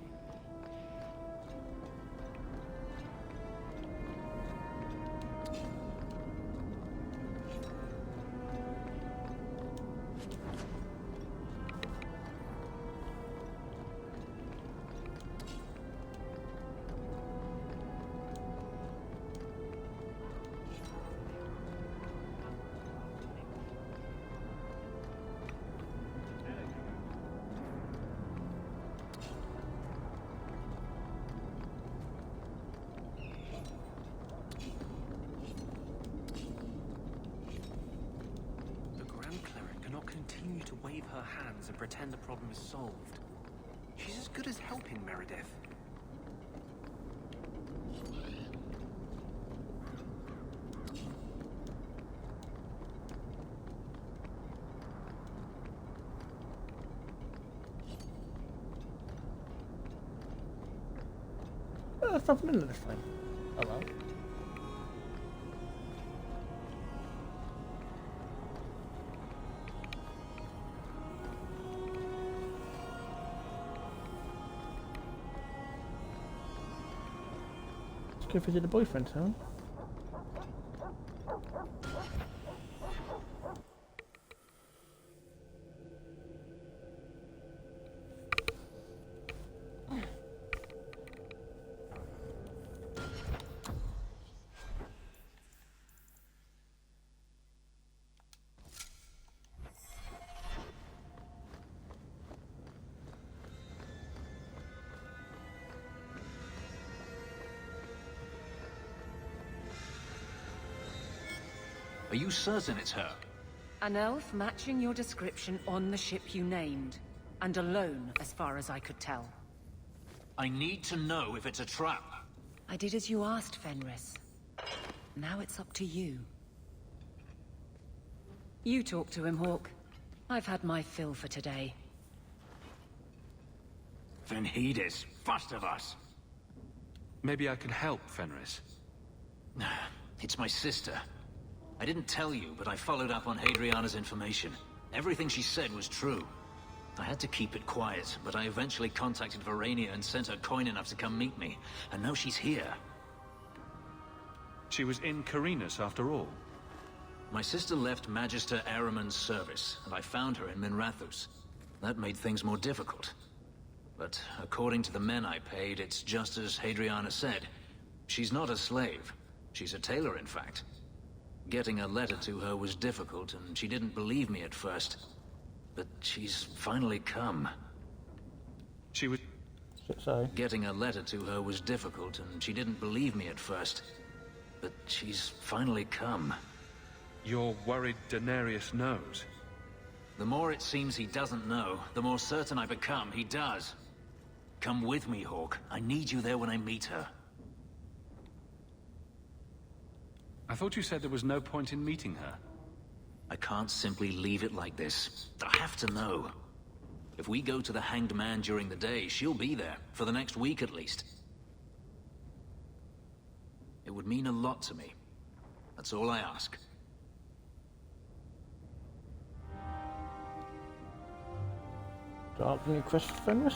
Continue to wave her hands and pretend the problem is solved. She's as good as helping Meredith. There's nothing in this thing. Oh well. Go visit the boyfriend, huh? Are you certain it's her? An elf matching your description on the ship you named. And alone, as far as I could tell. I need to know if it's a trap. I did as you asked, Fenris. Now it's up to you. You talk to him, Hawk. I've had my fill for today. Venhedis, first of us. Maybe I can help, Fenris. It's my sister. I didn't tell you, but I followed up on Hadriana's information. Everything she said was true. I had to keep it quiet, but I eventually contacted Verania and sent her coin enough to come meet me. And now she's here. She was in Carinus after all. My sister left Magister Araman's service, and I found her in Minrathus. That made things more difficult. But according to the men I paid, it's just as Hadriana said. She's not a slave. She's a tailor, in fact. Getting a letter to her was difficult, and she didn't believe me at first. But she's finally come. She was... Sorry. Getting a letter to her was difficult, and she didn't believe me at first. But she's finally come. You're worried Daenerys knows? The more it seems he doesn't know, the more certain I become he does. Come with me, Hawk. I need you there when I meet her. I thought you said there was no point in meeting her. I can't simply leave it like this. I have to know. If we go to the Hanged Man during the day, she'll be there, for the next week at least. It would mean a lot to me. That's all I ask. Dark new Chris Fenris.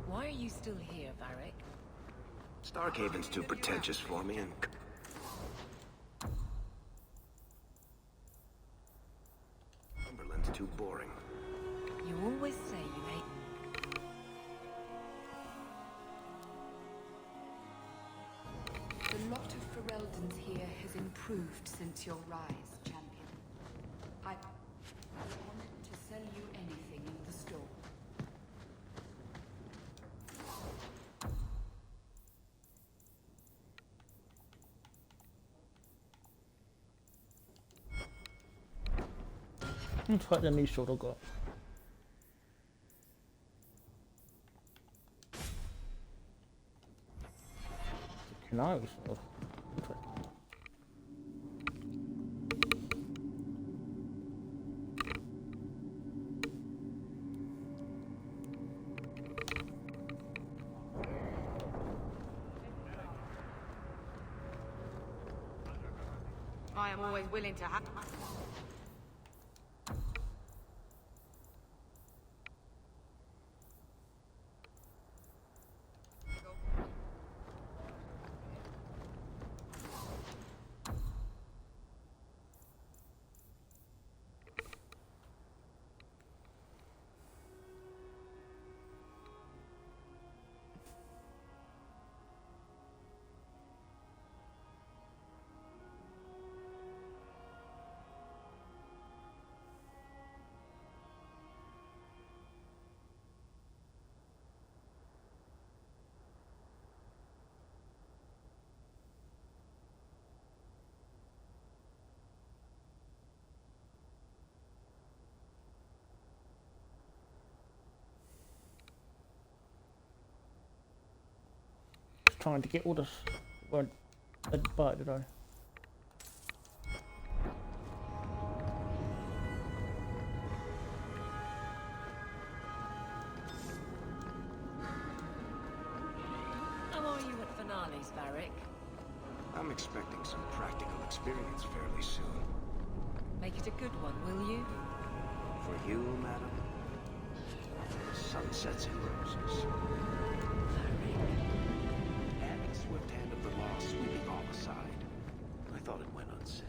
Why are you still here, Varric? Starkhaven's too pretentious for me, and Cumberland's too boring. You always say you hate... The lot of Ferelden's here has improved since your rise, champion. I wanted to sell you anything in the store. That's what the new sword I got. Canary sword. I am always willing to have... Trying to get all this. Well, I didn't buy it, did I? How are you at finales, Varric? I'm expecting some practical experience fairly soon. Make it a good one, will you? For you, madam? Sunsets and roses. And the swift hand of the law sweeping all aside. I thought it went unsaid.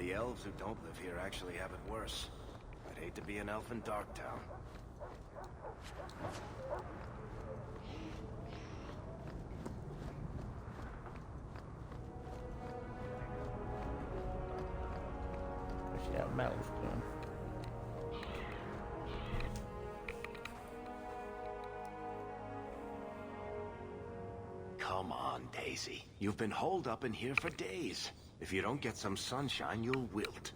The elves who don't live here actually have it worse. I'd hate to be an elf in Darktown. Yeah, metal's gone. Come on, Daisy. You've been holed up in here for days. If you don't get some sunshine, you'll wilt.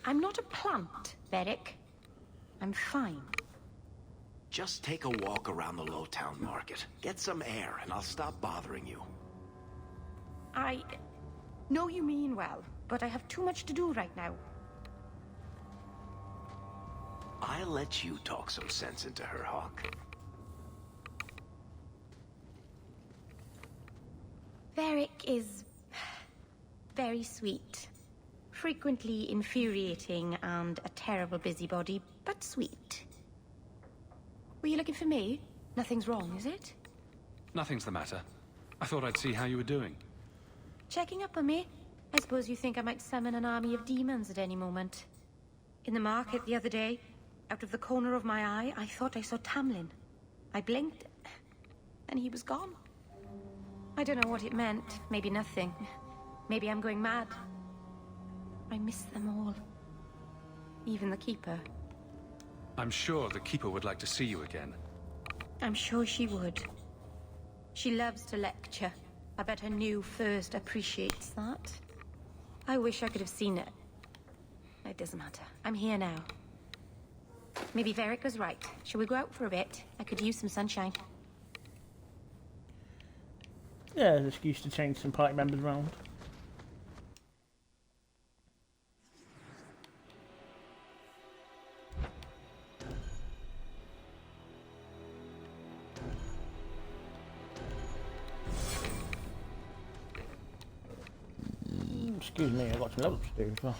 I'm not a plant, Beric. I'm fine. Just take a walk around the Lowtown Market. Get some air, and I'll stop bothering you. I know you mean well, but I have too much to do right now. I'll let you talk some sense into her, Hawk. Beric is very sweet. Frequently infuriating and a terrible busybody, but sweet. Were you looking for me? Nothing's wrong, is it? Nothing's the matter. I thought I'd see how you were doing. Checking up on me? I suppose you think I might summon an army of demons at any moment. In the market the other day, out of the corner of my eye, I thought I saw Tamlin. I blinked, and he was gone. I don't know what it meant. Maybe nothing. Maybe I'm going mad. I miss them all. Even the Keeper. I'm sure the Keeper would like to see you again. I'm sure she would. She loves to lecture. I bet her new first appreciates that. I wish I could have seen it. It doesn't matter. I'm here now. Maybe Varric was right. Shall we go out for a bit? I could use some sunshine. Yeah, there's an excuse to change some party members around. Excuse me, I've got some levels to do as well.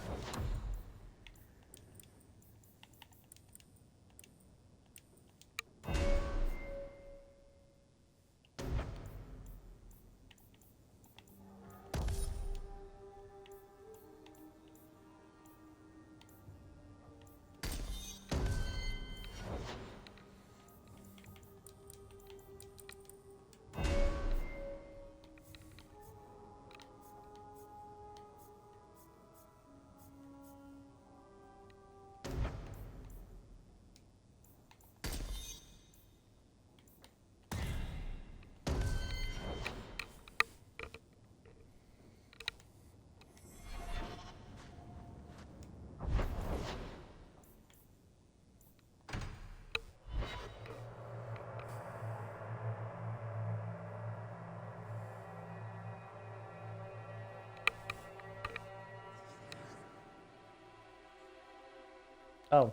Oh.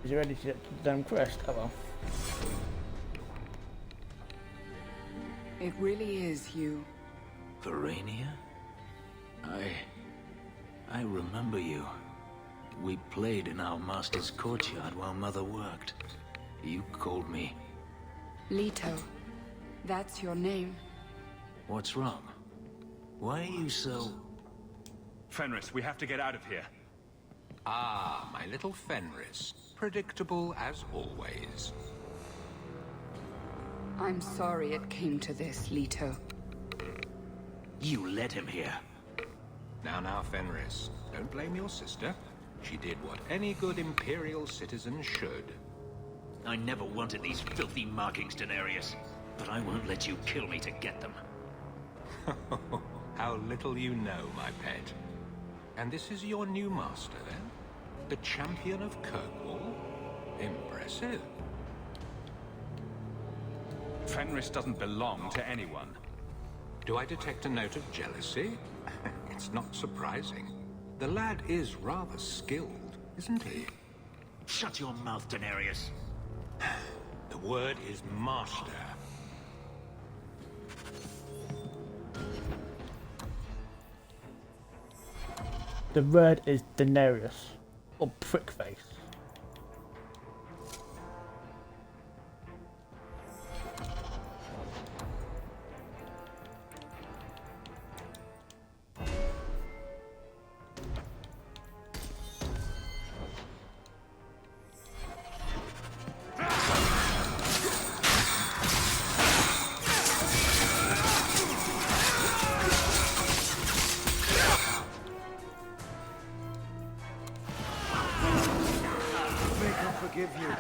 Is he ready to get to the damn quest? Oh well. It really is you. Verania? I remember you. We played in our master's courtyard while Mother worked. You called me. Leto. That's your name. What's wrong? Why are you so... Fenris, we have to get out of here. Ah, my little Fenris. Predictable as always. I'm sorry it came to this, Leto. You led him here. Now, Fenris. Don't blame your sister. She did what any good Imperial citizen should. I never wanted these filthy markings, Daenerys. But I won't let you kill me to get them. How little you know, my pet. And this is your new master, then? The champion of Kirkwall? Impressive. Fenris doesn't belong to anyone. Do I detect a note of jealousy? It's not surprising. The lad is rather skilled, isn't he? Shut your mouth, Daenerys. The word is master. The word is Daenerys, or prickface. forgive you.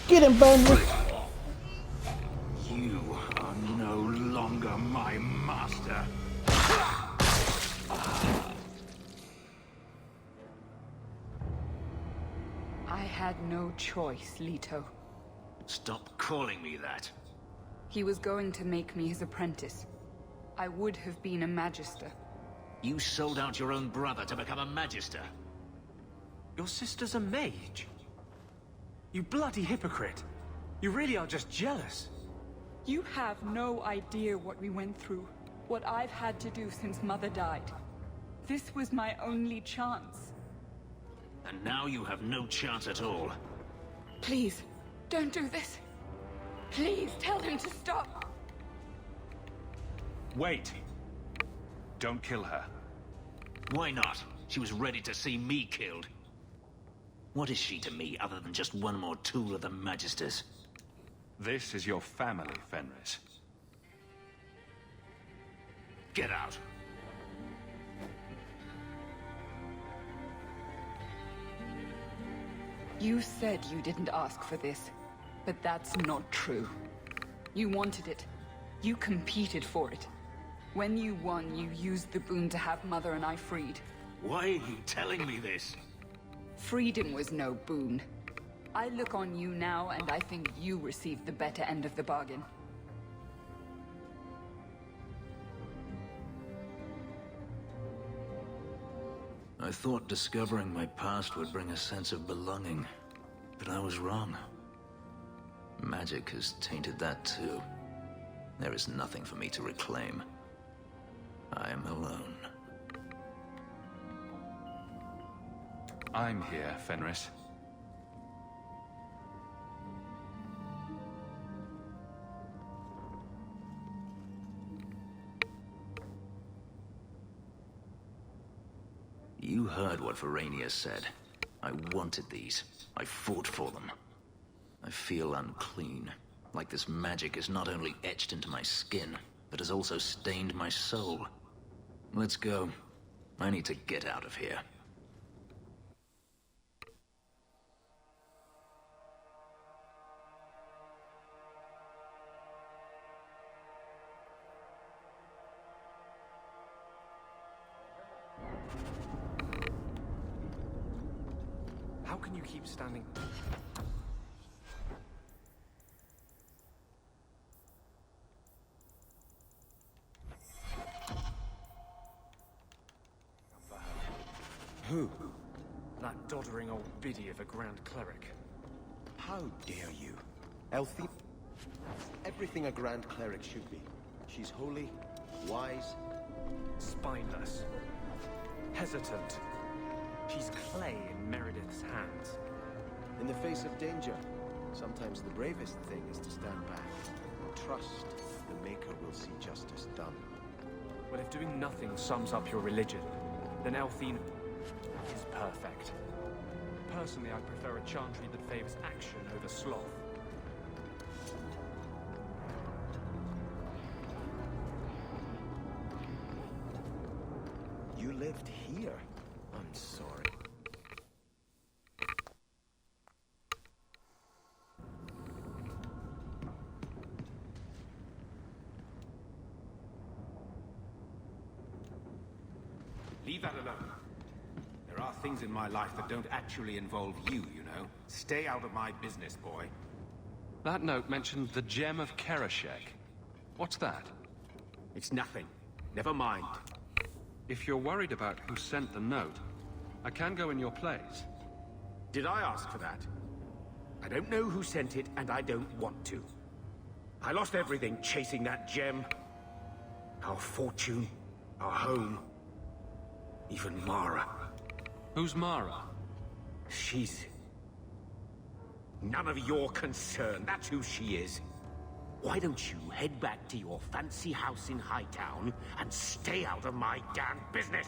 Get him, Burnley! You are no longer my master. I had no choice, Leto. Stop calling me that. He was going to make me his apprentice. I would have been a magister. You sold out your own brother to become a magister. Your sister's a mage? You bloody hypocrite. You really are just jealous. You have no idea what we went through. What I've had to do since Mother died. This was my only chance. And now you have no chance at all. Please, don't do this. Please, tell him to stop. Wait. Don't kill her. Why not? She was ready to see me killed. What is she to me other than just one more tool of the Magisters? This is your family, Fenris. Get out. You said you didn't ask for this, but that's not true. You wanted it. You competed for it. When you won, you used the boon to have Mother and I freed. Why are you telling me this? Freedom was no boon. I look on you now, and I think you received the better end of the bargain. I thought discovering my past would bring a sense of belonging, but I was wrong. Magic has tainted that too. There is nothing for me to reclaim. I am alone. I'm here, Fenris. You heard what Verania said. I wanted these. I fought for them. I feel unclean. Like this magic is not only etched into my skin, but has also stained my soul. Let's go. I need to get out of here. How can you keep standing? Who? That doddering old biddy of a Grand Cleric. How dare you? Elfie? Everything a Grand Cleric should be. She's holy, wise... Spineless. Hesitant. She's clay in Meredith's hands. In the face of danger, sometimes the bravest thing is to stand back and trust the Maker will see justice done. Well, if doing nothing sums up your religion, then Elthine is perfect. Personally, I prefer a chantry that favors action over sloth. You lived here? I'm sorry. Leave that alone. There are things in my life that don't actually involve you, you know. Stay out of my business, boy. That note mentioned the Gem of Kerashek. What's that? It's nothing. Never mind. If you're worried about who sent the note, I can go in your place. Did I ask for that? I don't know who sent it, and I don't want to. I lost everything chasing that gem. Our fortune, our home, even Mara. Who's Mara? She's... none of your concern. That's who she is. Why don't you head back to your fancy house in Hightown and stay out of my damn business?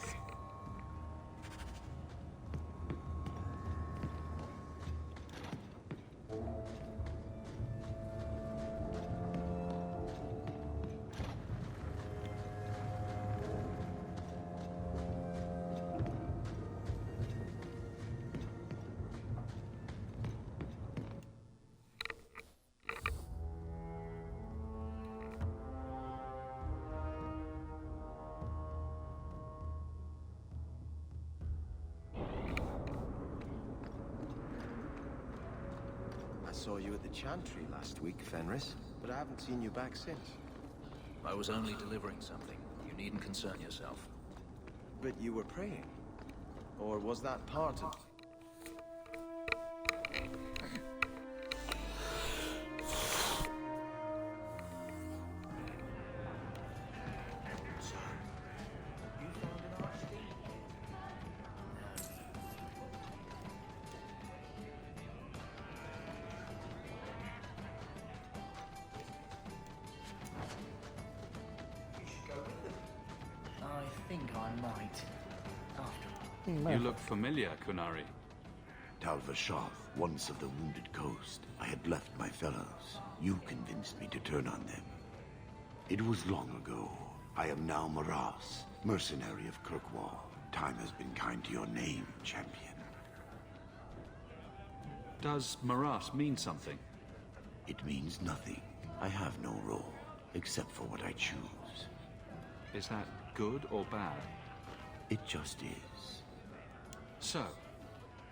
I saw you at the Chantry last week, Fenris, but I haven't seen you back since. I was only delivering something. You needn't concern yourself. But you were praying. Or was that part of... I think I might. After You look familiar, Kunari. Talvashoth, once of the Wounded Coast. I had left my fellows. You convinced me to turn on them. It was long ago. I am now Maras, mercenary of Kirkwall. Time has been kind to your name, champion. Does Maras mean something? It means nothing. I have no role, except for what I choose. Is that good or bad? It just is. So,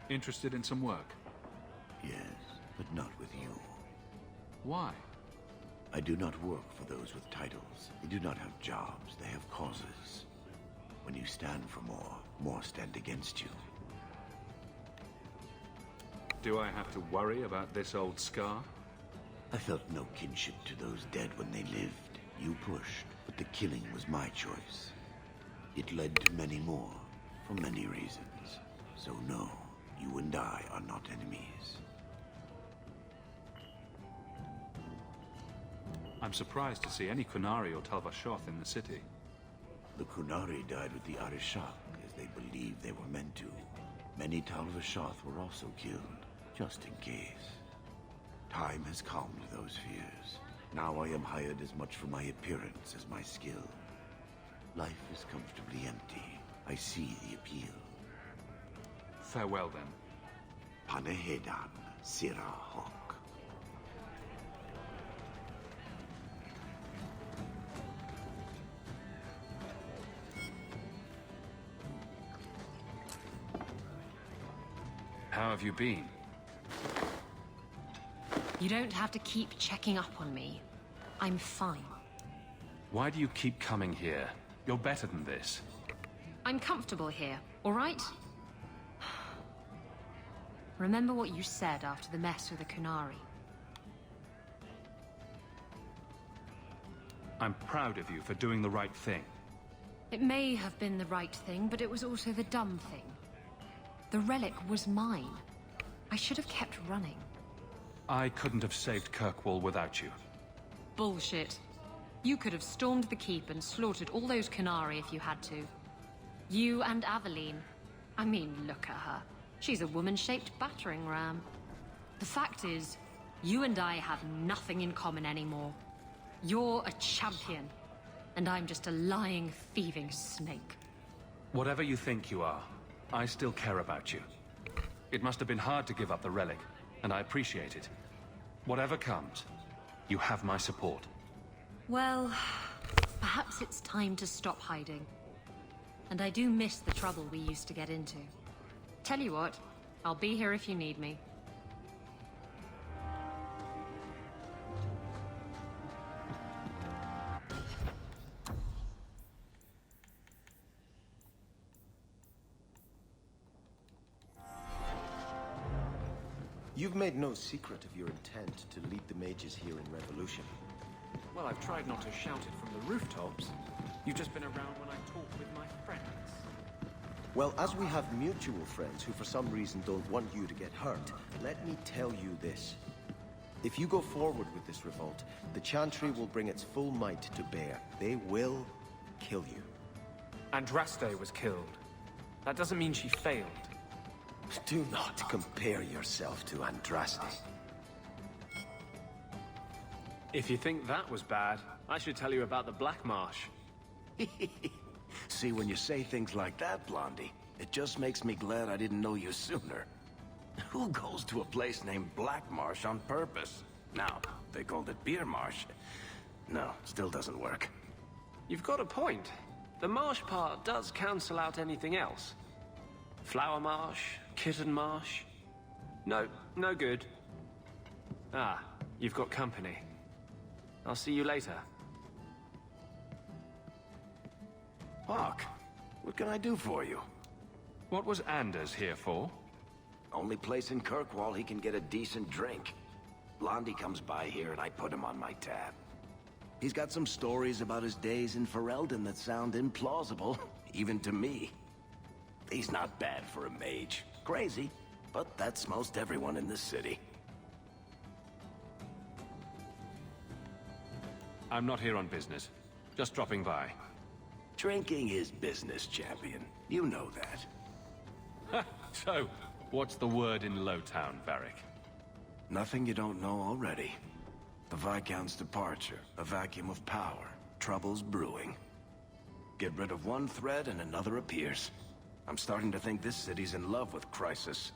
interested in some work? Yes, but not with you. Why? I do not work for those with titles. They do not have jobs, they have causes. When you stand for more, more stand against you. Do I have to worry about this old scar? I felt no kinship to those dead when they lived. You pushed, but the killing was my choice. It led to many more, for many reasons. So no, you and I are not enemies. I'm surprised to see any Kunari or Talvashoth in the city. The Kunari died with the Arishak, as they believed they were meant to. Many Talvashoth were also killed, just in case. Time has calmed those fears. Now I am hired as much for my appearance as my skill. Life is comfortably empty. I see the appeal. Farewell, then. Panehedan, Sira Hawk. How have you been? You don't have to keep checking up on me. I'm fine. Why do you keep coming here? You're better than this. I'm comfortable here, all right? Remember what you said after the mess with the Kunari. I'm proud of you for doing the right thing. It may have been the right thing, but it was also the dumb thing. The relic was mine. I should have kept running. I couldn't have saved Kirkwall without you. Bullshit. You could have stormed the keep and slaughtered all those Qunari if you had to. You and Aveline. I mean, look at her. She's a woman-shaped battering ram. The fact is, you and I have nothing in common anymore. You're a champion, and I'm just a lying, thieving snake. Whatever you think you are, I still care about you. It must have been hard to give up the relic, and I appreciate it. Whatever comes, you have my support. Well, perhaps it's time to stop hiding. And I do miss the trouble we used to get into. Tell you what, I'll be here if you need me. You've made no secret of your intent to lead the mages here in Revolution. Well, I've tried not to shout it from the rooftops. You've just been around when I talk with my friends. Well, as we have mutual friends who for some reason don't want you to get hurt, let me tell you this. If you go forward with this revolt, the Chantry will bring its full might to bear. They will kill you. Andraste was killed. That doesn't mean she failed. Do not compare yourself to Andraste. If you think that was bad, I should tell you about the Black Marsh. See, when you say things like that, Blondie, it just makes me glad I didn't know you sooner. Who goes to a place named Black Marsh on purpose? Now, they called it Beer Marsh. No, still doesn't work. You've got a point. The marsh part does cancel out anything else. Flower Marsh, Kitten Marsh. No, no good. Ah, you've got company. I'll see you later. Hawk, what can I do for you? What was Anders here for? Only place in Kirkwall he can get a decent drink. Blondie comes by here and I put him on my tab. He's got some stories about his days in Ferelden that sound implausible, even to me. He's not bad for a mage. Crazy, but that's most everyone in this city. I'm not here on business. Just dropping by. Drinking is business, champion. You know that. So, what's the word in Lowtown, Varric? Nothing you don't know already. The Viscount's departure, a vacuum of power, troubles brewing. Get rid of one thread and another appears. I'm starting to think this city's in love with Crisis.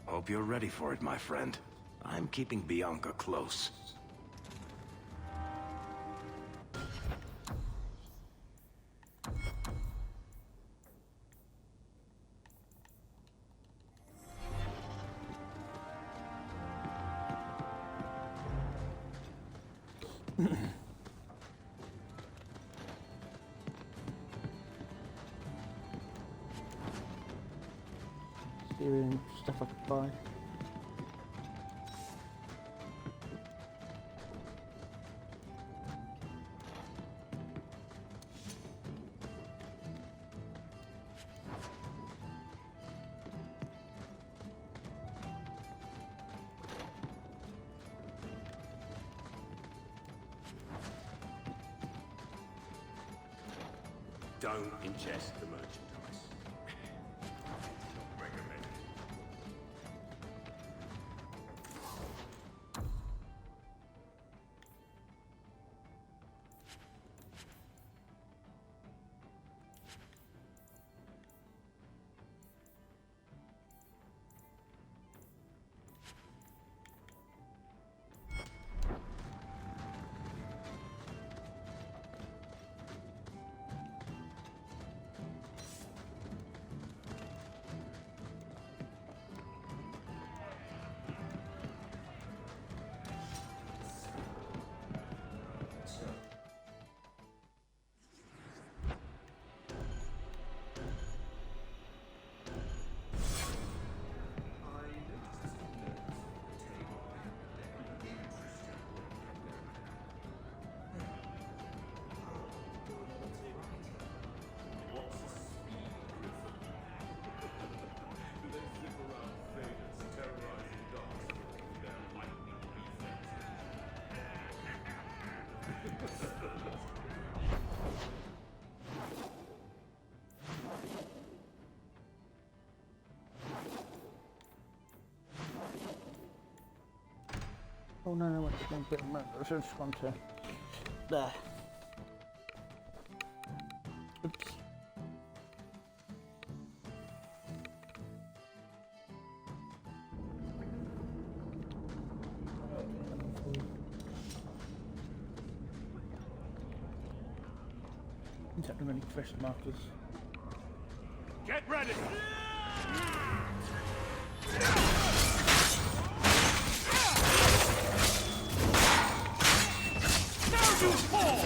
Hope you're ready for it, my friend. I'm keeping Bianca close. Doing stuff I could buy. Don't ingest the merchandise. Recommend. Oh no, no, wait, a bit of moment. I should have just gone to there. Oops. Don't have any fresh markers. Get ready! Now you fall!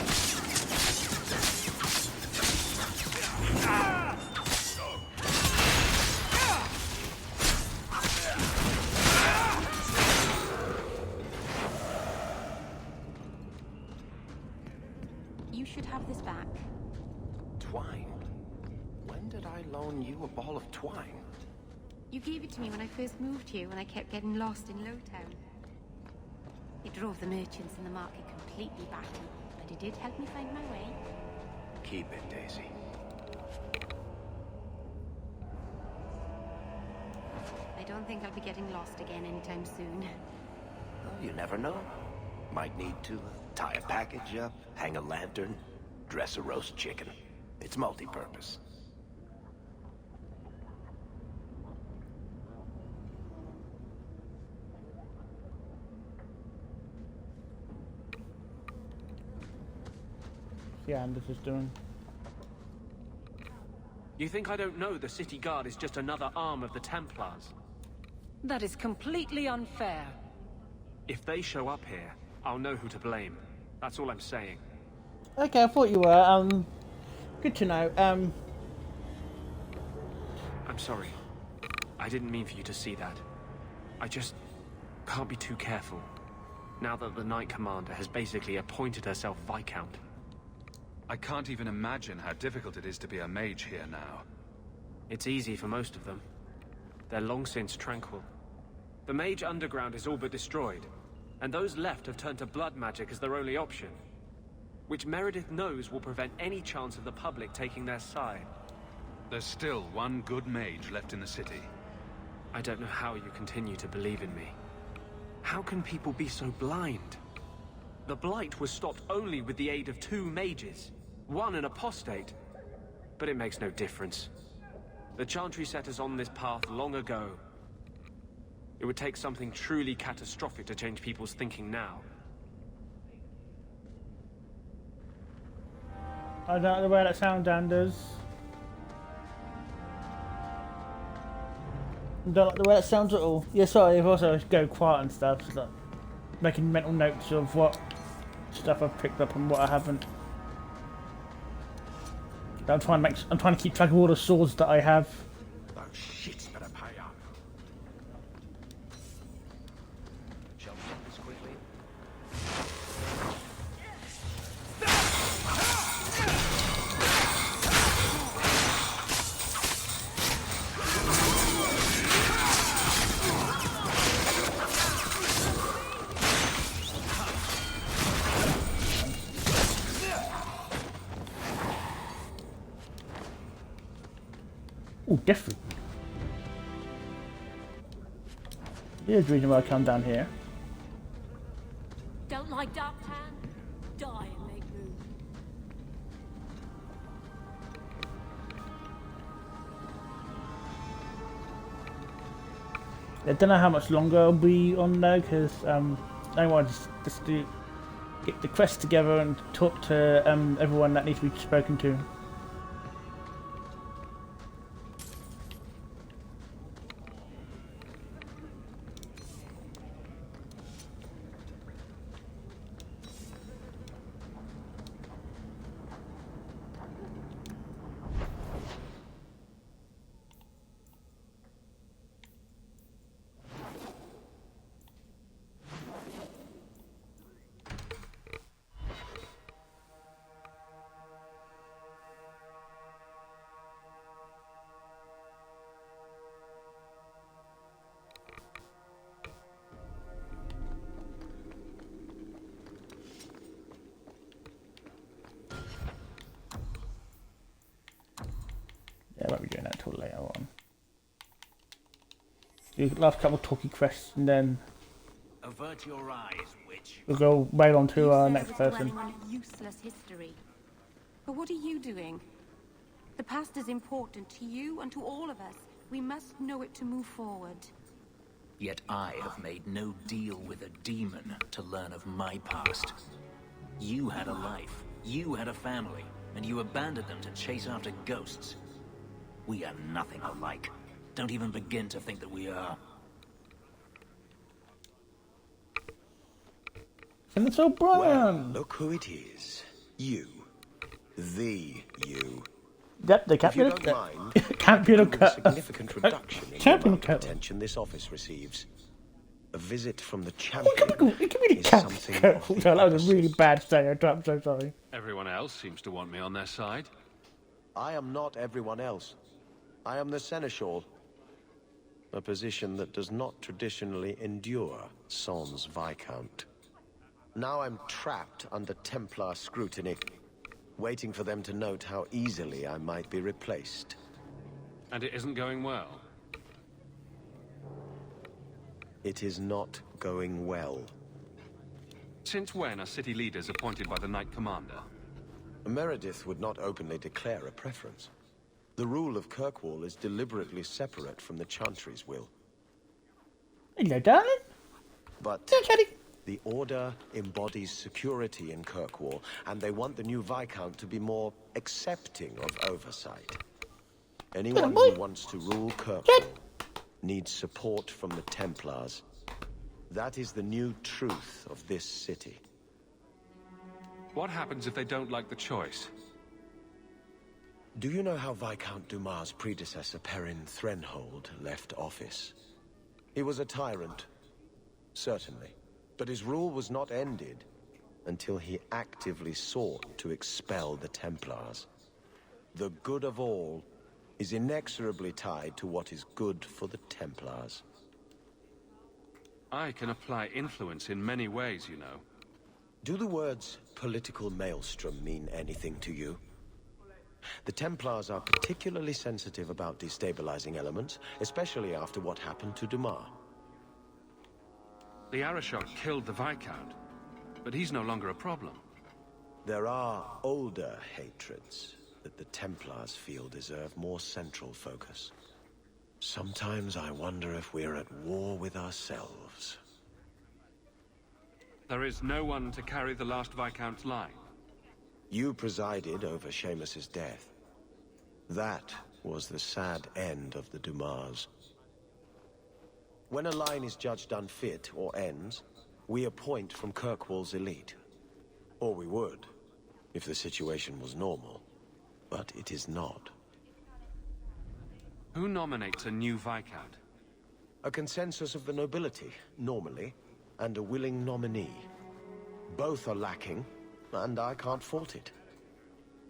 You should have this back. Twine? When did I loan you a ball of twine? You gave it to me when I first moved here, when I kept getting lost in Lowtown. It drove the merchants in the market completely batty, but it did help me find my way. Keep it, Daisy. I don't think I'll be getting lost again anytime soon. Well, you never know. Might need to tie a package up, hang a lantern, dress a roast chicken. It's multi-purpose. Yeah, and this is doing. You think I don't know the city guard is just another arm of the Templars? That is completely unfair. If they show up here, I'll know who to blame. That's all I'm saying. Okay, I thought you were. Good to know. I'm sorry. I didn't mean for you to see that. I just can't be too careful. Now that the Knight Commander has basically appointed herself Viscount. I can't even imagine how difficult it is to be a mage here now. It's easy for most of them. They're long since tranquil. The mage underground is all but destroyed, and those left have turned to blood magic as their only option, which Meredith knows will prevent any chance of the public taking their side. There's still one good mage left in the city. I don't know how you continue to believe in me. How can people be so blind? The Blight was stopped only with the aid of 2 mages, one an apostate. But it makes no difference. The Chantry set us on this path long ago. It would take something truly catastrophic to change people's thinking now. I don't like the way that sound, Anders. I don't like the way that sounds at all. Yeah, sorry, I've also go quiet and stuff, so like making mental notes of what stuff I've picked up and what I haven't. I'm trying to keep track of all the swords that I have. Those shits better pay up. Shall we do this quickly? Oh, different. Here's the reason why I come down here. Don't like Dark Tan? Die and make room. I don't know how much longer I'll be on there because I want just to get the quest together and talk to everyone that needs to be spoken to. Yeah, I won't be doing that until later on. Do the last couple of talkie quests and then Avert your eyes, witch. We'll go right on to You, sir, next was person. dwelling on useless history. But what are you doing? The past is important to you and to all of us. We must know it to move forward. Yet I have made no deal with a demon to learn of my past. You had a life, you had a family, and you abandoned them to chase after ghosts. We are nothing alike. Don't even begin to think that we are. Senator O'Brien! Well, look who it is. You. The you. Yep, the If you captain. don't mind, Champion of with a significant reduction in the Champion amount of of attention this office receives. A visit from the champion is something of the That was a really bad stereotype, I'm so sorry. Everyone else seems to want me on their side. I am not everyone else. I am the seneschal. A position that does not traditionally endure sans viscount. Now I'm trapped under Templar scrutiny, waiting for them to note how easily I might be replaced. And it isn't going well. It is not going well. Since when are city leaders appointed by the Knight Commander? Meredith would not openly declare a preference. The rule of Kirkwall is deliberately separate from the Chantry's will. Hello, darling. But the Order embodies security in Kirkwall, and they want the new Viscount to be more accepting of oversight. Anyone who wants to rule Kirkwall needs support from the Templars. That is the new truth of this city. What happens if they don't like the choice? Do you know how Viscount Dumas' predecessor, Perrin Threnhold, left office? He was a tyrant, certainly. But his rule was not ended until he actively sought to expel the Templars. The good of all is inexorably tied to what is good for the Templars. I can apply influence in many ways, you know. Do the words political maelstrom mean anything to you? The Templars are particularly sensitive about destabilizing elements, especially after what happened to Dumas. The Arishok killed the Viscount, but he's no longer a problem. There are older hatreds that the Templars feel deserve more central focus. Sometimes I wonder if we're at war with ourselves. There is no one to carry the last Viscount's line. You presided over Seamus's death. That was the sad end of the Dumas. When a line is judged unfit or ends, we appoint from Kirkwall's elite. Or we would, if the situation was normal. But it is not. Who nominates a new Viscount? A consensus of the nobility, normally, and a willing nominee. Both are lacking, and I can't fault it.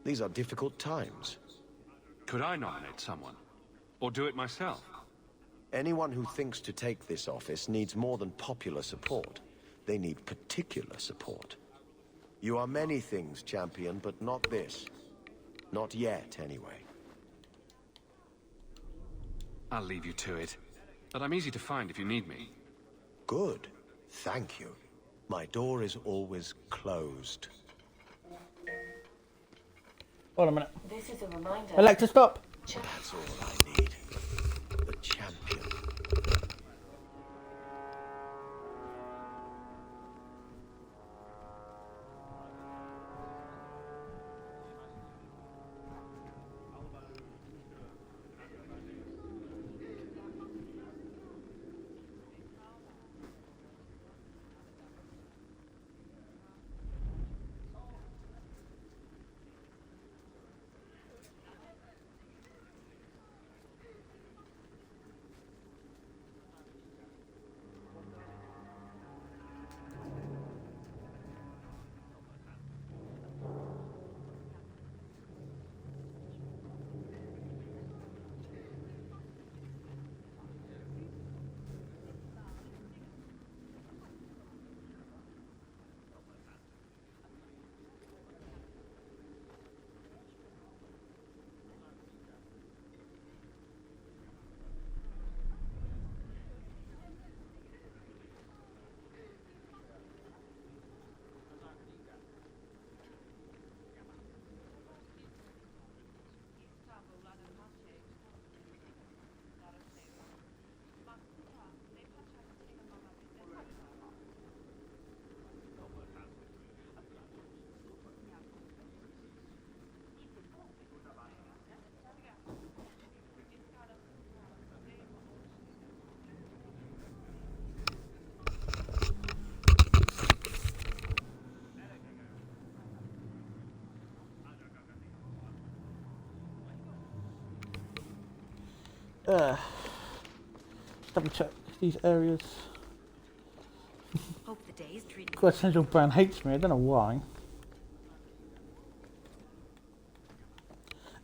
These are difficult times. Could I nominate someone? Or do it myself? Anyone who thinks to take this office needs more than popular support. They need particular support. You are many things, champion, but not this. Not yet, anyway. I'll leave you to it. But I'm easy to find if you need me. Good. Thank you. My door is always closed. Hold on a minute. This is a reminder. Alexa, stop. That's all I need. The champion. double check these areas. Hope the day's treating. Of course, Central Brown hates me. I don't know why.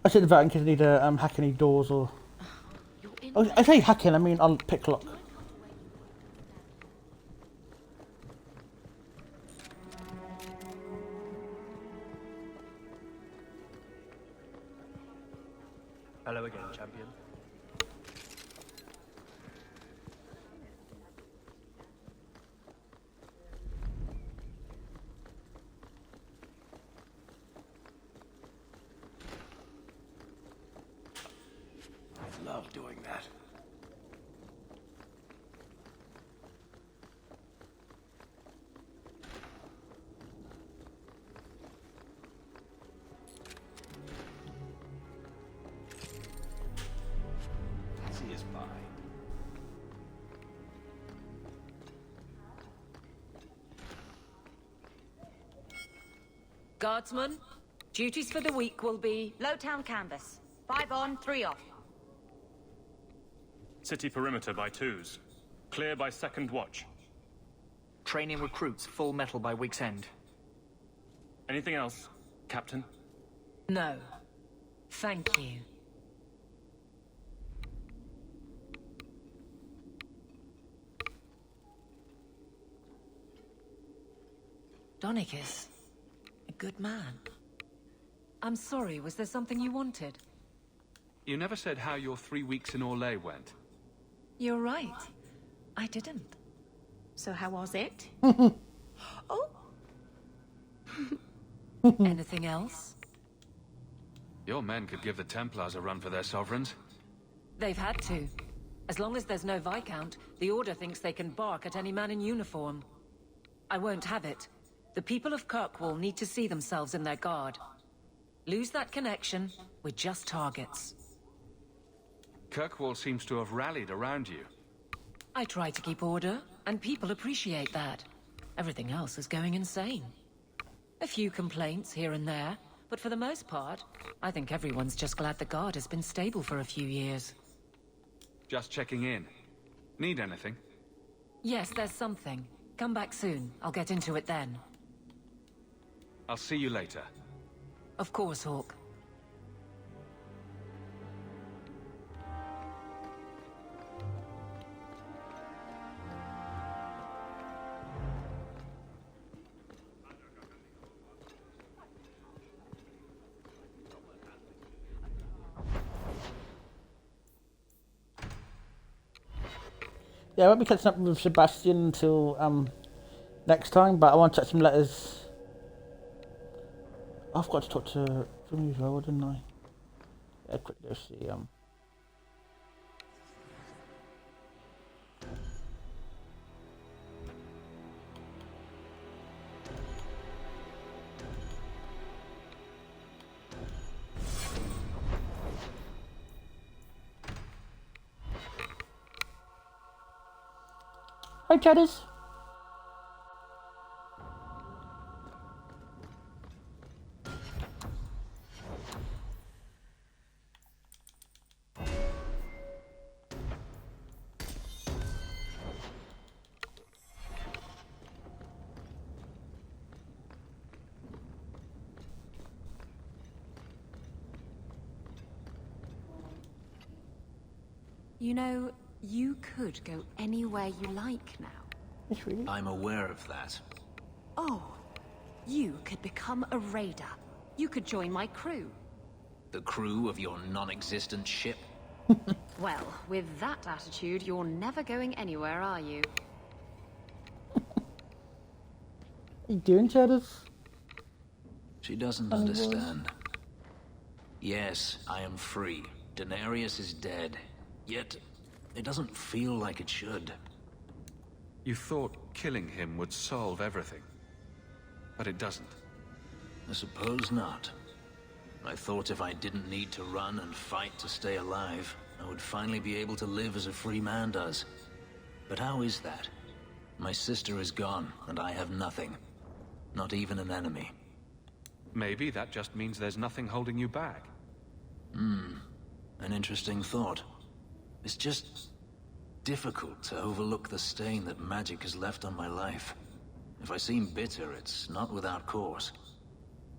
I said about in case I need to hack any doors or. Oh, I say hacking. I mean I'll pick lock. Hello again, champion. I love doing that. He is by. Guardsman, duties for the week will be... Lowtown canvas. 5 on, 3 off. City perimeter by 2s. Clear by 2nd watch. Training recruits full metal by week's end. Anything else, Captain? No. Thank you. Donicus. A good man. I'm sorry, was there something you wanted? You never said how your 3 weeks in Orlais went. You're right. I didn't. So how was it? Oh! Anything else? Your men could give the Templars a run for their sovereigns. They've had to. As long as there's no Viscount, the Order thinks they can bark at any man in uniform. I won't have it. The people of Kirkwall need to see themselves in their guard. Lose that connection, we're just targets. Kirkwall seems to have rallied around you. I try to keep order, and people appreciate that. Everything else is going insane. A few complaints here and there, but for the most part, I think everyone's just glad the guard has been stable for a few years. Just checking in. Need anything? Yes, there's something. Come back soon. I'll get into it then. I'll see you later. Of course, Hawk. Yeah, I won't be catching up with Sebastian until next time, but I want to check some letters. I forgot to talk to Jimmy as well, didn't I? Yeah, quick go see Hi, Chatters. You know, you could go anywhere you like now. I'm aware of that. Oh, you could become a raider. You could join my crew. The crew of your non-existent ship? Well, with that attitude, you're never going anywhere, are you? you doing, Chatters? She doesn't understand. Yes, I am free. Denarius is dead. Yet, it doesn't feel like it should. You thought killing him would solve everything. But it doesn't. I suppose not. I thought if I didn't need to run and fight to stay alive, I would finally be able to live as a free man does. But how is that? My sister is gone, and I have nothing. Not even an enemy. Maybe that just means there's nothing holding you back. An interesting thought. It's just difficult to overlook the stain that magic has left on my life. If I seem bitter, it's not without cause.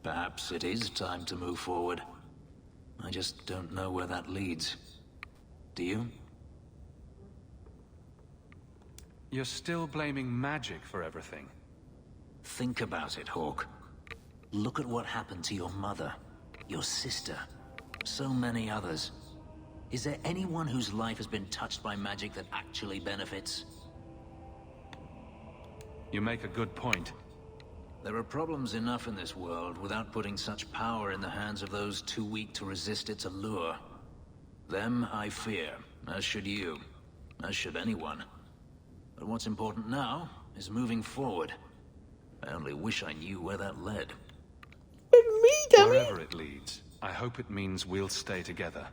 Perhaps it is time to move forward. I just don't know where that leads. Do you? You're still blaming magic for everything. Think about it, Hawk. Look at what happened to your mother, your sister, so many others. Is there anyone whose life has been touched by magic that actually benefits? You make a good point. There are problems enough in this world without putting such power in the hands of those too weak to resist its allure. Them I fear, as should you, as should anyone. But what's important now is moving forward. I only wish I knew where that led. Wherever it leads, I hope it means we'll stay together.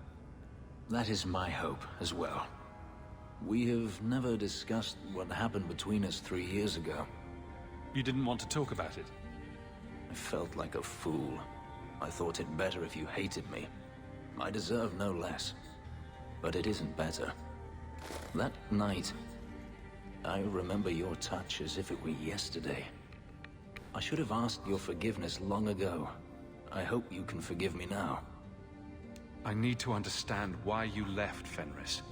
That is my hope as well. We have never discussed what happened between us 3 years ago. You didn't want to talk about it? I felt like a fool. I thought it better if you hated me. I deserve no less. But it isn't better. That night, I remember your touch as if it were yesterday. I should have asked your forgiveness long ago. I hope you can forgive me now. I need to understand why you left Fenris.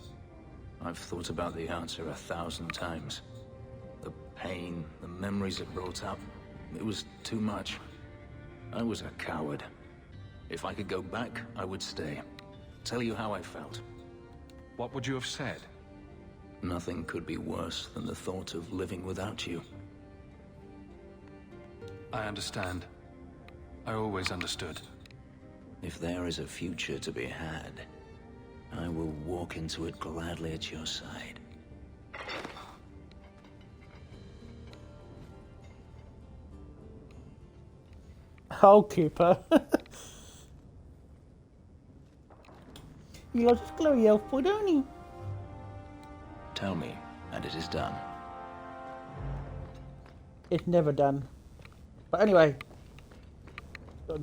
I've thought about the answer 1,000 times. The pain, the memories it brought up, it was too much. I was a coward. If I could go back, I would stay. Tell you how I felt. What would you have said? Nothing could be worse than the thought of living without you. I understand. I always understood. If there is a future to be had, I will walk into it gladly at your side. Housekeeper. You lost his glory elf boy, don't you? Tell me, and it is done. It's never done. But anyway,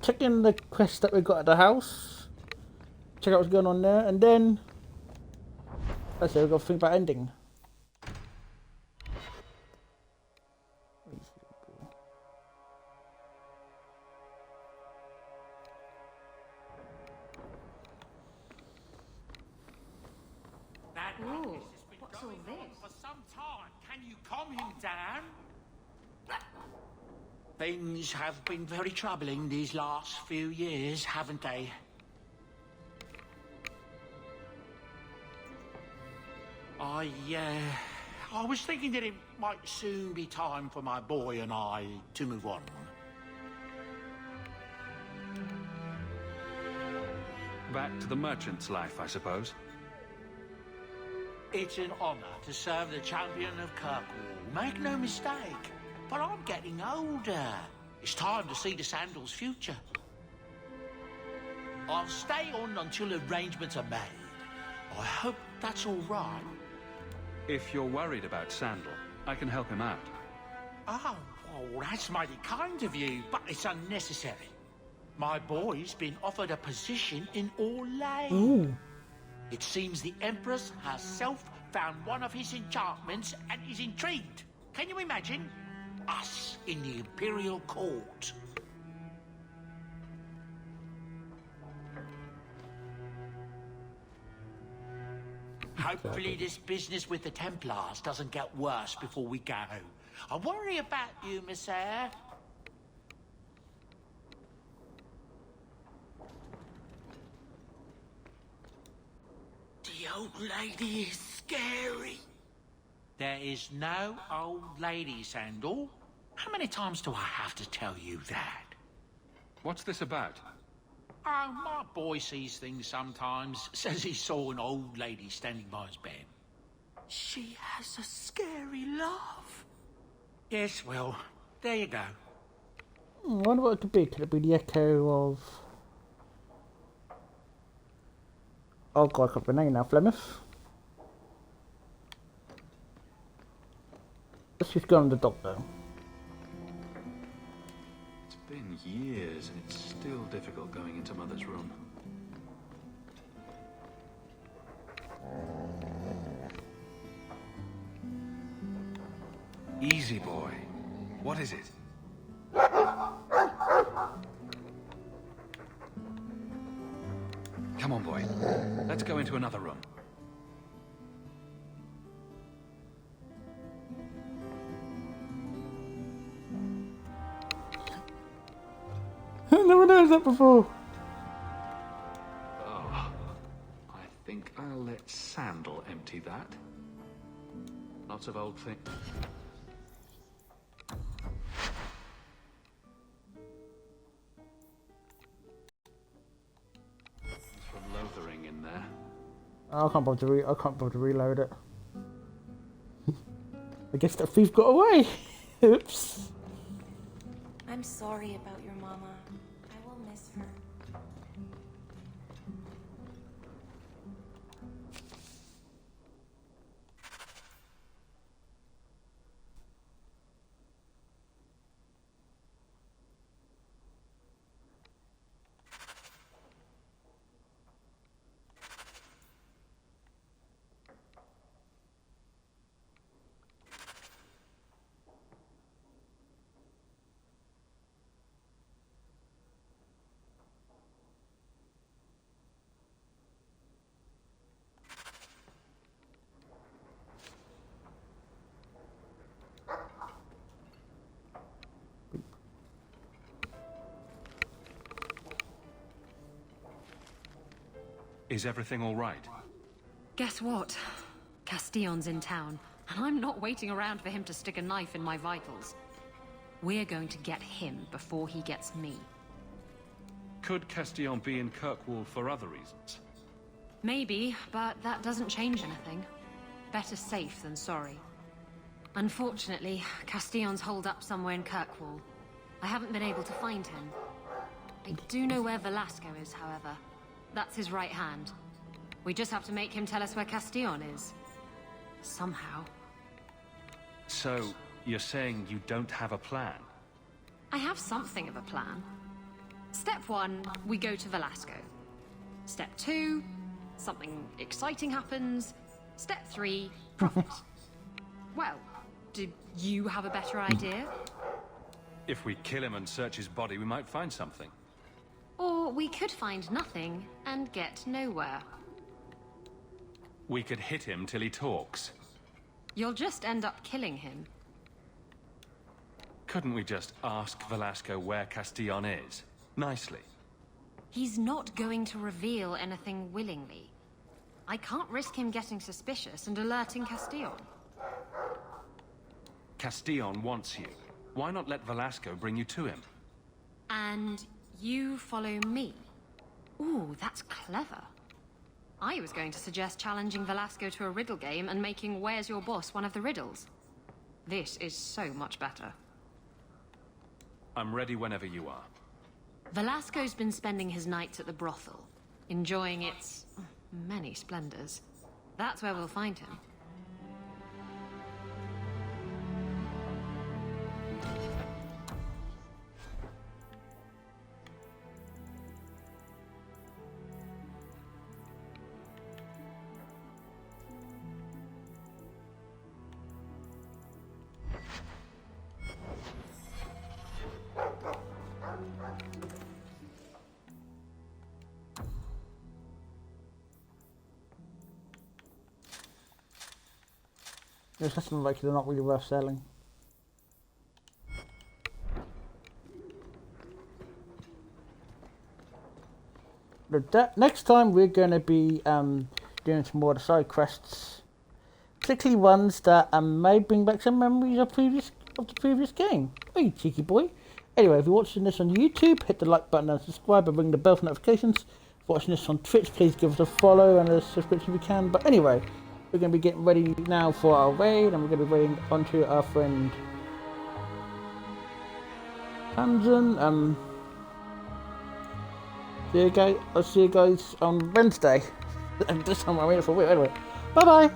check in the quest that we got at the house. Check out what's going on there, and then let's say we've got to think about ending. Ooh, what's all this? For some time. Can you calm him down? Things have been very troubling these last few years, haven't they? I was thinking that it might soon be time for my boy and I to move on. Back to the merchant's life, I suppose. It's an honor to serve the champion of Kirkwall. Make no mistake. But I'm getting older. It's time to see the Sandal's future. I'll stay on until arrangements are made. I hope that's all right. If you're worried about Sandal, I can help him out. Oh, well, that's mighty kind of you, but it's unnecessary. My boy's been offered a position in Orlais. It seems the Empress herself found one of his enchantments and is intrigued. Can you imagine? Us in the Imperial Court. Hopefully this business with the Templars doesn't get worse before we go. I worry about you, Miss Eyre. The old lady is scary. There is no old lady, Sandal. How many times do I have to tell you that? What's this about? Oh, my boy sees things sometimes. Says he saw an old lady standing by his bed. She has a scary laugh. Yes, well, there you go. I wonder what it could be. Could it be the echo of... Oh god, I can't remember now. Flemeth? Let's just go on the doctor. It's been years and it's still difficult going into Mother's room. Easy, boy. What is it? Come on, boy. Let's go into another room. I've never noticed that before. Oh, I think I'll let Sandal empty that. Lots of old things. From loathering in there. I can't bother to reload it. I guess the thief got away. Oops. I'm sorry about your mama. I will miss her. Is everything all right? Guess what? Castillon's in town, and I'm not waiting around for him to stick a knife in my vitals. We're going to get him before he gets me. Could Castillon be in Kirkwall for other reasons? Maybe, but that doesn't change anything. Better safe than sorry. Unfortunately, Castillon's holed up somewhere in Kirkwall. I haven't been able to find him. I do know where Velasco is, however. That's his right hand. We just have to make him tell us where Castillon is. Somehow. So, you're saying you don't have a plan? I have something of a plan. Step 1, we go to Velasco. Step 2, something exciting happens. Step 3, profit. Well, do you have a better idea? If we kill him and search his body, we might find something. Or we could find nothing and get nowhere. We could hit him till he talks. You'll just end up killing him. Couldn't we just ask Velasco where Castillon is? Nicely. He's not going to reveal anything willingly. I can't risk him getting suspicious and alerting Castillon. Castillon wants you. Why not let Velasco bring you to him? And you follow me. Ooh, that's clever. I was going to suggest challenging Velasco to a riddle game and making Where's Your Boss one of the riddles. This is so much better. I'm ready whenever you are. Velasco's been spending his nights at the brothel, enjoying its many splendors. That's where we'll find him. There's something like they're not really worth selling. But next time we're going to be doing some more of the side quests, particularly ones that may bring back some memories of the previous game. Oh, you cheeky boy! Anyway, if you're watching this on YouTube, hit the like button and subscribe and ring the bell for notifications. If you're watching this on Twitch, please give us a follow and a subscription if you can. But anyway, we're going to be getting ready now for our raid, and we're going to be raiding onto our friend Tamsin. I'll see you guys on Wednesday. This time I'm waiting for a week anyway. Bye bye!